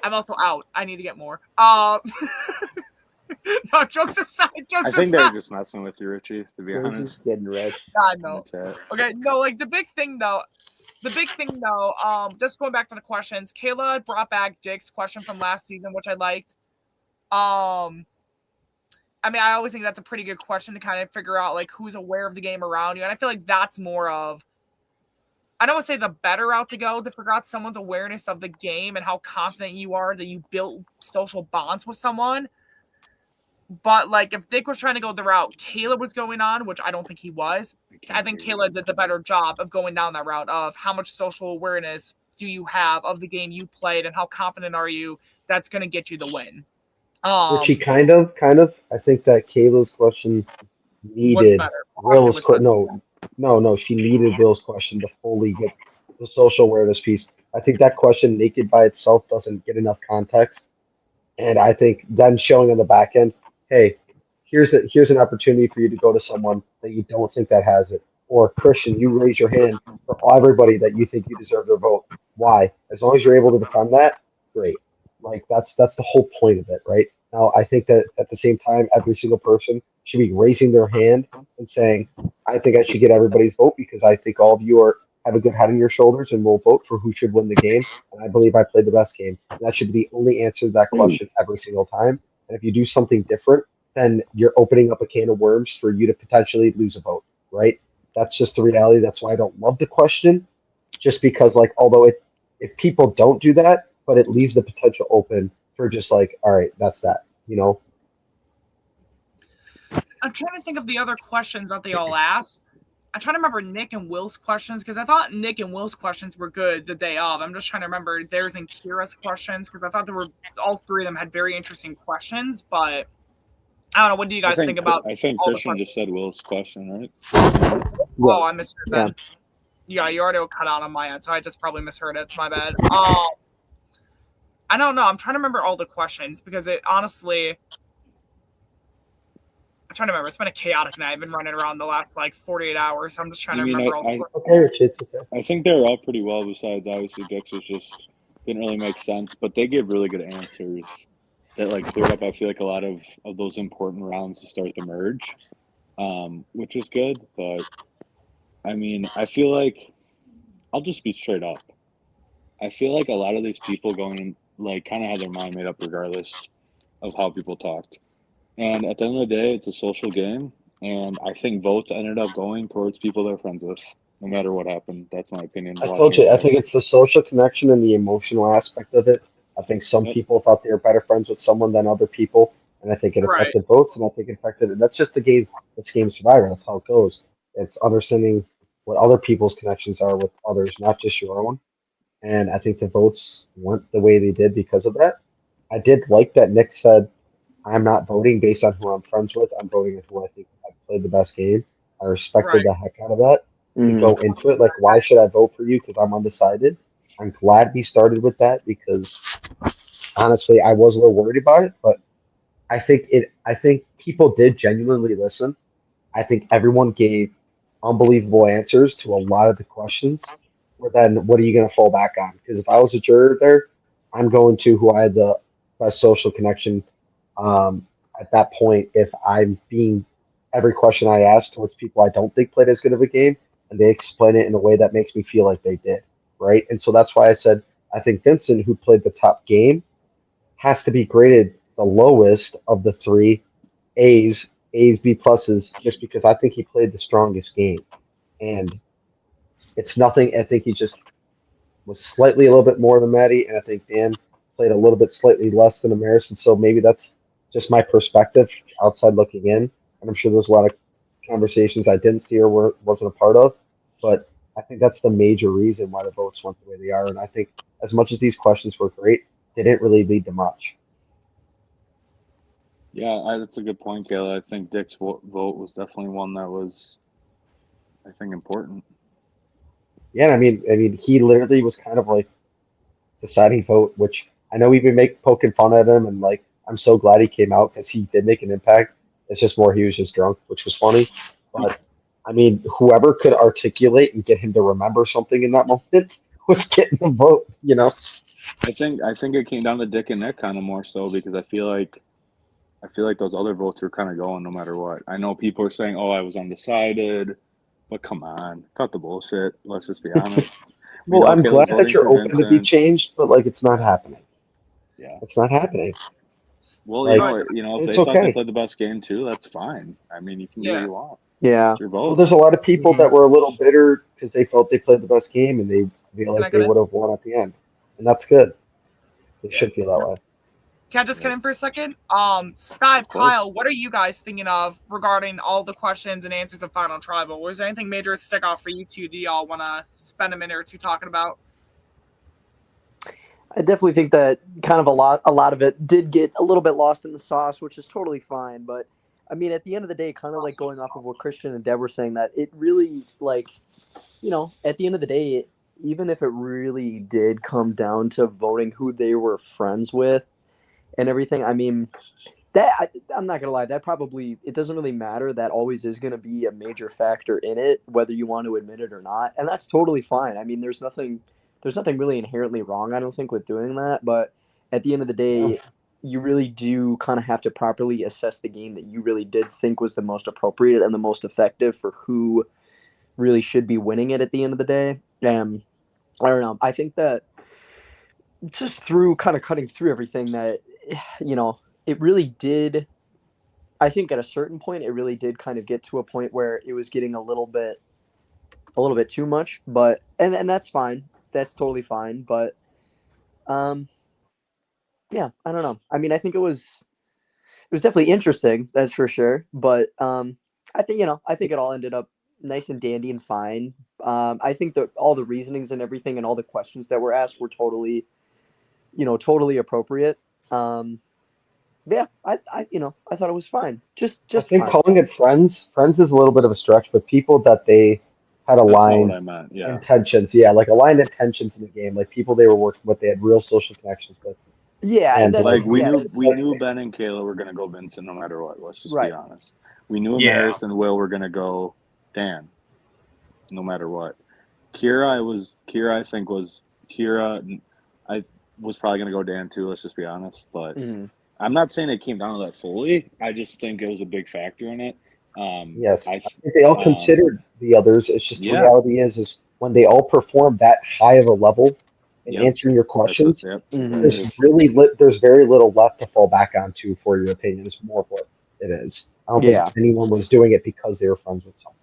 I'm also out. I need to get more. No, jokes aside. I think they're just messing with you, Richie, to be honest. Getting red. I in know. the chat. Okay, no, like the big thing though, just going back to the questions, Kayla brought back Dick's question from last season, which I liked. I mean, I always think that's a pretty good question to kind of figure out like who's aware of the game around you, and I feel like that's more of I don't want to say the better route to go to figure out someone's awareness of the game and how confident you are that you built social bonds with someone. But like if Dick was trying to go the route Caleb was going on, which I don't think he was, I think Caleb did the better job of going down that route of how much social awareness do you have of the game you played and how confident are you that's going to get you the win. Richie, kind of. I think that Caleb's question needed better. Will's Was better. no. She needed Will's question to fully get the social awareness piece. I think that question naked by itself doesn't get enough context, and I think then showing on the back end, hey, here's an opportunity for you to go to someone that you don't think that has it, or Christian, you raise your hand for everybody that you think you deserve their vote. Why? As long as you're able to defend that, great. Like that's the whole point of it, right? Now, I think that at the same time, every single person should be raising their hand and saying, I think I should get everybody's vote because I think all of you have a good head on your shoulders and will vote for who should win the game. And I believe I played the best game. And that should be the only answer to that question every single time. And if you do something different, then you're opening up a can of worms for you to potentially lose a vote, right? That's just the reality. That's why I don't love the question, just because, like, although if people don't do that, but it leaves the potential open for just like, all right, that's that, you know? I'm trying to think of the other questions that they all asked. I'm trying to remember Nick and Will's questions because I thought Nick and Will's questions were good the day of. I'm just trying to remember theirs and Kira's questions because I thought all three of them had very interesting questions, but I don't know. What do you guys think about? I think Christian just said Will's question, right? Oh, I misheard that. Yeah, you already cut out on my end, so I just probably misheard it. It's my bad. I don't know. I'm trying to remember all the questions because it honestly, I'm trying to remember. It's been a chaotic night. I've been running around the last like 48 hours. So I'm just trying to remember all the questions. Okay. I think they were all pretty well. Besides, obviously, Dick's was just didn't really make sense, but they gave really good answers that like cleared up. I feel like a lot of those important rounds to start the merge, which was good. But I mean, I feel like I'll just be straight up. I feel like a lot of these people going in, like, kind of had their mind made up regardless of how people talked. And at the end of the day, it's a social game. And I think votes ended up going towards people they're friends with, no matter what happened. That's my opinion. I told you, I think it's the social connection and the emotional aspect of it. I think some people thought they were better friends with someone than other people. And I think it affected votes, and I think it affected it. That's just the game. It's game Survivor. That's how it goes. It's understanding what other people's connections are with others, not just your own. And I think the votes went the way they did because of that. I did like that Nick said, I'm not voting based on who I'm friends with. I'm voting on who I think I played the best game. I respected the heck out of that. To go into it, like, why should I vote for you? Because I'm undecided. I'm glad he started with that because honestly, I was a little worried about it, but I think people did genuinely listen. I think everyone gave unbelievable answers to a lot of the questions. But then what are you going to fall back on? Because if I was a juror there, I'm going to who I had the best social connection at that point. If I'm being every question I ask towards people I don't think played as good of a game, and they explain it in a way that makes me feel like they did, right? And so that's why I said I think Vincent, who played the top game, has to be graded the lowest of the three A's, B pluses, just because I think he played the strongest game. And it's nothing. I think he just was slightly a little bit more than Maddie, and I think Dan played a little bit slightly less than Amaris. And so maybe that's just my perspective outside looking in. And I'm sure there's a lot of conversations I didn't see or wasn't a part of. But I think that's the major reason why the votes went the way they are. And I think as much as these questions were great, they didn't really lead to much. Yeah, that's a good point, Kayla. I think Dick's vote was definitely one that was, I think, important. Yeah, I mean, he literally was kind of like deciding vote, which I know we've been poking fun at him, and like I'm so glad he came out because he did make an impact. It's just more he was just drunk, which was funny. But I mean, whoever could articulate and get him to remember something in that moment was getting the vote. You know, I think it came down to Dick and Nick kind of more so because I feel like those other votes were kind of going no matter what. I know people are saying, "Oh, I was undecided." But come on, cut the bullshit. Let's just be honest. Well, I'm glad that you're open to be changed, but like it's not happening. Yeah, it's not happening. Well, like, if they thought they played the best game too, that's fine. I mean, you can do what you want. Yeah. It's your Well, vote. there's a lot of people Mhm. that were a little bitter because they felt they played the best game and they feel Can I like get they in? would have won at the end, and that's good. They Yeah. should feel that way. Can I just get in for a second? Steib, Of course. Kyle, what are you guys thinking of regarding all the questions and answers of Final Tribal? Was there anything major stick off for you two? Do y'all want to spend a minute or two talking about? I definitely think that kind of a lot of it did get a little bit lost in the sauce, which is totally fine. But I mean, at the end of the day, kind of like going off of what Christian and Deb were saying, that it really, like, at the end of the day, even if it really did come down to voting who they were friends with and everything, I mean, I'm not gonna lie, that probably, it doesn't really matter. That always is gonna be a major factor in it, whether you want to admit it or not, and that's totally fine. I mean, there's nothing really inherently wrong, I don't think, with doing that. But at the end of the day, you really do kind of have to properly assess the game that you really did think was the most appropriate and the most effective for who really should be winning it at the end of the day. And I don't know. I think that just through kind of cutting through everything, that it really did. I think at a certain point, it really did kind of get to a point where it was getting a little bit too much. But and that's fine. That's totally fine. But yeah, I don't know. I mean, I think it was definitely interesting. That's for sure. But I think it all ended up nice and dandy and fine. I think that all the reasonings and everything and all the questions that were asked were totally appropriate. Yeah, I thought it was fine. Just I think fine. calling it friends is a little bit of a stretch, but people that they had That's not what aligned I meant. Yeah. intentions, yeah, like aligned intentions in the game, like people they were working with, they had real social connections with. Yeah, And and that's Like we yeah, knew that's, we knew Ben and Kayla were gonna go Vincent no matter what. Let's just Right. be honest. We knew Yeah. Maris and Will were gonna go Dan, no matter what. Kira, I was probably gonna go Dan too. Let's just be honest. But mhm. I'm not saying it came down to that fully. I just think it was a big factor in it. yes, I I think they all considered the others. It's just the yeah. reality is when they all perform that high of a level in Yep. answering your questions, Yep. Mhm. there's Exactly. there's very little left to fall back onto for your opinion. Is more of what it is. I don't Yeah. think anyone was doing it because they were friends with someone.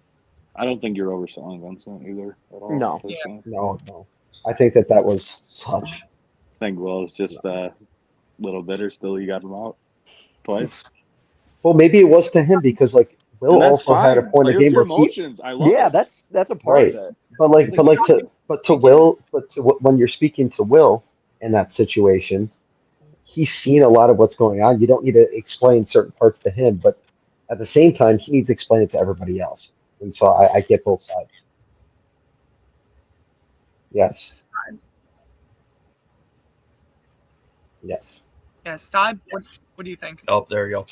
I don't think you're overselling Vincent either at all. No. Yeah. Personally. No. I think that was such. I think Will's just a little bitter still. You got him out twice. Well, maybe it was to him because like Will And that's also had a fine. point Play of with game your where he emotions. I love Yeah, it. that's a part right, of it. but to Will, when you're speaking to Will in that situation, he's seen a lot of what's going on. You don't need to explain certain parts to him, but at the same time, he needs to explain it to everybody else. And so I get both sides. Yes. Yes. Yeah, Steib, what do you think? Oh, there you go.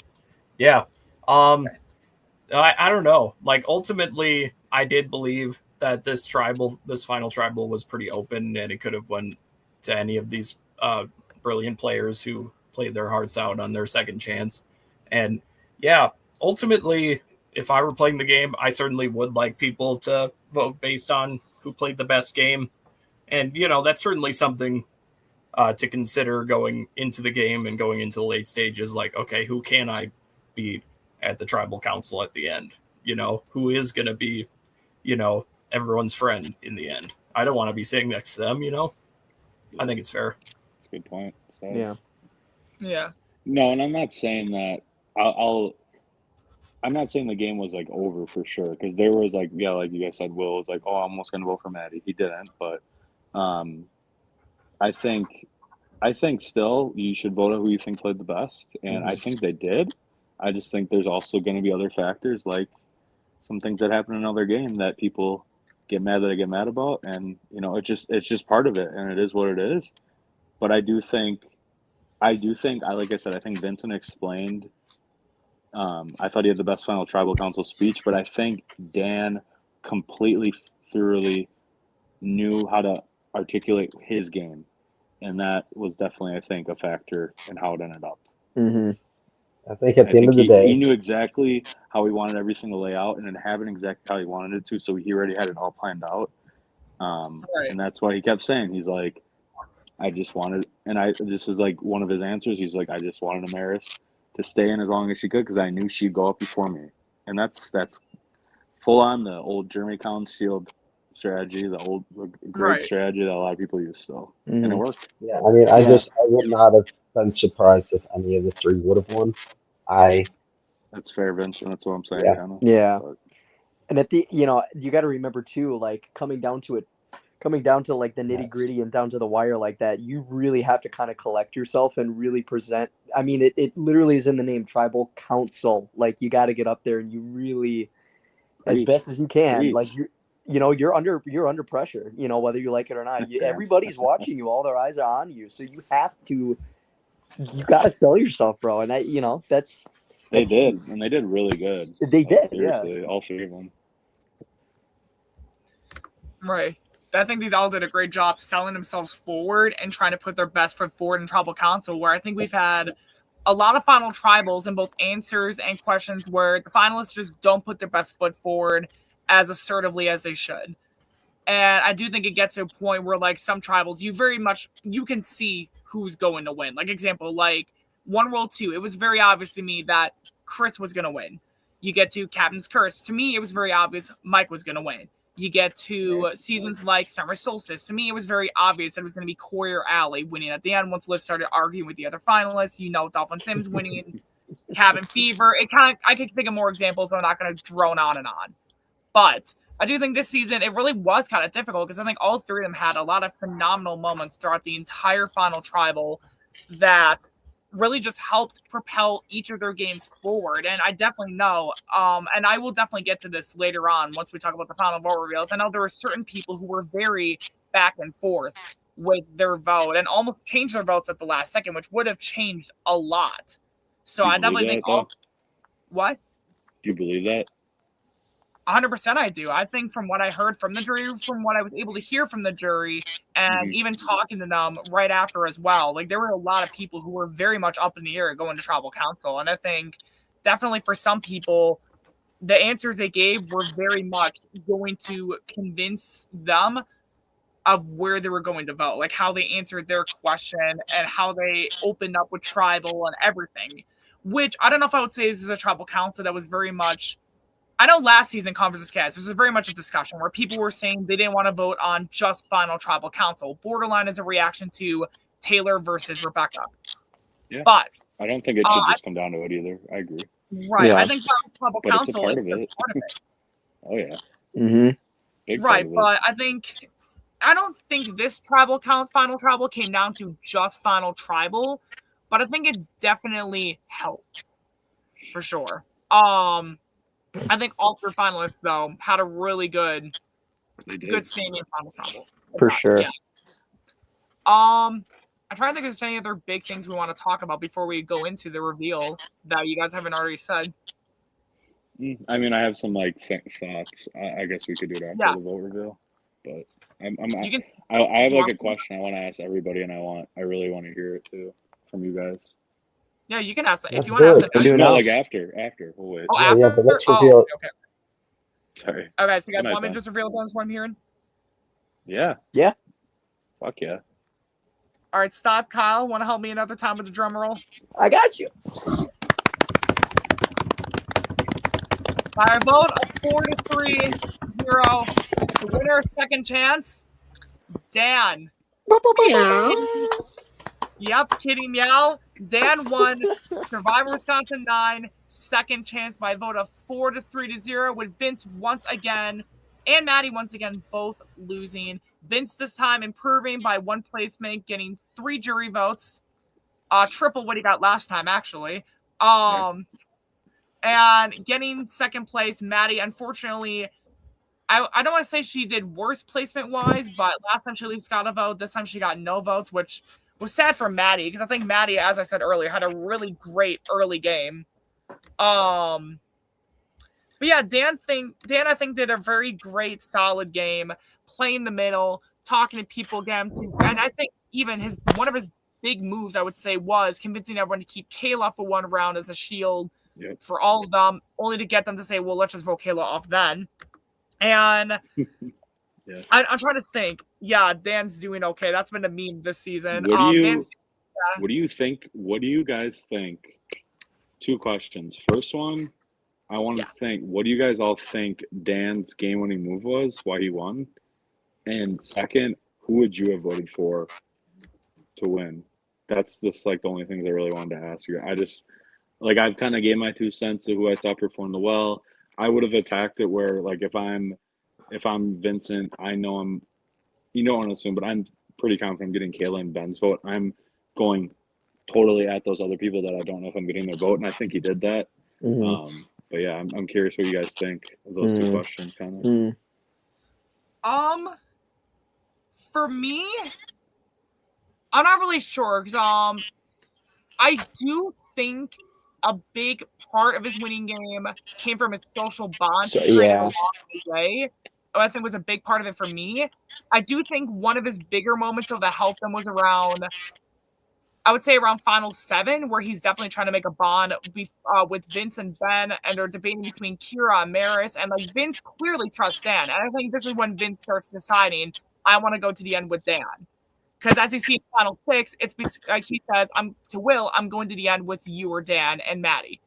Yeah. I don't know. Like ultimately, I did believe that this final tribal was pretty open, and it could have went to any of these brilliant players who played their hearts out on their second chance. And yeah, ultimately, if I were playing the game, I certainly would like people to vote based on who played the best game. And that's certainly something to consider going into the game and going into the late stages. Like, okay, who can I beat at the tribal council at the end? Who is going to be, everyone's friend in the end? I don't want to be sitting next to them, I think it's fair. That's a good point. So, Yeah. Yeah. no, and I'm not saying that I'm not saying the game was like over for sure, because there was like, yeah, like you guys said, Will was like, oh, I'm almost gonna vote for Maddie. He didn't, but I think still you should vote on who you think played the best, and I think they did. I just think there's also going to be other factors, like some things that happen in another game that people get mad about, and it's just part of it, and it is what it is. But I think like I said, I think Vincent explained. I thought he had the best final tribal council speech, but I think Dan completely, thoroughly knew how to articulate his game, and that was definitely, I think, a factor in how it ended up. Mm-hmm. I think at the end of the he day, knew exactly how he wanted everything to lay out, and it happened exactly how he wanted it to. So he already had it all planned out, Right. and that's why he kept saying, he's like, I just wanted, this is like one of his answers. He's like, I just wanted Amaris to stay in as long as she could because I knew she'd go up before me, and that's full on the old Jeremy Collins Shield strategy, the great Right. strategy that a lot of people use still, and it worked. Yeah, I mean, I Yeah. would not have been surprised if any of the three would have won. That's fair, Vincent. That's what I'm saying, Yeah. kind of. Yeah. But And at the, you got to remember too, like coming down to like the nitty gritty and down to the wire like that, you really have to kind of collect yourself and really present. I mean, it literally is in the name, tribal council. Like you got to get up there and you really, as Preach. best as you can, Preach. like you're under pressure, whether you like it or not. Everybody's watching you, all their eyes are on you, so you got to sell yourself, bro. And They did, and they did really good. They did, seriously, all three of them. Right. I think they all did a great job selling themselves forward and trying to put their best foot forward in Tribal Council, where I think we've had a lot of final tribals in both answers and questions where the finalists just don't put their best foot forward as assertively as they should. And I do think it gets to a point where, like, some tribals, you can see who's going to win. Like, example, like One World 2, it was very obvious to me that Chris was going to win. You get to Captain's Curse. To me, it was very obvious Mike was going to win. You get to seasons like Summer Solstice. To me, it was very obvious that it was going to be Corey or Allie winning at the end. Once Liz started arguing with the other finalists, Dolphin Sims winning, Cabin Fever. I could think of more examples, but I'm not going to drone on and on. But I do think this season, it really was kind of difficult because I think all three of them had a lot of phenomenal moments throughout the entire final tribal that really just helped propel each of their games forward. And I definitely know, and I will definitely get to this later on once we talk about the final vote reveals. I know there were certain people who were very back and forth with their vote and almost changed their votes at the last second, which would have changed a lot. So I definitely think what? Do you believe that? 100% I do. I think from what I heard from the jury, from what I was able to hear from the jury, and even talking to them right after as well, like there were a lot of people who were very much up in the air going to Tribal Council. And I think definitely for some people, the answers they gave were very much going to convince them of where they were going to vote, like how they answered their question and how they opened up with Tribal and everything, which I don't know if I would say this is a Tribal Council that was very much, I know last season Conferences Cast, there was very much a discussion where people were saying they didn't want to vote on just final Tribal Council. Borderline is a reaction to Taylor versus Rebecca. Yeah. But I don't think it should just come down to it either. I agree. Right. Yeah. I think Tribal But Council it's is a part of it. part of it. Oh yeah. Mm-hmm. Big part Right, of it. but I don't think this final tribal came down to just final tribal, but I think it definitely helped for sure. I think all three finalists though had a really good standing in final tribal. For sure. Yeah. I'm trying to think if there's any other big things we want to talk about before we go into the reveal that you guys haven't already said. I mean, I have some thoughts. I guess we could do it after the vote reveal, but I have like a question I want to ask everybody, and I really want to hear it too from you guys. Yeah, you can ask that. If That's you want to ask good. it. No, like after. We'll wait. Oh, Yeah, after? yeah, but let's reveal it. Okay. Sorry. Okay, so you guys Good night, want me to Ben. just reveal this what I'm hearing? Yeah. Yeah. Fuck yeah. All right, stop, Kyle. Want to help me another time with the drum roll? I got you. By a vote of 4-3-0, the winner second chance, Dan. Yep, kitty meow. Dan won Survivor Wisconsin 9, second chance by a vote of 4-3-0, with Vince once again and Maddie once again both losing. Vince this time improving by one placement, getting 3 jury votes, triple what he got last time actually. And getting second place, Maddie, unfortunately, I don't want to say she did worse placement wise, but last time she at least got a vote. This time she got no votes, which was sad for Maddie because I think Maddie, as I said earlier, had a really great early game. But yeah, Dan I think did a very great, solid game, playing the middle, talking to people again, and I think even one of his big moves, I would say, was convincing everyone to keep Kayla for one round as a shield for all of them, only to get them to say, well, let's just vote Kayla off then. And I'm trying to think. Yeah, Dan's doing okay. That's been a meme this season. What do you think? What do you guys think? 2 questions. First one, I wanted to think, what do you guys all think Dan's game-winning move was, why he won? And second, who would you have voted for to win? That's just like the only things I really wanted to ask you. I just like I've kind of gave my 2 cents to who I thought performed well. I would have attacked it where like if I'm Vincent, I know I'm you don't want to assume, but I'm pretty confident I'm getting Kayla and Ben's vote. I'm going totally at those other people that I don't know if I'm getting their vote, and I think he did that. But yeah, I'm curious what you guys think of those two questions, kind of. For me, I'm not really sure because I do think a big part of his winning game came from his social bond he created along the way. I think was a big part of it for me. I do think one of his bigger moments of that helped them was around, I would say around Final 7, where he's definitely trying to make a bond with Vince and Ben, and they're debating between Kira and Maris, and like Vince clearly trusts Dan, and I think this is when Vince starts deciding, I want to go to the end with Dan. Because as you see in Final 6, it's like he says, I'm going to the end with you or Dan and Maddie.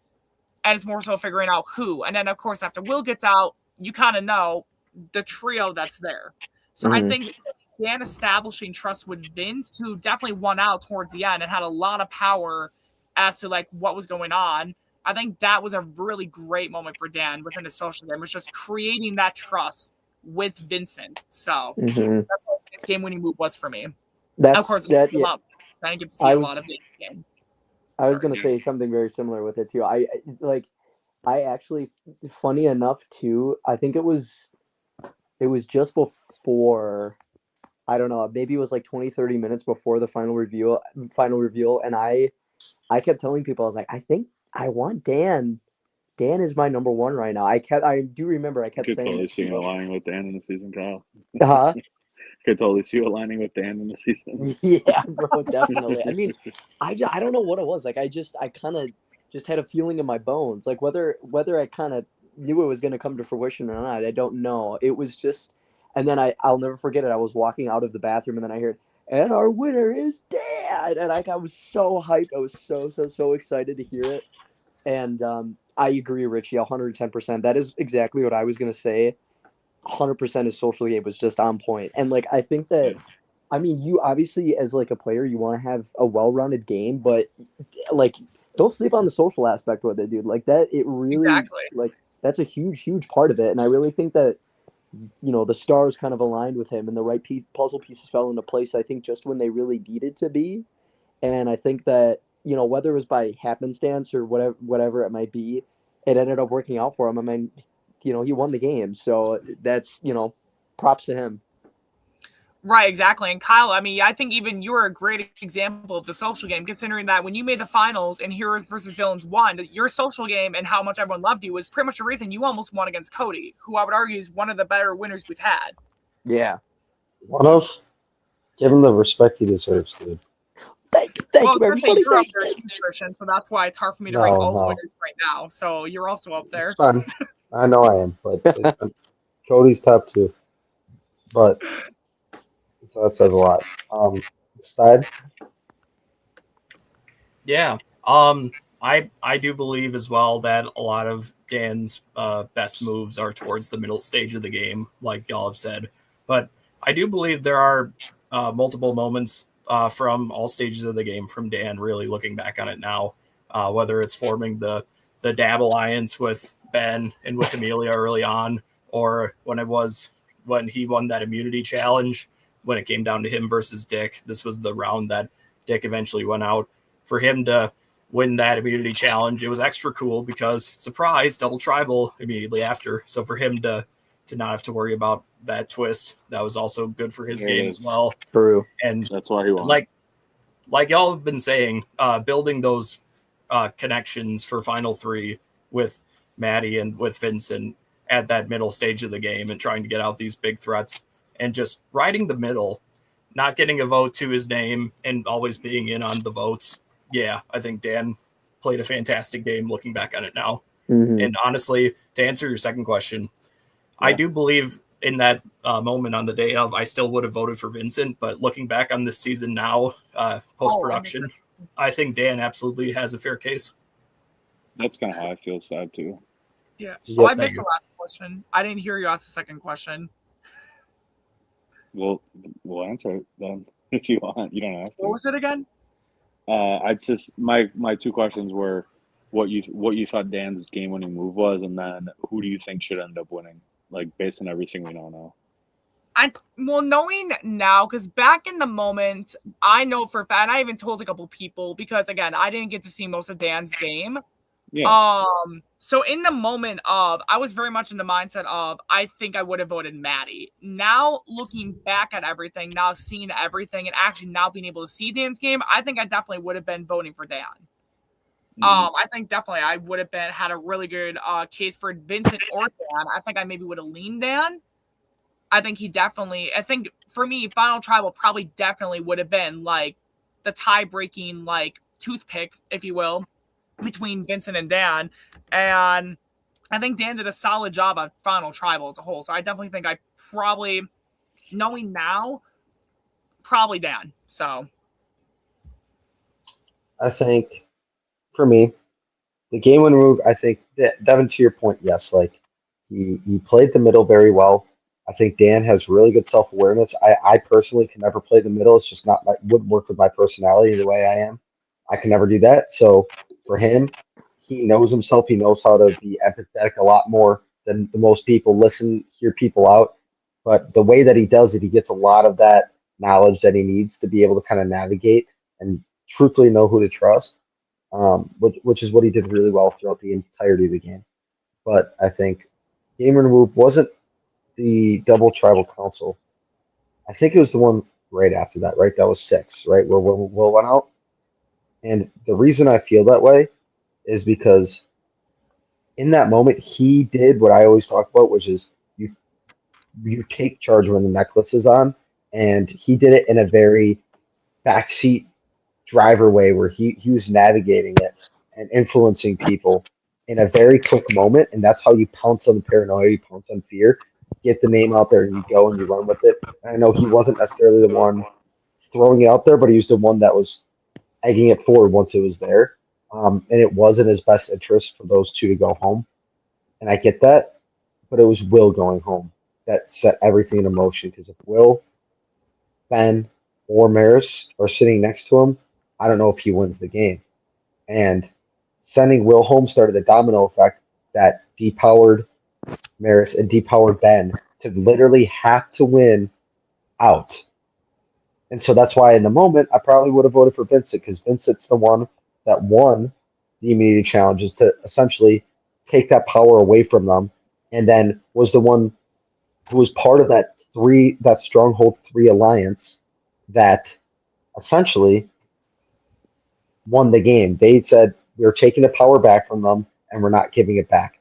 And it's more so figuring out who. And then, of course, after Will gets out, you kind of know the trio that's there. So I think Dan establishing trust with Vince, who definitely won out towards the end and had a lot of power as to like what was going on. I think that was a really great moment for Dan within the social game, was just creating that trust with Vincent. So that's what his game-winning move was for me. Of course, I didn't get to see a lot of the game. I was going to say something very similar with it too. I actually, funny enough too, I think it was just before, I don't know, maybe it was like 20-30 minutes before the final reveal, and I kept telling people, I was like, I think I want Dan. Dan is my number one right now. I do remember I kept saying. Could totally see you aligning with Dan in the season, Kyle. Huh? Could totally see you aligning with Dan in the season. Yeah, bro, definitely. I mean, I don't know what it was. Like, I kind of just had a feeling in my bones. Like, whether I kind of knew it was going to come to fruition or not, I don't know. It was just, and then I'll never forget it. I was walking out of the bathroom, and then I heard, and our winner is Dan. And I was so hyped. I was so excited to hear it. And I agree, Richie, 110%. That is exactly what I was going to say. 100% his social game was just on point. And like, I think that, I mean, you obviously as like a player, you want to have a well-rounded game, but like, don't sleep on the social aspect with it, dude. Like that, it really, like, that's a huge part of it. And I really think that, you know, the stars kind of aligned with him and the right puzzle pieces fell into place, I think, just when they really needed to be. And I think that, you know, whether it was by happenstance or whatever it might be, it ended up working out for him. I mean, you know, he won the game. So that's, you know, props to him. Right, exactly. And Kyle, I mean, I think even you were a great example of the social game, considering that when you made the finals and Heroes versus Villains won, your social game and how much everyone loved you was pretty much the reason you almost won against Cody, who I would argue is one of the better winners we've had. Yeah. One of? Give him the respect he deserves, dude. Thank you, everybody. You're up there too, Christian, so that's why it's hard for me to rank all the winners right now. So you're also up there. It's fine. I know I am, but Cody's top 2. But so that says a lot. Steib? Yeah. I do believe as well that a lot of Dan's best moves are towards the middle stage of the game, like y'all have said. But I do believe there are multiple moments from all stages of the game from Dan, really looking back on it now, whether it's forming the Dab Alliance with Ben and with Amelia early on, or when he won that immunity challenge, when it came down to him versus Dick. This was the round that Dick eventually went out. For him to win that immunity challenge, it was extra cool because, surprise, double tribal immediately after. So for him to not have to worry about that twist, that was also good for his game as well. True. And that's why he won. Like y'all have been saying, building those connections for Final 3 with Maddie and with Vincent at that middle stage of the game and trying to get out these big threats and just riding the middle, not getting a vote to his name and always being in on the votes. Yeah, I think Dan played a fantastic game looking back on it now. And honestly, to answer your second question, I do believe in that moment on the day of, I still would have voted for Vincent, but looking back on this season now, post-production, I think Dan absolutely has a fair case. That's kind of how I feel, sad too. Yeah. Yep. I missed the last question. I didn't hear you ask the second question. We'll answer it then if you want. You don't have What to. was it again? I just my two questions were what you thought Dan's game-winning move was, and then who do you think should end up winning? Like based on everything we know now. Knowing now, because back in the moment, I know for a fact, and I even told a couple people because again, I didn't get to see most of Dan's game. Yeah. So in the moment of, I was very much in the mindset of, I think I would have voted Maddie. Now looking back at everything, now seeing everything, and actually now being able to see Dan's game, I think I definitely would have been voting for Dan. I think definitely I would have had a really good case for Vincent or Dan. I think I maybe would have leaned Dan. I think for me, Final Tribal probably definitely would have been like the tie-breaking like toothpick, if you will, between Vincent and Dan. And I think Dan did a solid job on Final Tribal as a whole. So I definitely think I probably, knowing now, probably Dan. So I think for me, the game winning move, I think that Devin, to your point, yes, like he played the middle very well. I think Dan has really good self awareness. I personally can never play the middle. It's just not wouldn't work with my personality the way I am. I can never do that. So for him, he knows himself. He knows how to be empathetic a lot more than the most people. Listen, hear people out. But the way that he does it, he gets a lot of that knowledge that he needs to be able to kind of navigate and truthfully know who to trust, which is what he did really well throughout the entirety of the game. But I think game winning move wasn't the double tribal council. I think it was the one right after that, right? That was 6, right? Where Will went out. And the reason I feel that way is because in that moment, he did what I always talk about, which is you take charge when the necklace is on. And he did it in a very backseat driver way where he was navigating it and influencing people in a very quick moment. And that's how you pounce on the paranoia, you pounce on fear, get the name out there, and you go and you run with it. And I know he wasn't necessarily the one throwing it out there, but he was the one that was egging it forward once it was there. And it was in his best interest for those two to go home. And I get that, but it was Will going home that set everything in motion. Because if Will, Ben, or Maris are sitting next to him, I don't know if he wins the game. And sending Will home started the domino effect that depowered Maris and depowered Ben to literally have to win out. And so that's why in the moment, I probably would have voted for Vincent because Vincent's the one that won the immunity challenges to essentially take that power away from them and then was the one who was part of that Stronghold 3 alliance that essentially won the game. They said we're taking the power back from them and we're not giving it back.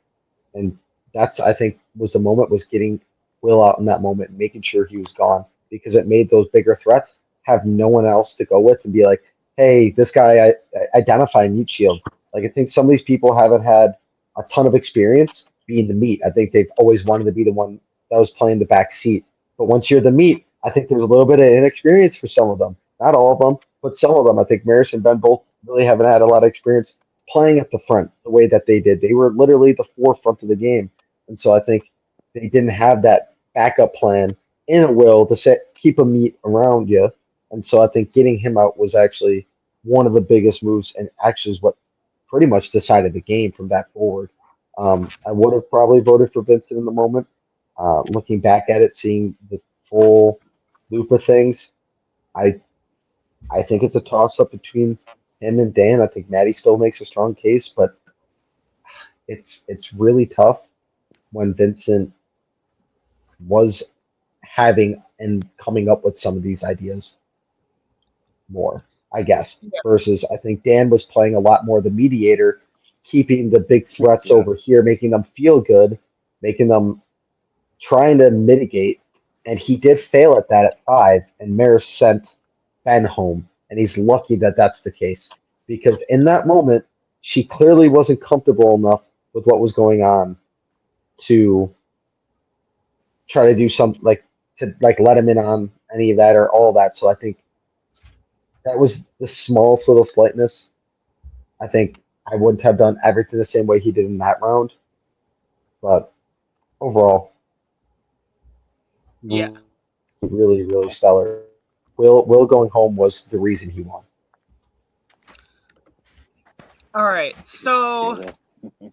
And that's, I think, was the moment, was getting Will out in that moment, making sure he was gone, because it made those bigger threats have no one else to go with and be like, hey, this guy, I identify Meat Shield. Like, I think some of these people haven't had a ton of experience being the meat. I think they've always wanted to be the one that was playing the back seat. But once you're the meat, I think there's a little bit of inexperience for some of them. Not all of them, but some of them. I think Maris and Ben both really haven't had a lot of experience playing at the front the way that they did. They were literally the forefront of the game. And so I think they didn't have that backup plan in a Will to keep a meat around you. And so I think getting him out was actually one of the biggest moves and actually is what pretty much decided the game from that forward. I would have probably voted for Vincent in the moment. Looking back at it, seeing the full loop of things, I think it's a toss-up between him and Dan. I think Maddie still makes a strong case, but it's really tough when Vincent was having and coming up with some of these ideas more, I guess, versus I think Dan was playing a lot more the mediator, keeping the big threats over here, making them feel good, making them trying to mitigate. And he did fail at that at 5, and Maris sent Ben home. And he's lucky that that's the case, because in that moment, she clearly wasn't comfortable enough with what was going on to try to do something to let him in on any of that or all that. So I think that was the smallest little slightness. I think I wouldn't have done everything the same way he did in that round. but overall, Yeah. really, really stellar. Will going home was the reason he won. All right. So, Yeah.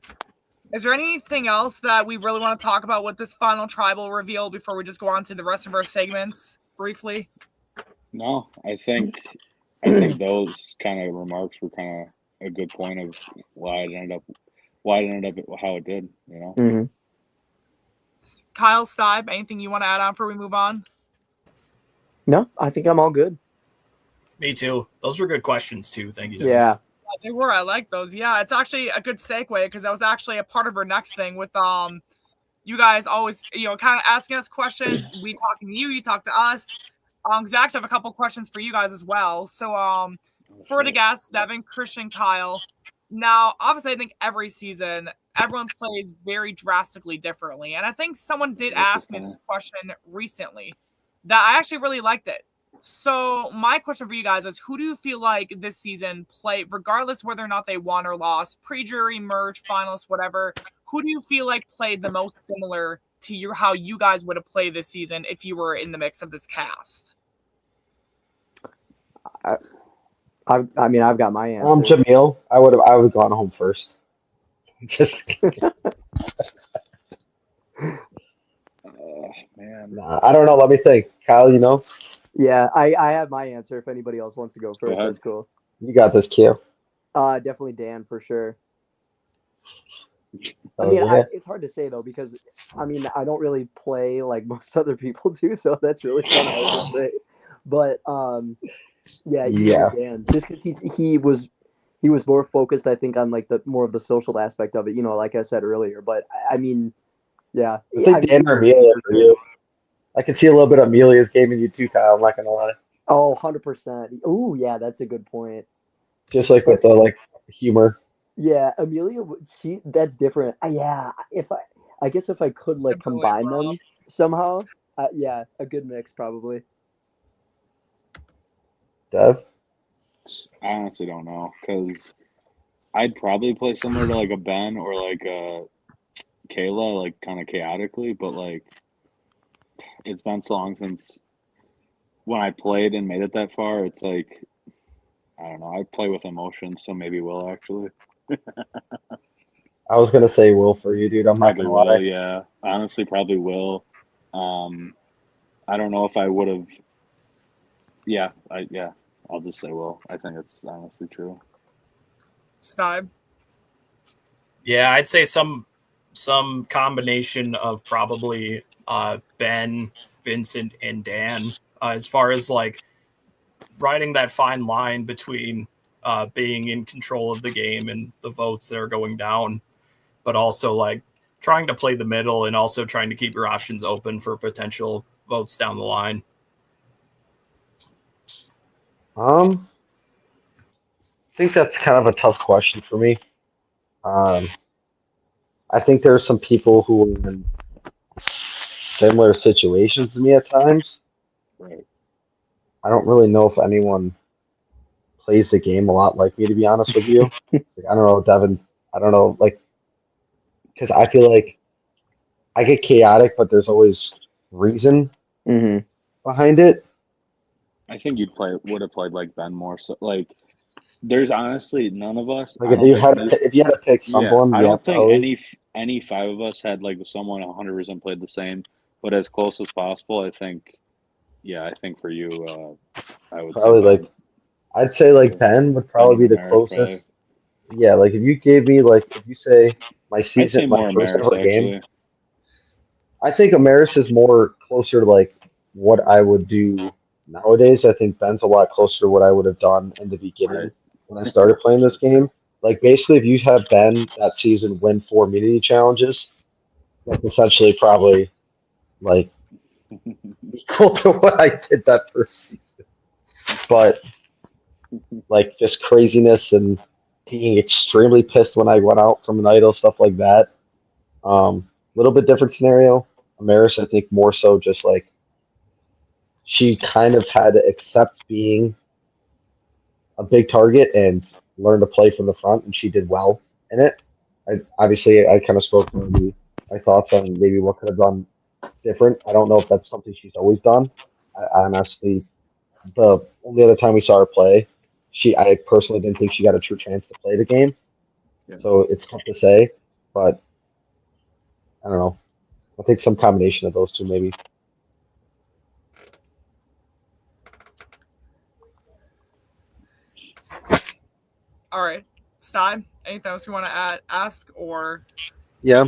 is there anything else that we really want to talk about with this final tribal reveal before we just go on to the rest of our segments briefly? No, I think those kind of remarks were kind of a good point of why it ended up how it did. You know. Mm-hmm. Kyle, Steib, anything you want to add on before we move on? No, I think I'm all good. Me too. Those were good questions too. Thank you. Devin. Yeah. They were. I like those. Yeah, it's actually a good segue because that was actually a part of our next thing with you guys always kind of asking us questions. We talking to you, you talk to us. Zach, I have a couple questions for you guys as well. So for the guests, Devin, Christian, Kyle. Now, obviously, I think every season everyone plays very drastically differently, and I think someone did ask me this question recently that I actually really liked it. So my question for you guys is, who do you feel like this season played, regardless whether or not they won or lost, pre-jury, merge, finalists, whatever, who do you feel like played the most similar to how you guys would have played this season if you were in the mix of this cast? I mean, I've got my answer. Jamil, I would have gone home first. Just Man. nah, I don't know. Let me think. Kyle, you know? Yeah, I have my answer. If anybody else wants to go first, ahead. that's cool. You got this, Q. Definitely Dan for sure. I Oh, mean, yeah. it's hard to say though because I mean I don't really play like most other people do, so that's really kind of hard to say. But yeah, Yeah. Dan, just because he was more focused, I think, on like the more of the social aspect of it. You know, like I said earlier. But I mean, yeah, I think Dan or Amelia for you. I can see a little bit of Amelia's game in you too, Kyle. I'm not gonna lie. Oh, 100%. Oh, yeah, that's a good point. Just like with the humor. Yeah, Amelia, that's different. Yeah, I guess if I could like combine them somehow, yeah, a good mix probably. Dev? I honestly don't know because I'd probably play similar to like a Ben or like a Kayla, like kind of chaotically, but like it's been so long since when I played and made it that far. It's like I don't know. I play with emotion, so maybe Will actually. I was gonna say Will for you, dude. I'm not Probably gonna Will, lie. yeah. Honestly, probably Will. I don't know if I would have. Yeah, I'll just say Will. I think it's honestly true. Steib? Yeah, I'd say some combination of probably Ben, Vincent, and Dan as far as like riding that fine line between being in control of the game and the votes that are going down, but also like trying to play the middle and also trying to keep your options open for potential votes down the line. I think that's kind of a tough question for me. I think there are some people who are in similar situations to me at times. Right. I don't really know if anyone plays the game a lot like me, to be honest with you. Like, I don't know, Devin. I don't know, like, because I feel like I get chaotic, but there's always reason behind it. I think would have played like Ben more. So like, there's honestly none of us. Like if you had to pick someone, I don't think probably. any five of us had like someone 100% played the same, but as close as possible. I think for you, I would Probably say Ben. like I'd say like Ben would probably be the closest. Yeah, like if you gave me like if you say my season, my first ever game, I think Amaris is more closer to like what I would do nowadays. I think Ben's a lot closer to what I would have done in the beginning when I started playing this game. Like basically, if you have Ben that season win 4 immunity challenges, that's essentially probably like equal to what I did that first season. But like just craziness and being extremely pissed when I went out from an idol, stuff like that. Little bit different scenario. Amaris, I think more so just like she kind of had to accept being a big target and learn to play from the front, and she did well in it. I kind of spoke from the my thoughts on maybe what could have done different. I don't know if that's something she's always done. I'm actually the only other time we saw her play, I personally didn't think she got a true chance to play the game. Yeah. So it's tough to say, but I don't know. I think some combination of those two maybe. All right. Steib, anything else you want to ask or? Yeah.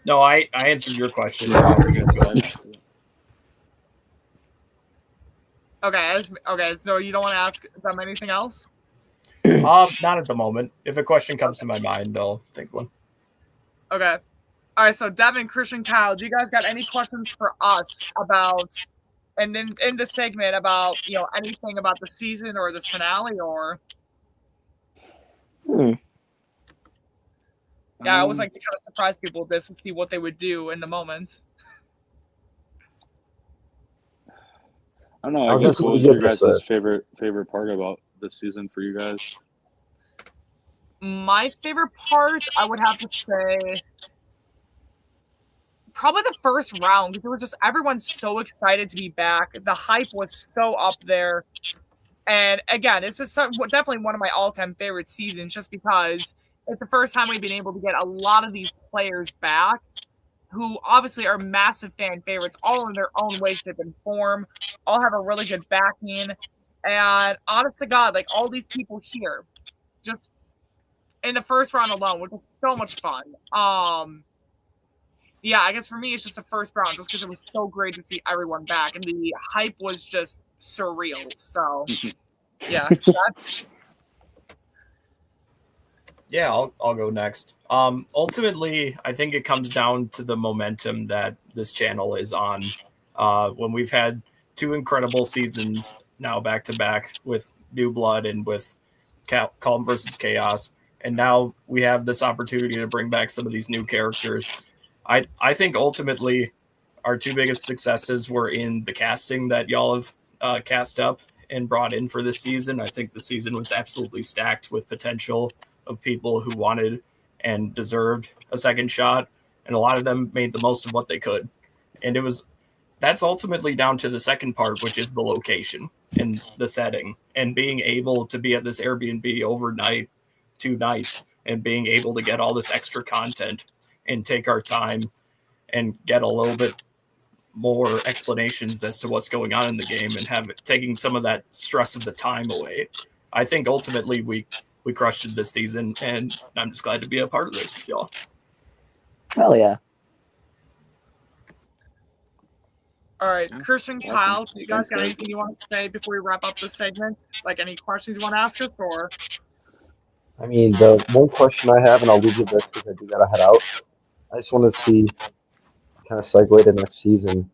No, I answered your question. Yeah, that's what you said. Okay. So you don't want to ask them anything else? Not at the moment. If a question comes to my mind, I'll think of one. Okay. All right. So Devin, Christian, Kyle, do you guys got any questions for us about, and then in the segment about anything about the season or this finale or? Yeah, I always like to kind of surprise people with this to see what they would do in the moment. I don't know. I I was guess just what was gonna your get guys' this, favorite part about this season for you guys? My favorite part, I would have to say, probably the first round, because it was just everyone's so excited to be back. The hype was so up there. And again, it's just definitely one of my all-time favorite seasons just because it's the first time we've been able to get a lot of these players back who obviously are massive fan favorites, all in their own way, shape, and form, all have a really good backing. And honest to God, like all these people here, just in the first round alone, which was so much fun. Yeah, I guess for me, it's just the first round, just because it was so great to see everyone back, and the hype was just surreal. So, yeah. Yeah, I'll go next. Ultimately, I think it comes down to the momentum that this channel is on. When we've had 2 incredible seasons now back to back with New Blood and with Calm versus Chaos, and now we have this opportunity to bring back some of these new characters. I think ultimately our 2 biggest successes were in the casting that y'all have cast up and brought in for this season. I think the season was absolutely stacked with potential of people who wanted and deserved a second shot, and a lot of them made the most of what they could. And that's ultimately down to the second part, which is the location and the setting, and being able to be at this Airbnb overnight, 2 nights, and being able to get all this extra content and take our time and get a little bit more explanations as to what's going on in the game and have it taking some of that stress of the time away. I think ultimately we crushed it this season, and I'm just glad to be a part of this with y'all. Hell yeah. All right, Christian, Awesome. Kyle, do you guys Thanks, got guys. anything you want to say before we wrap up this segment? Like any questions you want to ask us, or? I mean, the one question I have, and I'll leave you this because I do gotta head out. I just want to see, kind of segue to next season.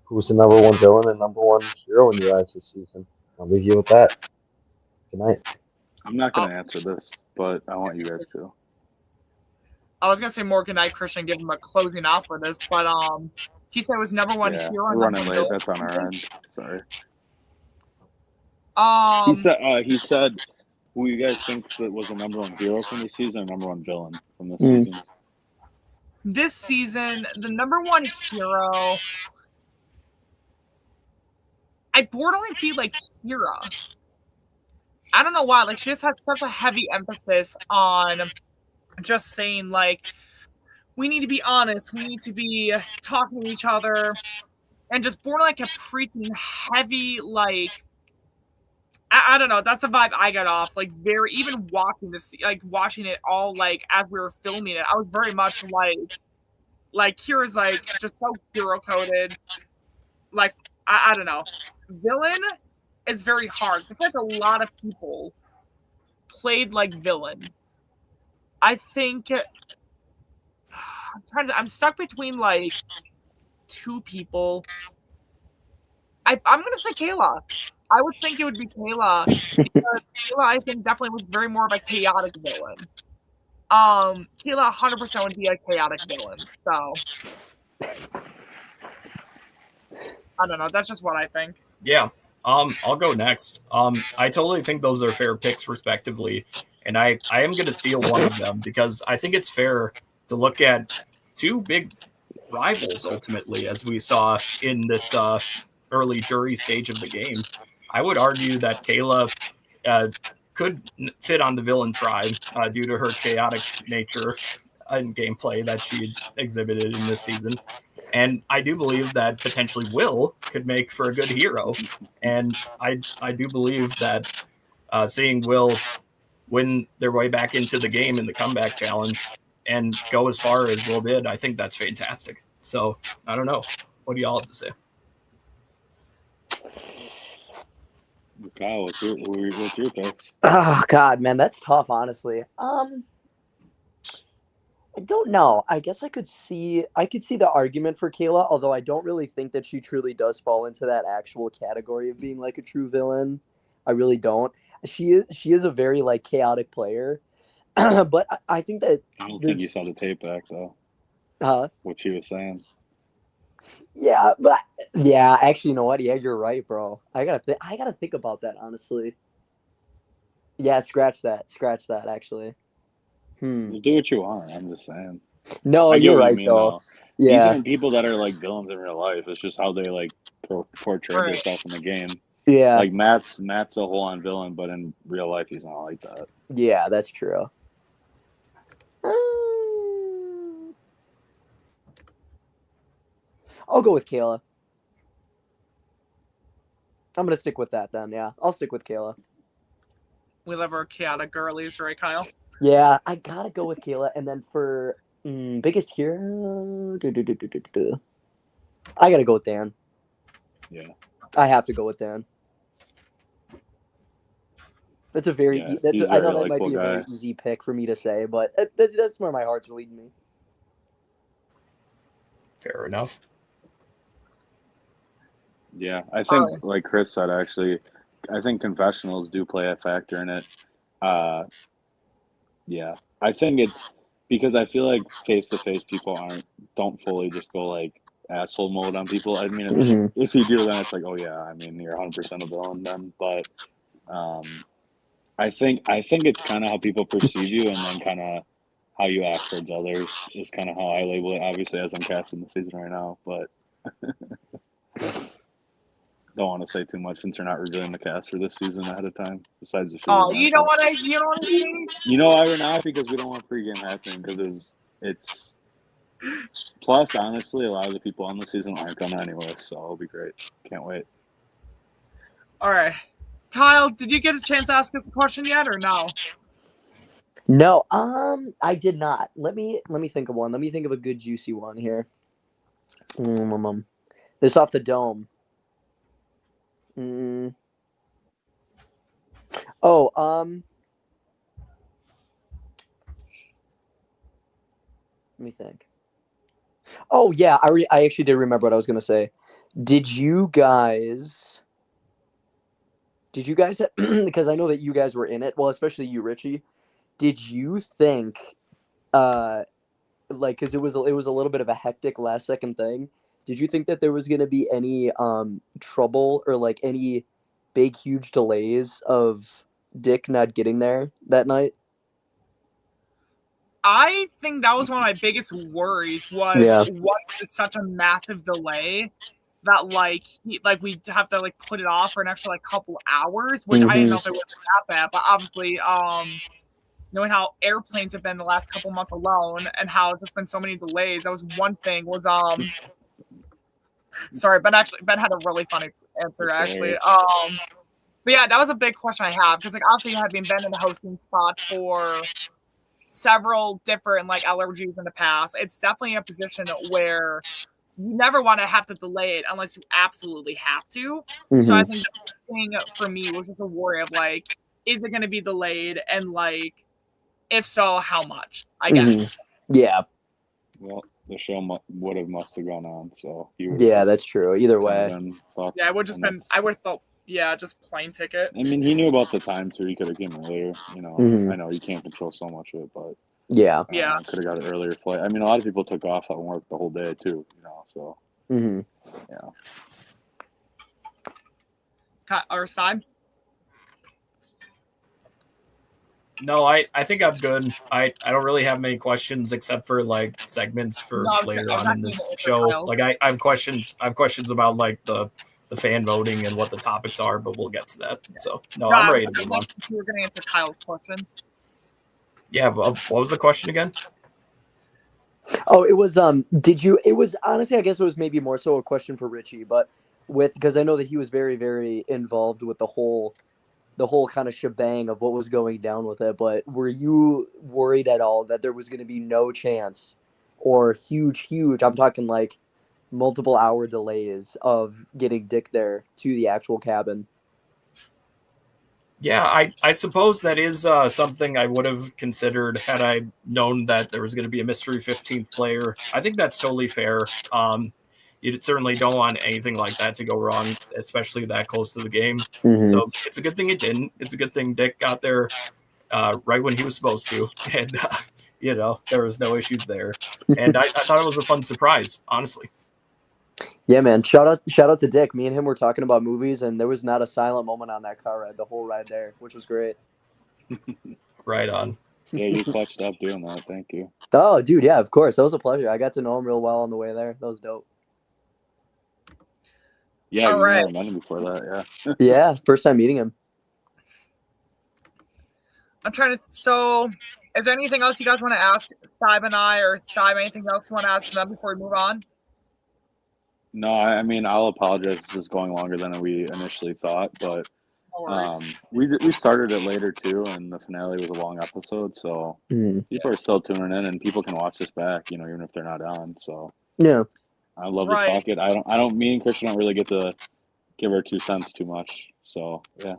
Who's the number one villain and number one hero in your eyes this season? I'll leave you with that. Good night. I'm not going to answer this, but I want you guys to. I was gonna say more good night, Christian, give him a closing out for this, but he said it was number one Yeah, hero. we're And running number late. one That's on our end. Sorry. He said, who you guys think that was the number one hero from this season or number one villain from this season? This season, the number one hero, I borderline feel like Kira. I don't know why. Like she just has such a heavy emphasis on just saying like we need to be honest, we need to be talking to each other, and just borderline kept preaching heavy like I don't know. That's the vibe I got off. Like very even watching this, like watching it all like as we were filming it, I was very much like Kira's like just so hero coded. Like I don't know. Villain is very hard. I feel like a lot of people played like villains. I think I'm stuck between like 2 people. I'm gonna say Kayla. I would think it would be Kayla because Kayla, I think, definitely was very more of a chaotic villain. Kayla 100% would be a chaotic villain. So I don't know. That's just what I think. Yeah. I'll go next. I totally think those are fair picks respectively. And I am going to steal one of them because I think it's fair to look at two big rivals ultimately, as we saw in this early jury stage of the game. I would argue that Kayla could fit on the villain tribe due to her chaotic nature and gameplay that she exhibited in this season. And I do believe that potentially Will could make for a good hero. And I do believe that seeing Will win their way back into the game in the comeback challenge and go as far as Will did, I think that's fantastic. So I don't know. What do y'all have to say? Kyle, what's your picks? Oh God, man, that's tough, honestly. I don't know. I guess I could see the argument for Kayla, although I don't really think that she truly does fall into that actual category of being like a true villain. I really don't. She is a very like chaotic player, but I think that I don't think you saw the tape back though. What she was saying. Yeah, but yeah, actually, you know what? Yeah, you're right, bro. I gotta think about that, honestly. Yeah, scratch that. Actually. You do what you want. I'm just saying. No, I get you're what you right mean, though. These Yeah, aren't people that are like villains in real life. It's just how they like portray Right. themselves in the game. yeah, Like Matt's a whole on villain, but in real life he's not like that. yeah. That's true. I'll go with Kayla. I'm gonna stick with that then. Yeah, I'll stick with Kayla. We love our chaotic girlies, right, Kyle? Yeah, I gotta go with Kayla, and then for biggest hero, I gotta go with Dan. Yeah. I have to go with Dan. That's a very I know that might be a very easy pick for me to say, but that's where my heart's leading me. Fair enough. Yeah, I think like Chris said, actually, I think confessionals do play a factor in it. Yeah, I think it's because I feel like face-to-face people don't fully just go like asshole mode on people. I mean, if you do, then it's like, oh yeah, I mean, you're 100% a villain then. But I think it's kind of how people perceive you, and then kind of how you act towards others is kind of how I label it. Obviously, as I'm casting the season right now, but don't want to say too much since you're not revealing the cast for this season ahead of time. Besides the Oh, you don't want to see? You know why we're not? Because we don't want pregame happening. Because it's plus honestly, a lot of the people on the season aren't gonna anyway, so it'll be great. Can't wait. All right, Kyle, did you get a chance to ask us a question yet, or no? No, I did not. Let me think of one. Let me think of a good juicy one here. This off the dome. Oh, let me think. Oh yeah, I actually did remember what I was gonna say. Did you guys? Because I know that you guys were in it. Well, especially you, Richie. Did you think, like, because it was a little bit of a hectic last second thing. Did you think that there was gonna be any trouble or like any big huge delays of Dick not getting there that night? I think that was one of my biggest worries was what is such a massive delay that we'd have to like put it off for an extra like couple hours, which I didn't know if it was that bad, but obviously knowing how airplanes have been the last couple months alone and how it's just been so many delays, that was one thing was sorry, Ben had a really funny answer actually. But yeah, that was a big question I have because like obviously having been in the hosting spot for several different like allergies in the past, it's definitely a position where you never want to have to delay it unless you absolutely have to. So I think the thing for me was just a worry of like, is it going to be delayed, and like, if so, how much? I guess. Yeah. Well, the show must have gone on, so that's true. Either way. Yeah, it would just been. I would have thought. Yeah, just plane ticket. I mean, he knew about the time too. He could have came earlier. You know, I know you can't control so much of it, but yeah, could have got an earlier flight. I mean, a lot of people took off at work the whole day too. You know, so yeah. Our side. No, I think I'm good. I don't really have many questions except for like segments for No, I was later on in asking this you to answer show. Kyle's. Like I have questions. I have questions about like the fan voting and what the topics are, but we'll get to that. So no, I'm ready to move on. You were going to answer Kyle's question. Yeah, what was the question again? Oh, it was it was honestly, I guess it was maybe more so a question for Richie, but because I know that he was very, very involved with the whole kind of shebang of what was going down with it. But were you worried at all that there was going to be no chance or huge, I'm talking like multiple hour delays of getting Dick there to the actual cabin? Yeah, I suppose that is something I would have considered had I known that there was going to be a mystery 15th player. I think that's totally fair. You certainly don't want anything like that to go wrong, especially that close to the game. Mm-hmm. So it's a good thing it didn't. It's a good thing Dick got there right when he was supposed to. And, there was no issues there. And I thought it was a fun surprise, honestly. Yeah, man. Shout out to Dick. Me and him were talking about movies, and there was not a silent moment on that car ride, the whole ride there, which was great. Right on. Yeah, you clutched up doing that. Thank you. Oh, dude, yeah, of course. That was a pleasure. I got to know him real well on the way there. That was dope. Yeah, All you right. never met him before that, yeah. Yeah, first time meeting him. I'm trying to. So, is there anything else you guys want to ask Steib and I, or Steib, anything else you want to ask them before we move on? No, I mean, I'll apologize. This is going longer than we initially thought, but No worries. we started it later too, and the finale was a long episode, so people are still tuning in, and people can watch this back, even if they're not on. So Yeah. I love Right. to talk it. I don't. Me and Christian don't really get to give our 2 cents too much. So yeah.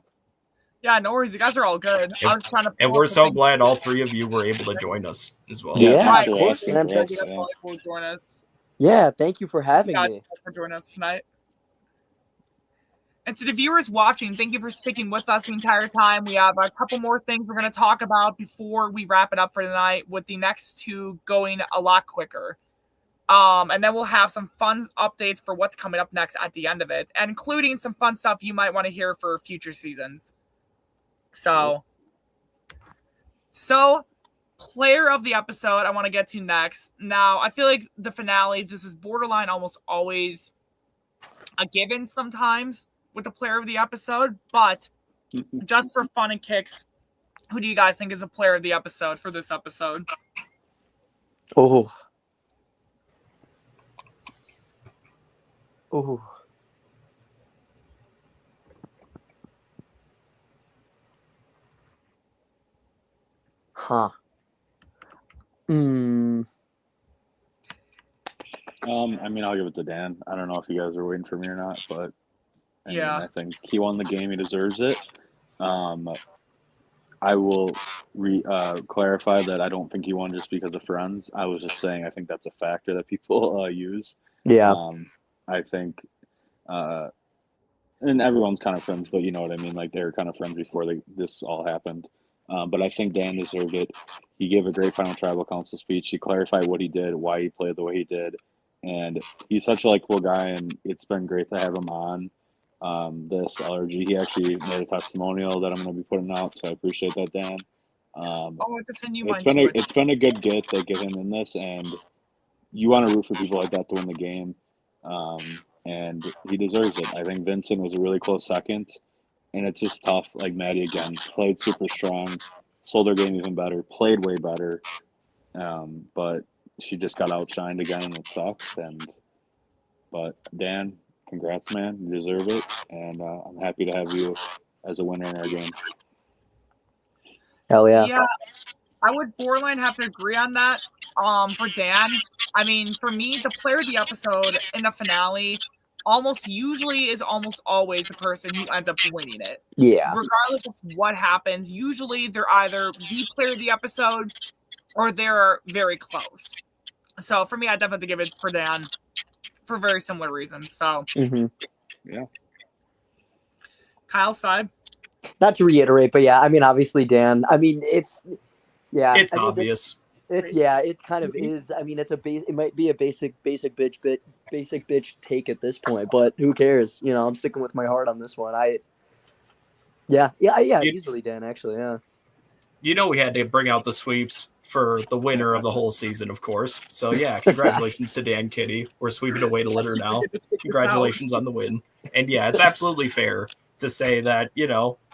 Yeah, no worries. You guys are all good. I'm just trying to. And we're so glad all three of you were able to join us as well. Yeah, thanks of for course, asking man. for us, You guys yeah. all will join us. Yeah, thank you for having Guys, me. for joining us tonight. And to the viewers watching, thank you for sticking with us the entire time. We have a couple more things we're going to talk about before we wrap it up for tonight, with the next two going a lot quicker. And then we'll have some fun updates for what's coming up next at the end of it, including some fun stuff you might want to hear for future seasons. So player of the episode I want to get to next. Now, I feel like the finale just is borderline almost always a given sometimes with the player of the episode, but just for fun and kicks, who do you guys think is a player of the episode for this episode? Oh. Huh. I mean, I'll give it to Dan. I don't know if you guys are waiting for me or not, but Yeah. I think he won the game. He deserves it. I will clarify that I don't think he won just because of friends. I was just saying I think that's a factor that people use. Yeah. I think, and everyone's kind of friends, but you know what I mean? Like, they were kind of friends before this all happened. But I think Dan deserved it. He gave a great final tribal council speech. He clarified what he did, why he played the way he did. And he's such a cool guy, and it's been great to have him on this LRG. He actually made a testimonial that I'm going to be putting out, so I appreciate that, Dan. I want to send you mine. It's been a good get to get him in this, and you want to root for people like that to win the game, and he deserves it. I think Vincent was a really close second, and it's just tough. Like Maddie again, played super strong, sold her game even better, played way better, but she just got outshined again, and it sucks. But Dan, congrats, man. You deserve it. And I'm happy to have you as a winner in our game. Hell yeah. Yeah, I would borderline have to agree on that. For Dan, I mean, for me, the player of the episode in the finale almost always the person who ends up winning it. Yeah. Regardless of what happens, usually they're either the player of the episode or they're very close. So for me, I definitely have to give it for Dan for very similar reasons. So Yeah. Kyle, Steib? Not to reiterate, but yeah, I mean, obviously Dan. I mean, it's obvious. It kind of is. I mean, it might be a basic bitch take at this point, but who cares? I'm sticking with my heart on this one. Easily Dan, actually, yeah. we had to bring out the sweeps for the winner of the whole season, of course. So yeah, congratulations to Dan Kitty. We're sweeping away to litter now. Congratulations on the win. And yeah, it's absolutely fair to say that,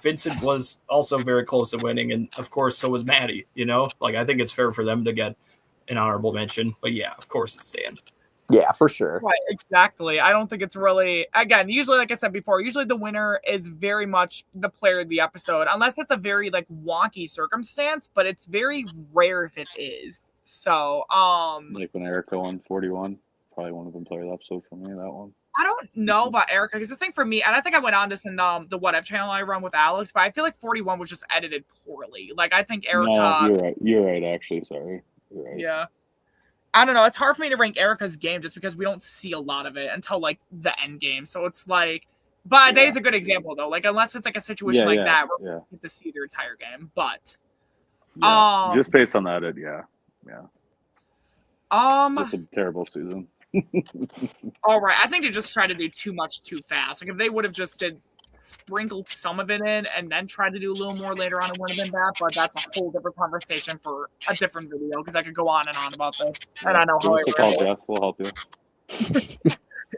Vincent was also very close to winning, and of course so was Maddie, I think it's fair for them to get an honorable mention. But yeah, of course it's Dan. Yeah, for sure. Right, exactly. I don't think it's really, again, usually, like I said before, usually the winner is very much the player of the episode, unless it's a very wonky circumstance, but it's very rare if it is. So, like when Erica won 41, probably one of them player of the episode for me, that one. I don't know about Erica, because the thing for me, and I think I went on this in the What If channel I run with Alex, but I feel like 41 was just edited poorly. I think Erica. No, you're right, actually. Sorry. You're right. Yeah. I don't know. It's hard for me to rank Erica's game just because we don't see a lot of it until the end game. So it's but Day's a good example though. Unless it's a situation that where we get to see their entire game. But just based on that, yeah. Just a terrible season. All right. I think they just tried to do too much too fast. If they would have just sprinkled some of it in and then tried to do a little more later on, it would have been that. But that's a whole different conversation for a different video because I could go on and on about this. And I know how Give us a call, Jeff. We'll help you.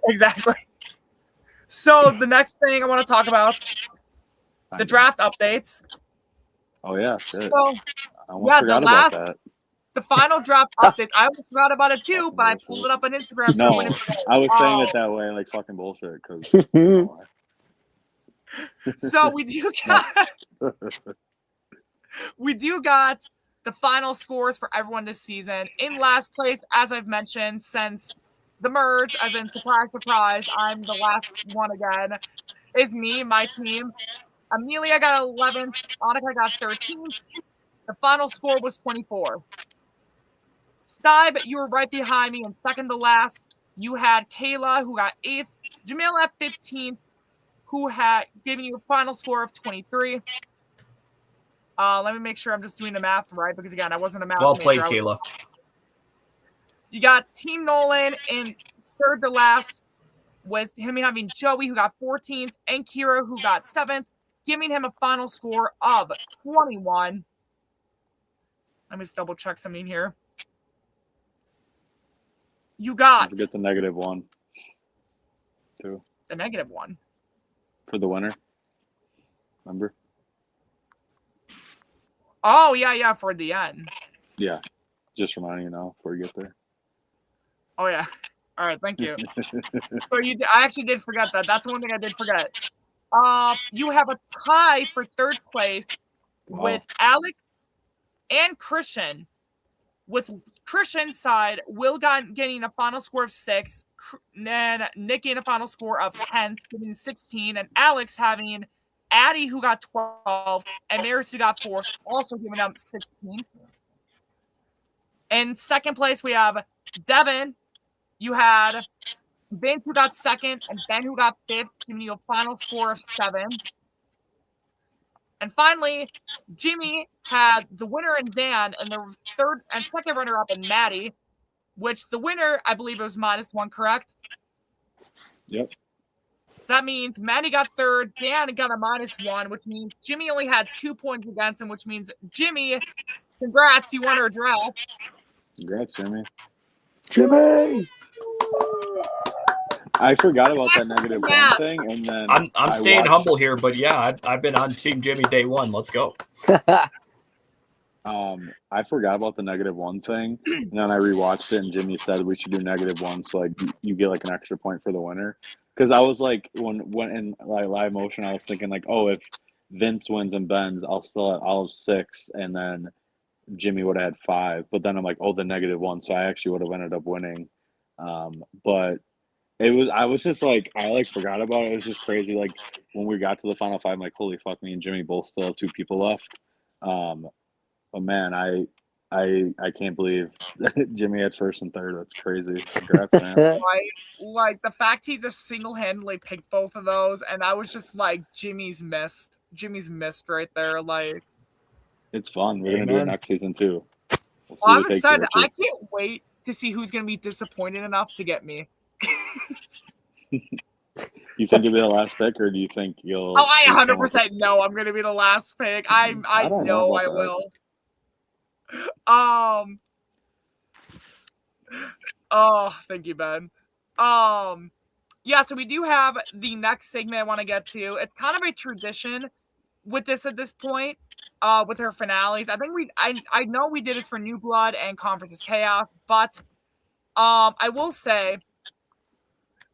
Exactly. So the next thing I want to talk about, the draft updates. Oh yeah, shit. So, I almost forgot about that. The final draft updates. I almost forgot about it too, but I pulled it up on Instagram. No, I was saying it that way, fucking bullshit. Because so we do got the final scores for everyone this season. In last place, as I've mentioned, since the merge, as in surprise, surprise, I'm the last one again, is me, my team. Amelia got 11th. Annika got 13th. The final score was 24. Steib, you were right behind me, and second to last, you had Kayla, who got 8th. Jamil at 15th, who had given you a final score of 23. Let me make sure I'm just doing the math right, because again, I wasn't a math Well major. played, Kayla. You got Team Nolan in third to last, with him having Joey, who got 14th, and Kira, who got 7th, giving him a final score of 21. Let me just double check something here. You got... Don't forget the -1, too. The -1? For the winner. Remember? Oh, yeah, for the end. Yeah. Just reminding you now before you get there. Oh, yeah. All right, thank you. So I actually did forget that. That's one thing I did forget. You have a tie for third place with Alex and Christian. With Christian's side, Will getting a final score of 6, and Nick getting a final score of 10, getting 16, and Alex having Addie, who got 12, and Maris, who got 4th, also giving up 16. In second place, we have Devin. You had Vince, who got 2nd, and Ben, who got 5th, giving you a final score of 7. And finally, Jimmy had the winner in Dan, and the third and second runner-up in Maddie, which the winner, I believe it was -1, correct? Yep. That means Maddie got 3rd, Dan got a -1, which means Jimmy only had 2 points against him, which means Jimmy, congrats, you won our draft. Congrats, Jimmy. Jimmy! I forgot about that -1 thing, and then I'm staying humble here, but yeah, I've been on Team Jimmy day one. Let's go. I forgot about the -1 thing, and then I rewatched it, and Jimmy said we should do -1, so you get an extra point for the winner. Because I was when in live motion, I was thinking oh, if Vince wins and Ben's, I'll have 6, and then Jimmy would have had 5. But then I'm oh, the -1, so I actually would have ended up winning. But I was just I forgot about it. It was just crazy. When we got to the final 5, I'm holy fuck, me and Jimmy both still have 2 people left. But man, I can't believe Jimmy had 1st and 3rd. That's crazy. Congrats, man. The fact he just single-handedly picked both of those, and I was just Jimmy's missed. Jimmy's missed right there. It's fun. We're gonna do it next season too. Well, I'm excited. I can't wait to see who's gonna be disappointed enough to get me. You think you'll be the last pick, or do you think you'll? Oh, I 100% know I'm going to be the last pick. I know I will. Oh, thank you, Ben. Yeah, so we do have the next segment I want to get to. It's kind of a tradition with this at this point, with her finales. I think I know we did this for New Blood and Conference's Chaos, but I will say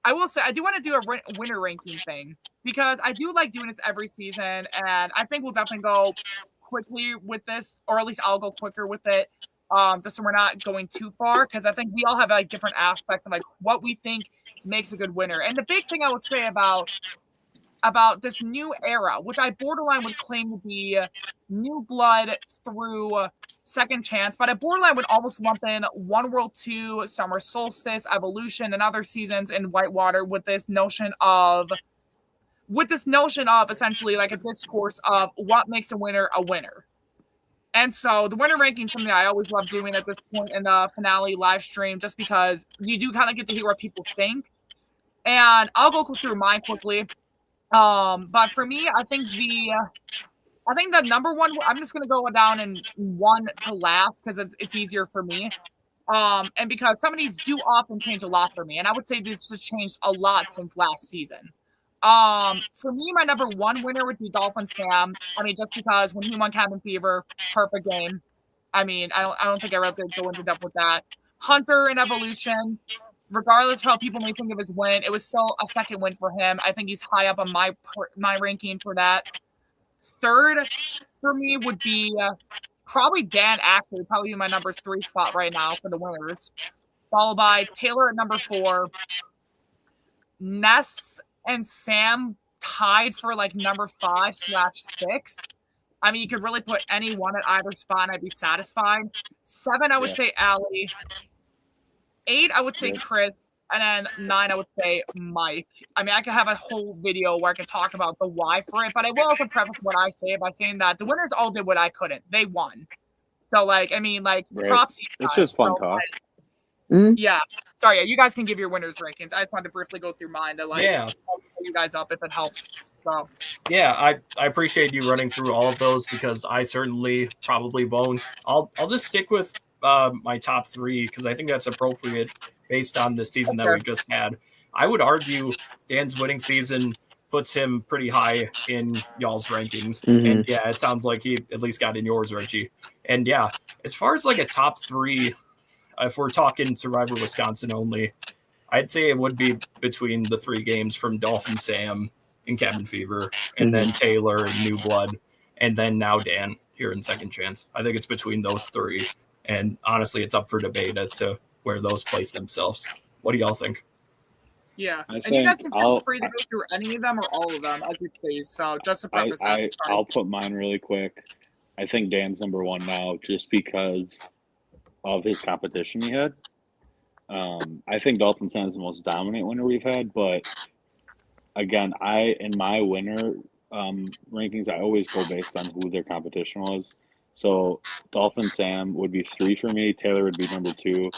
I do want to do a winner ranking thing because I do like doing this every season, and I think we'll definitely go quickly with this, or at least I'll go quicker with it, just so we're not going too far, because I think we all have like different aspects of like what we think makes a good winner. And the big thing I would say about this new era, which I borderline would claim to be New Blood through Second Chance, but I borderline would almost lump in One World 2, Summer Solstice, Evolution, and other seasons in Whitewater with this notion of essentially like a discourse of what makes a winner a winner. And so the winner ranking is something I always love doing at this point in the finale live stream, just because you do kind of get to hear what people think. And I'll go through mine quickly. But for me, I think the number one, I'm just gonna go down in one to last because it's easier for me. And because some of these do often change a lot for me, and I would say this has changed a lot since last season. For me, my number one winner would be Dolphin Sam. I mean, just because when he won Cabin Fever, perfect game. I mean, I don't think I have to go into depth with that. Hunter in Evolution, regardless of how people may think of his win, it was still a second win for him. I think he's high up on my ranking for that. Third for me would be probably Dan, actually, probably my number 3 spot right now for the winners. Followed by Taylor at number 4. Ness and Sam tied for like number 5/6. I mean, you could really put any one at either spot and I'd be satisfied. 7, I would say Allie. 8, I would say Chris. And then 9, I would say Mike. I mean, I could have a whole video where I can talk about the why for it, but I will also preface what I say by saying that the winners all did what I couldn't. They won. So, like, I mean, like, props to you guys. It's just fun talk. Yeah. Sorry, you guys can give your winners rankings. I just wanted to briefly go through mine to, like, help set you guys up if it helps. So. Yeah, I appreciate you running through all of those because I certainly probably won't. I'll just stick with my top 3 because I think that's appropriate based on the season that we just had. I would argue Dan's winning season puts him pretty high in y'all's rankings. Mm-hmm. And yeah, it sounds like he at least got in yours, Richie. And yeah, as far as like a top 3, if we're talking Survivor Wisconsin only, I'd say it would be between the 3 games from Dolphin Sam and Cabin Fever, and then Taylor and New Blood, and then now Dan here in Second Chance. I think it's between those 3. And honestly, it's up for debate as to where those place themselves. What do y'all think? Yeah, and you guys can feel free to go through any of them or all of them as you please. So just to preface I'll put mine really quick. I think Dan's number 1 now just because of his competition he had. I think Dolphin Sam is the most dominant winner we've had, but again, in my winner rankings, I always go based on who their competition was. So Dolphin Sam would be 3 for me. Taylor would be number 2.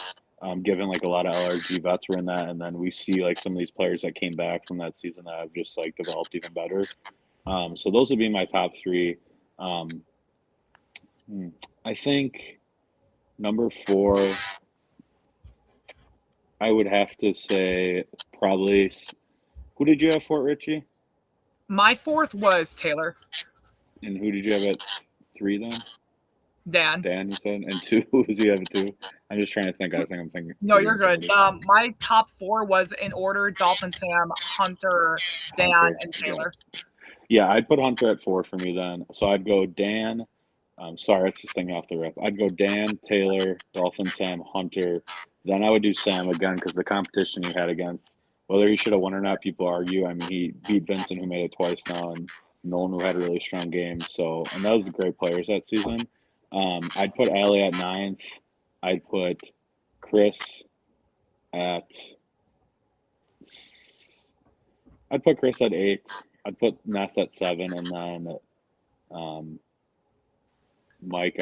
Given like a lot of LRG vets were in that, and then we see like some of these players that came back from that season that have just like developed even better. So those would be my top 3. I think number 4, I would have to say probably. Who did you have for it, Richie? My 4th was Taylor. And who did you have at 3 then? Dan, you said, and 2. Who does he have at 2? I'm just trying to think. I think I'm thinking. No, you're good. My top 4 was in order: Dolphin Sam, Hunter, Dan, and Taylor. Yeah, I'd put Hunter at 4 for me then. So I'd go Dan. Sorry, it's just thinking off the rip. I'd go Dan, Taylor, Dolphin Sam, Hunter. Then I would do Sam again because the competition he had against, whether he should have won or not, people argue. I mean, he beat Vincent, who made it twice now, and Nolan, who had a really strong game. So, and that was the great players that season. I'd put Allie at 9th. I'd put Chris at 8. I'd put Ness at 7, and then Mike.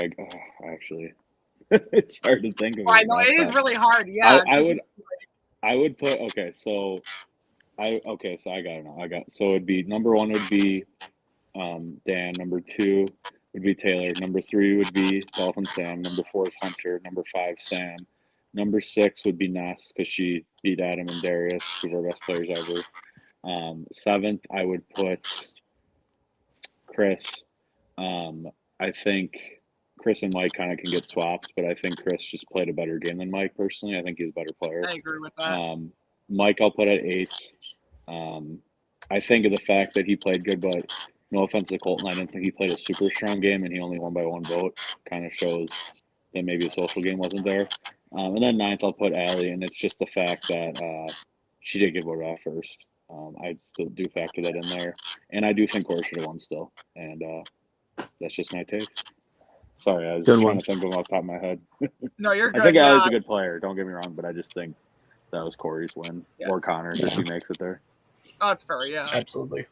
Actually, it's hard to think of. I know it is really hard. Yeah, I would put So I got it now. So it'd be number 1 would be Dan. Number 2 would be Taylor. Number 3 would be Dolphin Sam. Number 4 is Hunter. Number 5, Sam. Number 6 would be Ness because she beat Adam and Darius, two of our best players ever. 7th, I would put Chris. I think Chris and Mike kind of can get swapped, but I think Chris just played a better game than Mike personally. I think he's a better player. I agree with that. Mike, I'll put at 8. I think of the fact that he played good, but no offense to Colton, I didn't think he played a super strong game, and he only won by 1 vote. Kind of shows that maybe a social game wasn't there. And then 9th, I'll put Allie, and it's just the fact that she did get voted off first. I still do factor that in there, and I do think Corey should have won still, and that's just my take. Sorry, I was trying to think of them off the top of my head. No, you're good. I think Allie's a good player. Don't get me wrong, but I just think that was Corey's win, or Connor's if he makes it there. Oh, that's fair. Yeah, Absolutely.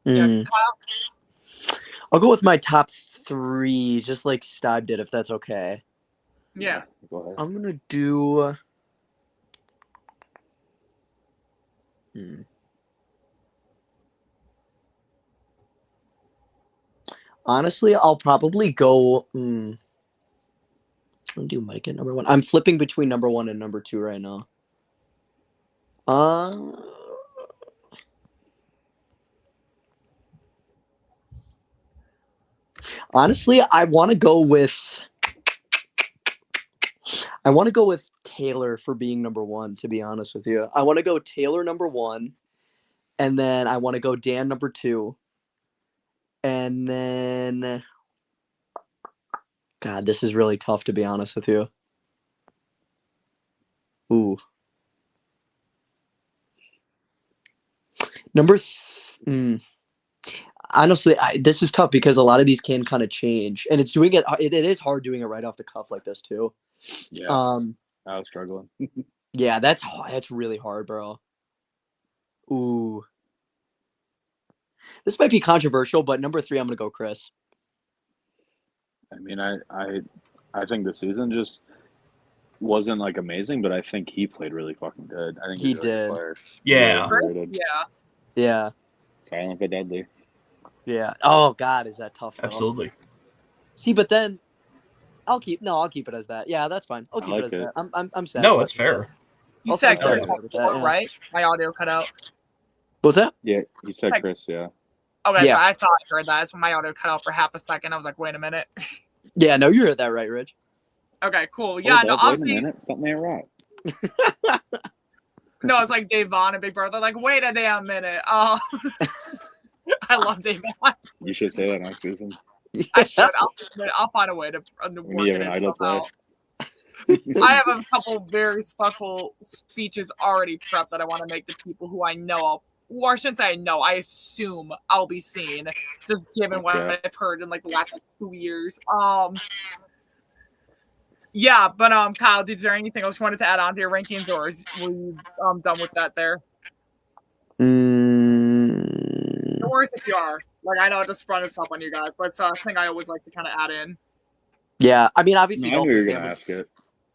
Yeah, Kyle? I'll go with my top 3, just like Steib did, if that's okay. Yeah. Go ahead. I'm gonna do. Honestly, I'll probably go. I'm gonna do Mike at number 1. I'm flipping between number 1 and number 2 right now. Honestly, I want to go with Taylor for being number 1, to be honest with you. I want to go Taylor number 1, and then I want to go Dan number 2. And then God, this is really tough, to be honest with you. Ooh. Honestly, this is tough because a lot of these can kind of change, and it's it is hard doing it right off the cuff like this too. Yeah. I was struggling. Yeah, that's really hard, bro. Ooh. This might be controversial, but number 3, I'm gonna go Chris. I mean, I think the season just wasn't like amazing, but I think he played really fucking good. I think He he's a really did. good player. Yeah. Chris? Yeah. Yeah. Silent but deadly. Yeah. Oh God, is that tough? Though? Absolutely. See, but then I'll keep it as that. Yeah, that's fine. I'll keep it as that. I'm sad. No, it's fair. You said Okay, Chris sorry. before, right? My audio cut out. What's that? Yeah, you said Like- Chris, yeah. Okay, Yeah. so I thought I heard that. That's when my audio cut out for half a second. I was like, wait a minute. Yeah, no, you heard that right, Rich. Okay, cool. Yeah, no, Wait a obviously, minute. Something ain't right. no, it's like Dave Vaughn and Big Brother. Like, wait a damn minute. I love Dave Vaughn. You should say that next season. I should. I'll find a way to work When you it have an in idol somehow. play. I have a couple very special speeches already prepped that I want to make to people who I know or I shouldn't say I know, I assume I'll be seeing, just given what Okay. I've heard in like the last 2 years. Yeah, but Kyle, is there anything else you wanted to add on to your rankings, or were you done with that there? No worries if you are. Like, I know I just sprung this up on you guys, but it's a thing I always like to kind of add in. Yeah, I mean, obviously, No, I knew you were Dolphin gonna Sam ask it.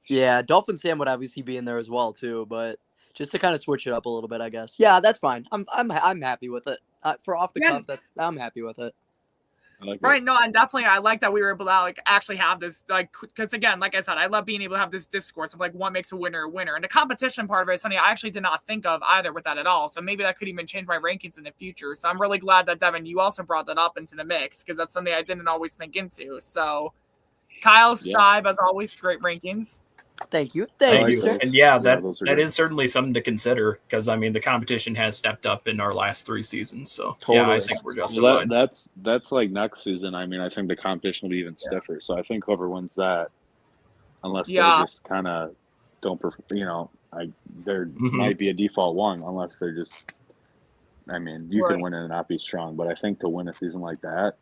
yeah, Dolphin Sam would obviously be in there as well too, but just to kind of switch it up a little bit, I guess. Yeah, that's fine. I'm happy with it. For off the cuff, I'm happy with it. I like Right, it. no, and definitely I like that we were able to like actually have this, like, because again, like I said, I love being able to have this discourse of like what makes a winner a winner, and the competition part of it is something I actually did not think of either with that at all. So maybe that could even change my rankings in the future. So I'm really glad that Devin, you also brought that up into the mix, because that's something I didn't always think into. So Kyle, Steib, as always, great rankings. Thank you. Thank like you. those. And yeah, Yeah, those are that good. is certainly something to consider, because I mean the competition has stepped up in our last 3 seasons. So yeah, I Totally. think we're Well, justified. that's like next season. I mean, I think the competition will be even stiffer. So I think whoever wins that, unless Yeah. they just kind of don't, there Mhm. might be a default one, unless they're just. I mean, you Right. can win it and not be strong, but I think to win a season like that,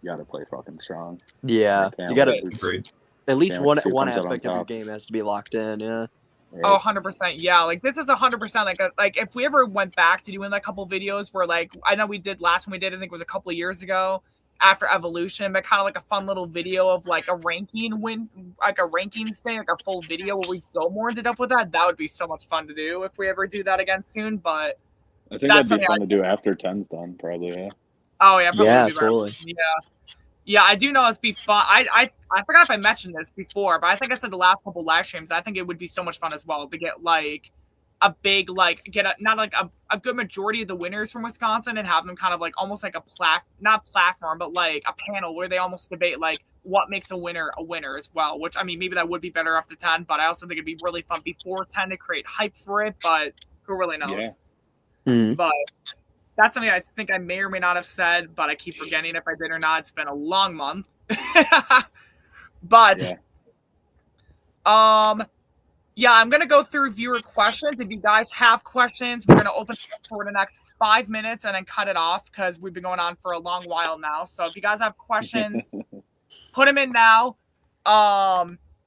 you got to play fucking strong. Yeah, I can't you got to wait. Agreed. at least Can't wait to see who one comes out on aspect of your top. game has to be locked in. Yeah. Right? Oh, 100%. Yeah, like this is 100% like if we ever went back to doing like a couple videos where like I know we did last one we did, I think it was a couple of years ago after Evolution, but kind of like a fun little video of like a ranking like a rankings thing, like a full video where we go more into depth with that. That would be so much fun to do if we ever do that again soon. But I think that's that'd be something fun to do after 10's done, probably. Yeah. oh yeah, probably Yeah, would be better. totally. Yeah. Yeah, I do know it'd be fun. I forgot if I mentioned this before, but I think I said the last couple live streams. I think it would be so much fun as well to get like a big not like a good majority of the winners from Wisconsin and have them kind of like almost like not platform, but like a panel where they almost debate like what makes a winner as well. Which I mean, maybe that would be better after 10, but I also think it'd be really fun before 10 to create hype for it. But who really knows? Yeah. But that's something I think I may or may not have said, but I keep forgetting if I did or not. It's been a long month. But yeah, I'm gonna go through viewer questions. If you guys have questions, we're gonna open it up for the next 5 minutes and then cut it off because we've been going on for a long while now. So if you guys have questions, put them in now.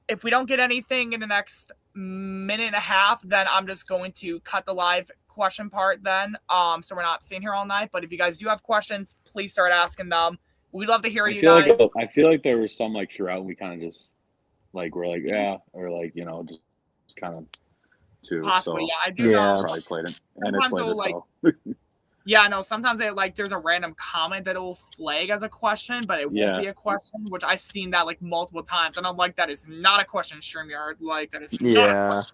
If we don't get anything in the next minute and a half, then I'm just going to cut the live question part then. So we're not staying here all night. But if you guys do have questions, please start asking them. We'd love to hear you guys. I feel like there was some like throughout we kind of just like we're like or like just kind of too. Possibly, so, yeah. I do know. Probably played it. Sometimes it'll like yeah, no, sometimes it like there's a random comment that will flag as a question, but it won't be a question, which I've seen that like multiple times. And I'm like, that is not a question, StreamYard. Like that is not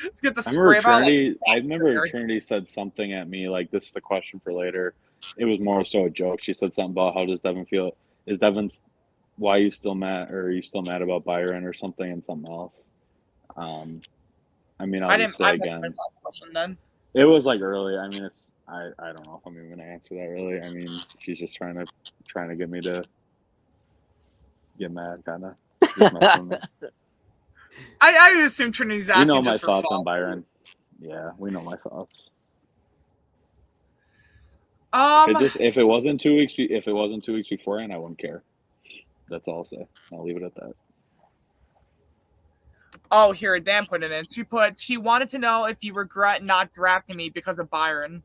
Let's get the spray about. I remember Trinity said something at me like this is the question for later. It was more so a joke. She said something about how does Devin feel? Is Devin's why are you still mad or are you still mad about Byron or something and something else? I mean I missed my question then. It was like early. I mean it's I don't know if I'm even gonna answer that really. I mean she's just trying to get me to get mad kinda. I assume Trinity's asking you know just my for thoughts fun. on Byron. Yeah, we know my thoughts. If it wasn't 2 weeks beforehand, I wouldn't care. That's all I'll say. I'll leave it at that. Oh, here, Dan put it in. She wanted to know if you regret not drafting me because of Byron.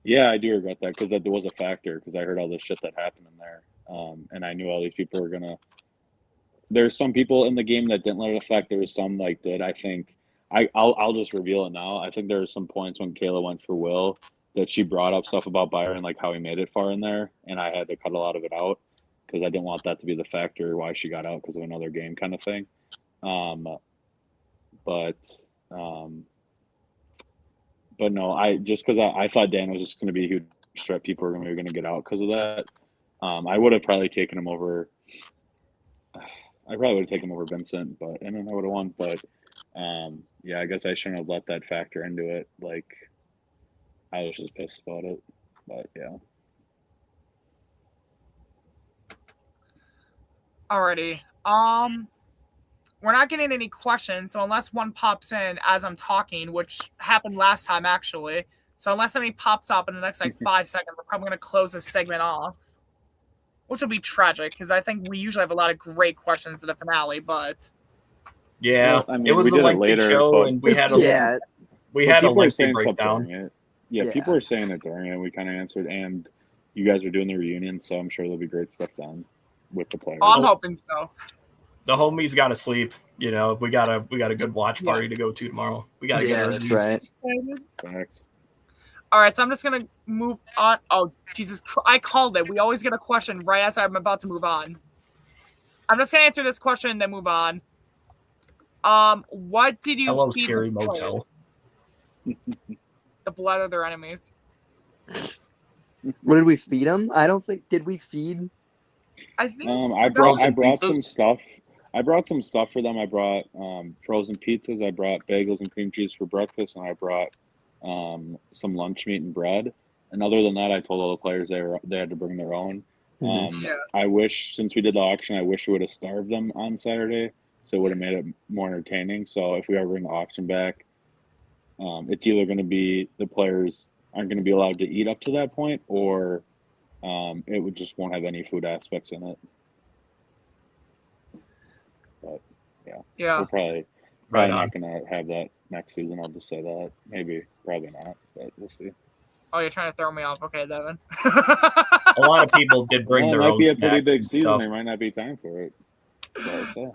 Yeah, I do regret that because that was a factor because I heard all this shit that happened in there. And I knew all these people were gonna. There's some people in the game that didn't let it affect. There was some like did. I think I'll just reveal it now. I think there were some points when Kayla went for Will that she brought up stuff about Byron, like how he made it far in there, and I had to cut a lot of it out because I didn't want that to be the factor why she got out because of another game kind of thing. But no, I thought Dan was just going to be a huge threat. People were going to get out because of that. I would have probably taken him over. I probably would have taken him over Vincent, and then I would have won. But yeah, I guess I shouldn't have let that factor into it. Like, I was just pissed about it. But yeah. Alrighty. We're not getting any questions, so unless one pops in as I'm talking, which happened last time actually. So unless somebody pops up in the next like 5 seconds, we're probably gonna close this segment off. Which will be tragic because I think we usually have a lot of great questions in the finale, but yeah, I mean, it was a lengthy show, and we had a lengthy breakdown. Yeah, people were saying it during it. We kind of answered, and you guys are doing the reunion, so I'm sure there'll be great stuff done with the players. I'm hoping so. The homies got to sleep. We got a good watch party to go to tomorrow. We got to get that's right. Correct. All right, so I'm just going to move on. Oh, Jesus Christ. I called it. We always get a question right as I'm about to move on. I'm just going to answer this question and then move on. What did you Hello, feed Scary the Motel. The blood of their enemies. What did we feed them? I don't think. Did we feed? I think I brought pizzas? some stuff. I brought some stuff for them. I brought frozen pizzas. I brought bagels and cream cheese for breakfast, and I brought some lunch meat and bread. And other than that, I told all the players they had to bring their own. I wish, since we did the auction, I wish we would have starved them on Saturday, so it would have made it more entertaining. So if we ever bring the auction back, it's either going to be the players aren't going to be allowed to eat up to that point, or it would just won't have any food aspects in it. But yeah, we're probably not going to have that next season. I'll just say that. Maybe, probably not, but we'll see. Oh, you're trying to throw me off. Okay, Devin. A lot of people did bring their own snacks. It might be a pretty big season. There might not be time for it.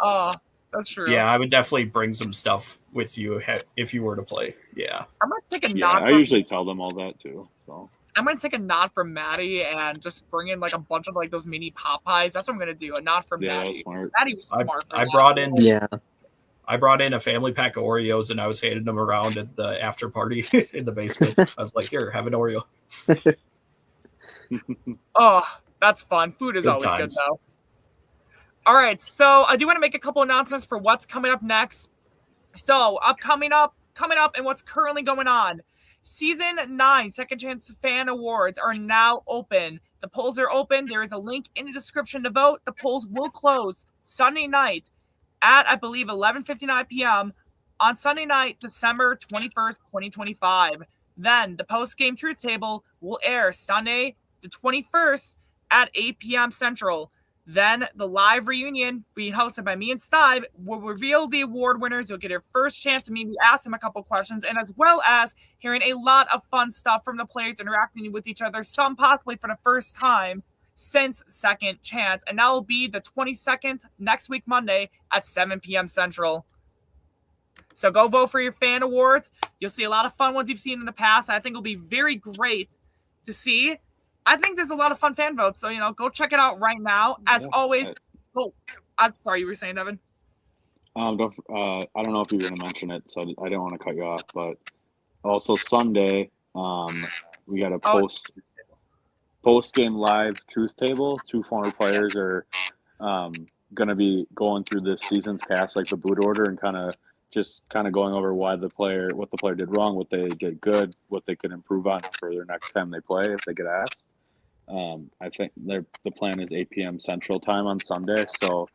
Oh, that's true. Yeah, I would definitely bring some stuff with you if you were to play. Yeah. I'm going to take a I usually tell them all that too. So I'm gonna take a nod from Maddie and just bring in like a bunch of like those mini Popeyes. That's what I'm gonna do. A nod from Yeah, Maddie. smart. Maddie was smart for I that. brought in Yeah. I brought in a family pack of Oreos and I was handing them around at the after party in the basement. I was like, "Here, have an Oreo." Oh, that's fun. Food is Good always times. good though. All right, so I do want to make a couple announcements for what's coming up next. So, coming up, and what's currently going on. Season 9 Second Chance Fan Awards are now open. The polls are open. There is a link in the description to vote. The polls will close Sunday night at, I believe, 11:59 p.m. on Sunday night, December 21st, 2025. Then the post-game truth table will air Sunday, the 21st at 8 p.m. Central. Then the live reunion being hosted by me and Steib will reveal the award winners. You'll get your first chance to maybe ask them a couple questions, and as well as hearing a lot of fun stuff from the players interacting with each other, some possibly for the first time since Second Chance. And that will be the 22nd, next week, Monday at 7 p.m. Central. So go vote for your fan awards. You'll see a lot of fun ones you've seen in the past. I think it'll be very great to see. I think there's a lot of fun fan votes. So, go check it out right now. As always. Sorry, you were saying, Devin? I don't know if you're going to mention it, so I don't want to cut you off. But also Sunday, we got a post-game live truth table. 2 former players are going to be going through this season's cast, like the boot order, and kind of going over what the player did wrong, what they did good, what they could improve on for their next time they play if they get asked. I think the plan is 8 p.m. Central Time on Sunday, so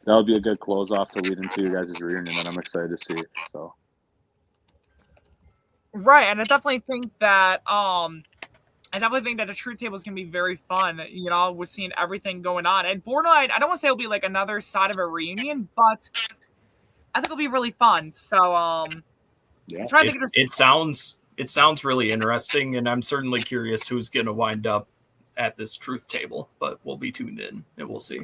that'll be a good close off to lead into your guys' reunion that I'm excited to see. So, right, and I definitely think that the truth table is gonna be very fun. With seeing everything going on, and Borderline, I don't want to say it'll be like another side of a reunion, but I think it'll be really fun. So, yeah, I'm trying to think of it sounds really interesting, and I'm certainly curious who's going to wind up at this truth table. But we'll be tuned in and we'll see.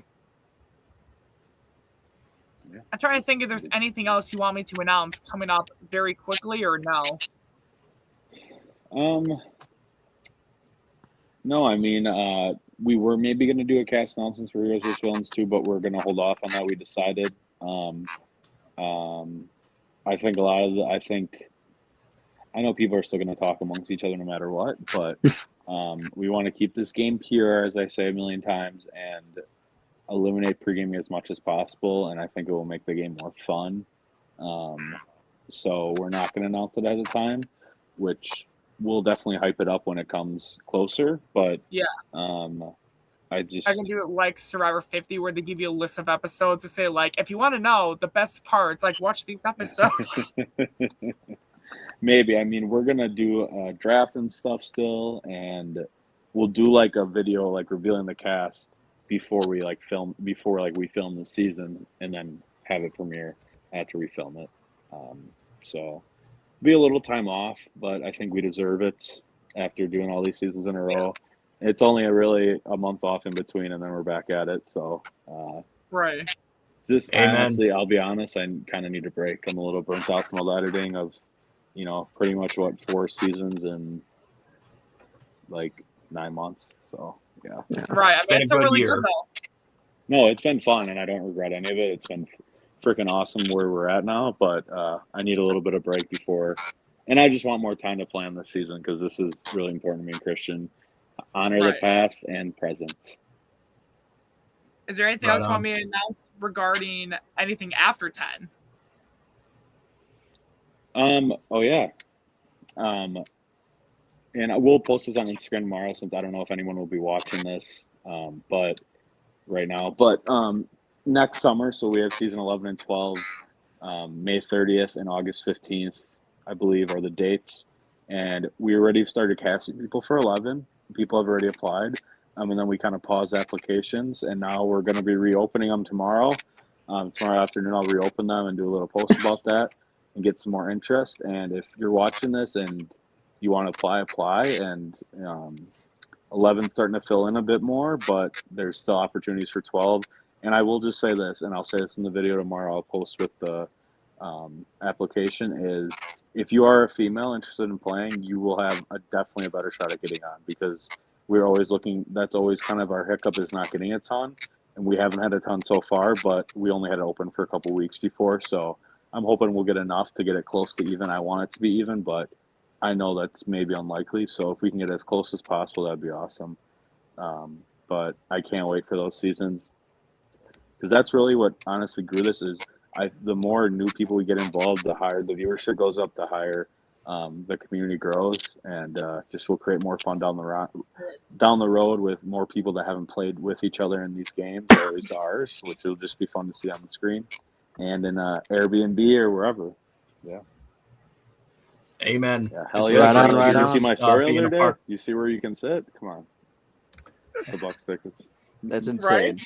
I'm trying to think if there's anything else you want me to announce coming up very quickly, or no. No, I mean, we were maybe going to do a cast announcements for Heroes vs. Villains too, but we're going to hold off on that. We decided. I think I know people are still going to talk amongst each other no matter what, but we want to keep this game pure, as I say a million times, and eliminate pre-gaming as much as possible, and I think it will make the game more fun. So we're not going to announce it at a time, which we'll definitely hype it up when it comes closer, but yeah. I can do it like Survivor 50, where they give you a list of episodes to say, like, if you want to know the best parts, like, watch these episodes. Maybe. I mean, we're gonna do a draft and stuff still, and we'll do like a video like revealing the cast before we film the season, and then have it premiere after we film it. So be a little time off, but I think we deserve it after doing all these seasons in a row. It's only really a month off in between, and then we're back at it. So, right. Honestly, I'll be honest, I kind of need a break. I'm a little burnt out from all the editing of, pretty much 4 seasons in like 9 months. So, yeah. Right. I mean, it's really year. good though. No, it's been fun, and I don't regret any of it. It's been freaking awesome where we're at now, but I need a little bit of break before, and I just want more time to plan this season because this is really important to me and Christian. Honor the past and present. Is there anything else you want me to announce regarding anything after 10? Oh yeah. And we'll post this on Instagram tomorrow, since I don't know if anyone will be watching this, but right now. But next summer, so we have season 11 and 12, May 30th and August 15th, I believe, are the dates. And we already started casting people for 11. People have already applied. And then we kind of paused applications, and now we're going to be reopening them tomorrow. Tomorrow afternoon, I'll reopen them and do a little post about that and get some more interest. And if you're watching this and you want to apply. And 11's starting to fill in a bit more, but there's still opportunities for 12. And I will just say this, and I'll say this in the video tomorrow. I'll post with the application is if you are a female interested in playing, you will have definitely a better shot at getting on, because we're always looking. That's always kind of our hiccup, is not getting a ton, and we haven't had a ton so far. But we only had it open for a couple weeks before, so I'm hoping we'll get enough to get it close to even. I want it to be even, but I know that's maybe unlikely. So if we can get as close as possible, that'd be awesome. But I can't wait for those seasons, because that's really what honestly grew this. Is the more new people we get involved, the higher the viewership goes up, the higher the community grows, and just will create more fun down the road with more people that haven't played with each other in these games, or at least ours, which will just be fun to see on the screen and in Airbnb or wherever. Yeah. Amen. Yeah, hell It's yeah. been Did great you see my story being the a other part. day? You see where you can sit? Come on. The Bucks tickets. That's insane. Right?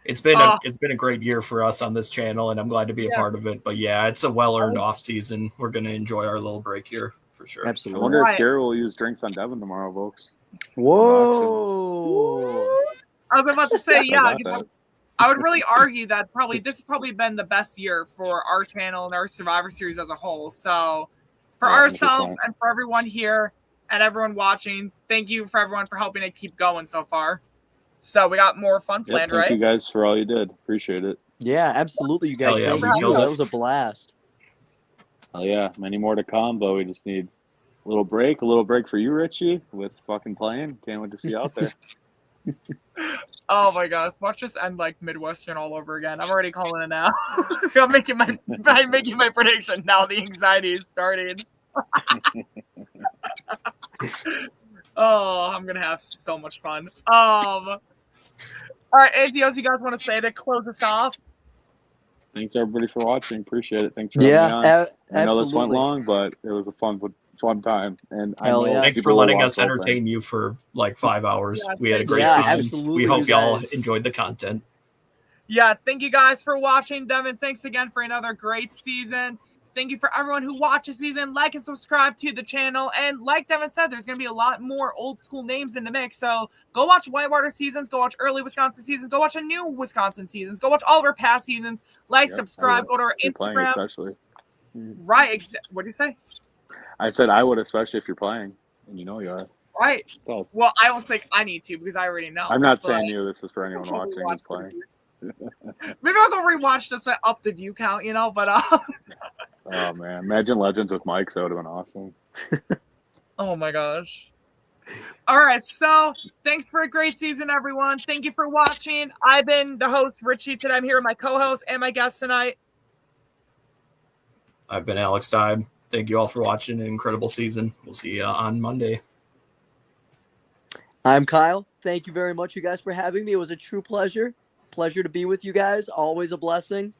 It's been a great year for us on this channel, and I'm glad to be a part of it. But yeah, it's a well-earned off season. We're going to enjoy our little break here for sure. I Absolutely. wonder Right. if Kara will use drinks on Devin tomorrow, folks. Whoa. I was about to say, yeah, About 'cause that. I would really argue that this has probably been the best year for our channel and our Survivor Series as a whole. So for Yeah, ourselves 100%. and for everyone here and everyone watching, thank you for everyone for helping it keep going so far. So we got more fun Yep, planned, thank right? you guys for all you did. Appreciate it. Yeah, absolutely, you guys. Hell yeah, Thank we you. killed That it. was a blast. Oh yeah, many more to come, but we just need a little break for you, Richie, with fucking playing. Can't wait to see you out there. Oh my gosh, watch this end like Midwestern all over again. I'm already calling it now. I'm making my prediction now. The anxiety is starting. Oh, I'm gonna have so much fun. All right, anything else you guys want to say to close us off? Thanks everybody for watching. Appreciate it. Thanks for having me on. I know this went absolutely. long, but it was a fun time. And Hell I know yeah. Thanks for people will letting watch us the whole thing. entertain you for like 5 hours. Yeah, We had a great Yeah, time. absolutely, We hope you y'all guys. enjoyed the content. Yeah, thank you guys for watching, Devin. Thanks again for another great season. Thank you for everyone who watched the season. Like and subscribe to the channel. And like Devin said, there's going to be a lot more old school names in the mix. So go watch Whitewater seasons. Go watch early Wisconsin seasons. Go watch a new Wisconsin seasons. Go watch all of our past seasons. Like, Yep, subscribe. Go to our if you're playing, Instagram. especially. Right. What do you say? I said I would, especially if you're playing, and you know you are. Right. So, Well, I don't think I need to because I already know. I'm not but- saying you. This is for anyone watching who's playing. Maybe I'll go rewatch this up the view count, but Oh man, imagine Legends with Mike. That would have been awesome. oh my gosh. All right, so thanks for a great season, everyone. Thank you for watching. I've been the host, Richie. Today I'm here with my co-host and my guest tonight. I've been Alex Steib. Thank you all for watching an incredible season. We'll see you on Monday. I'm Kyle. Thank you very much, you guys, for having me. It was a true pleasure. Pleasure to be with you guys. Always a blessing.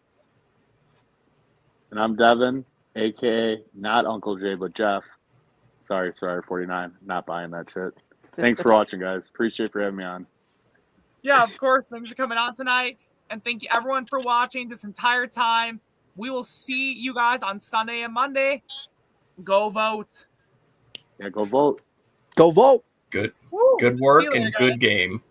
And I'm Devin, aka not Uncle Jay, but Jeff. Sorry, 49. Not buying that shit. Thanks for watching, guys. Appreciate for having me on. Yeah, of course. Thanks for coming on tonight. And thank you, everyone, for watching this entire time. We will see you guys on Sunday and Monday. Go vote. Yeah, go vote. Go vote. Good Woo. good See work you later, and guys. good game.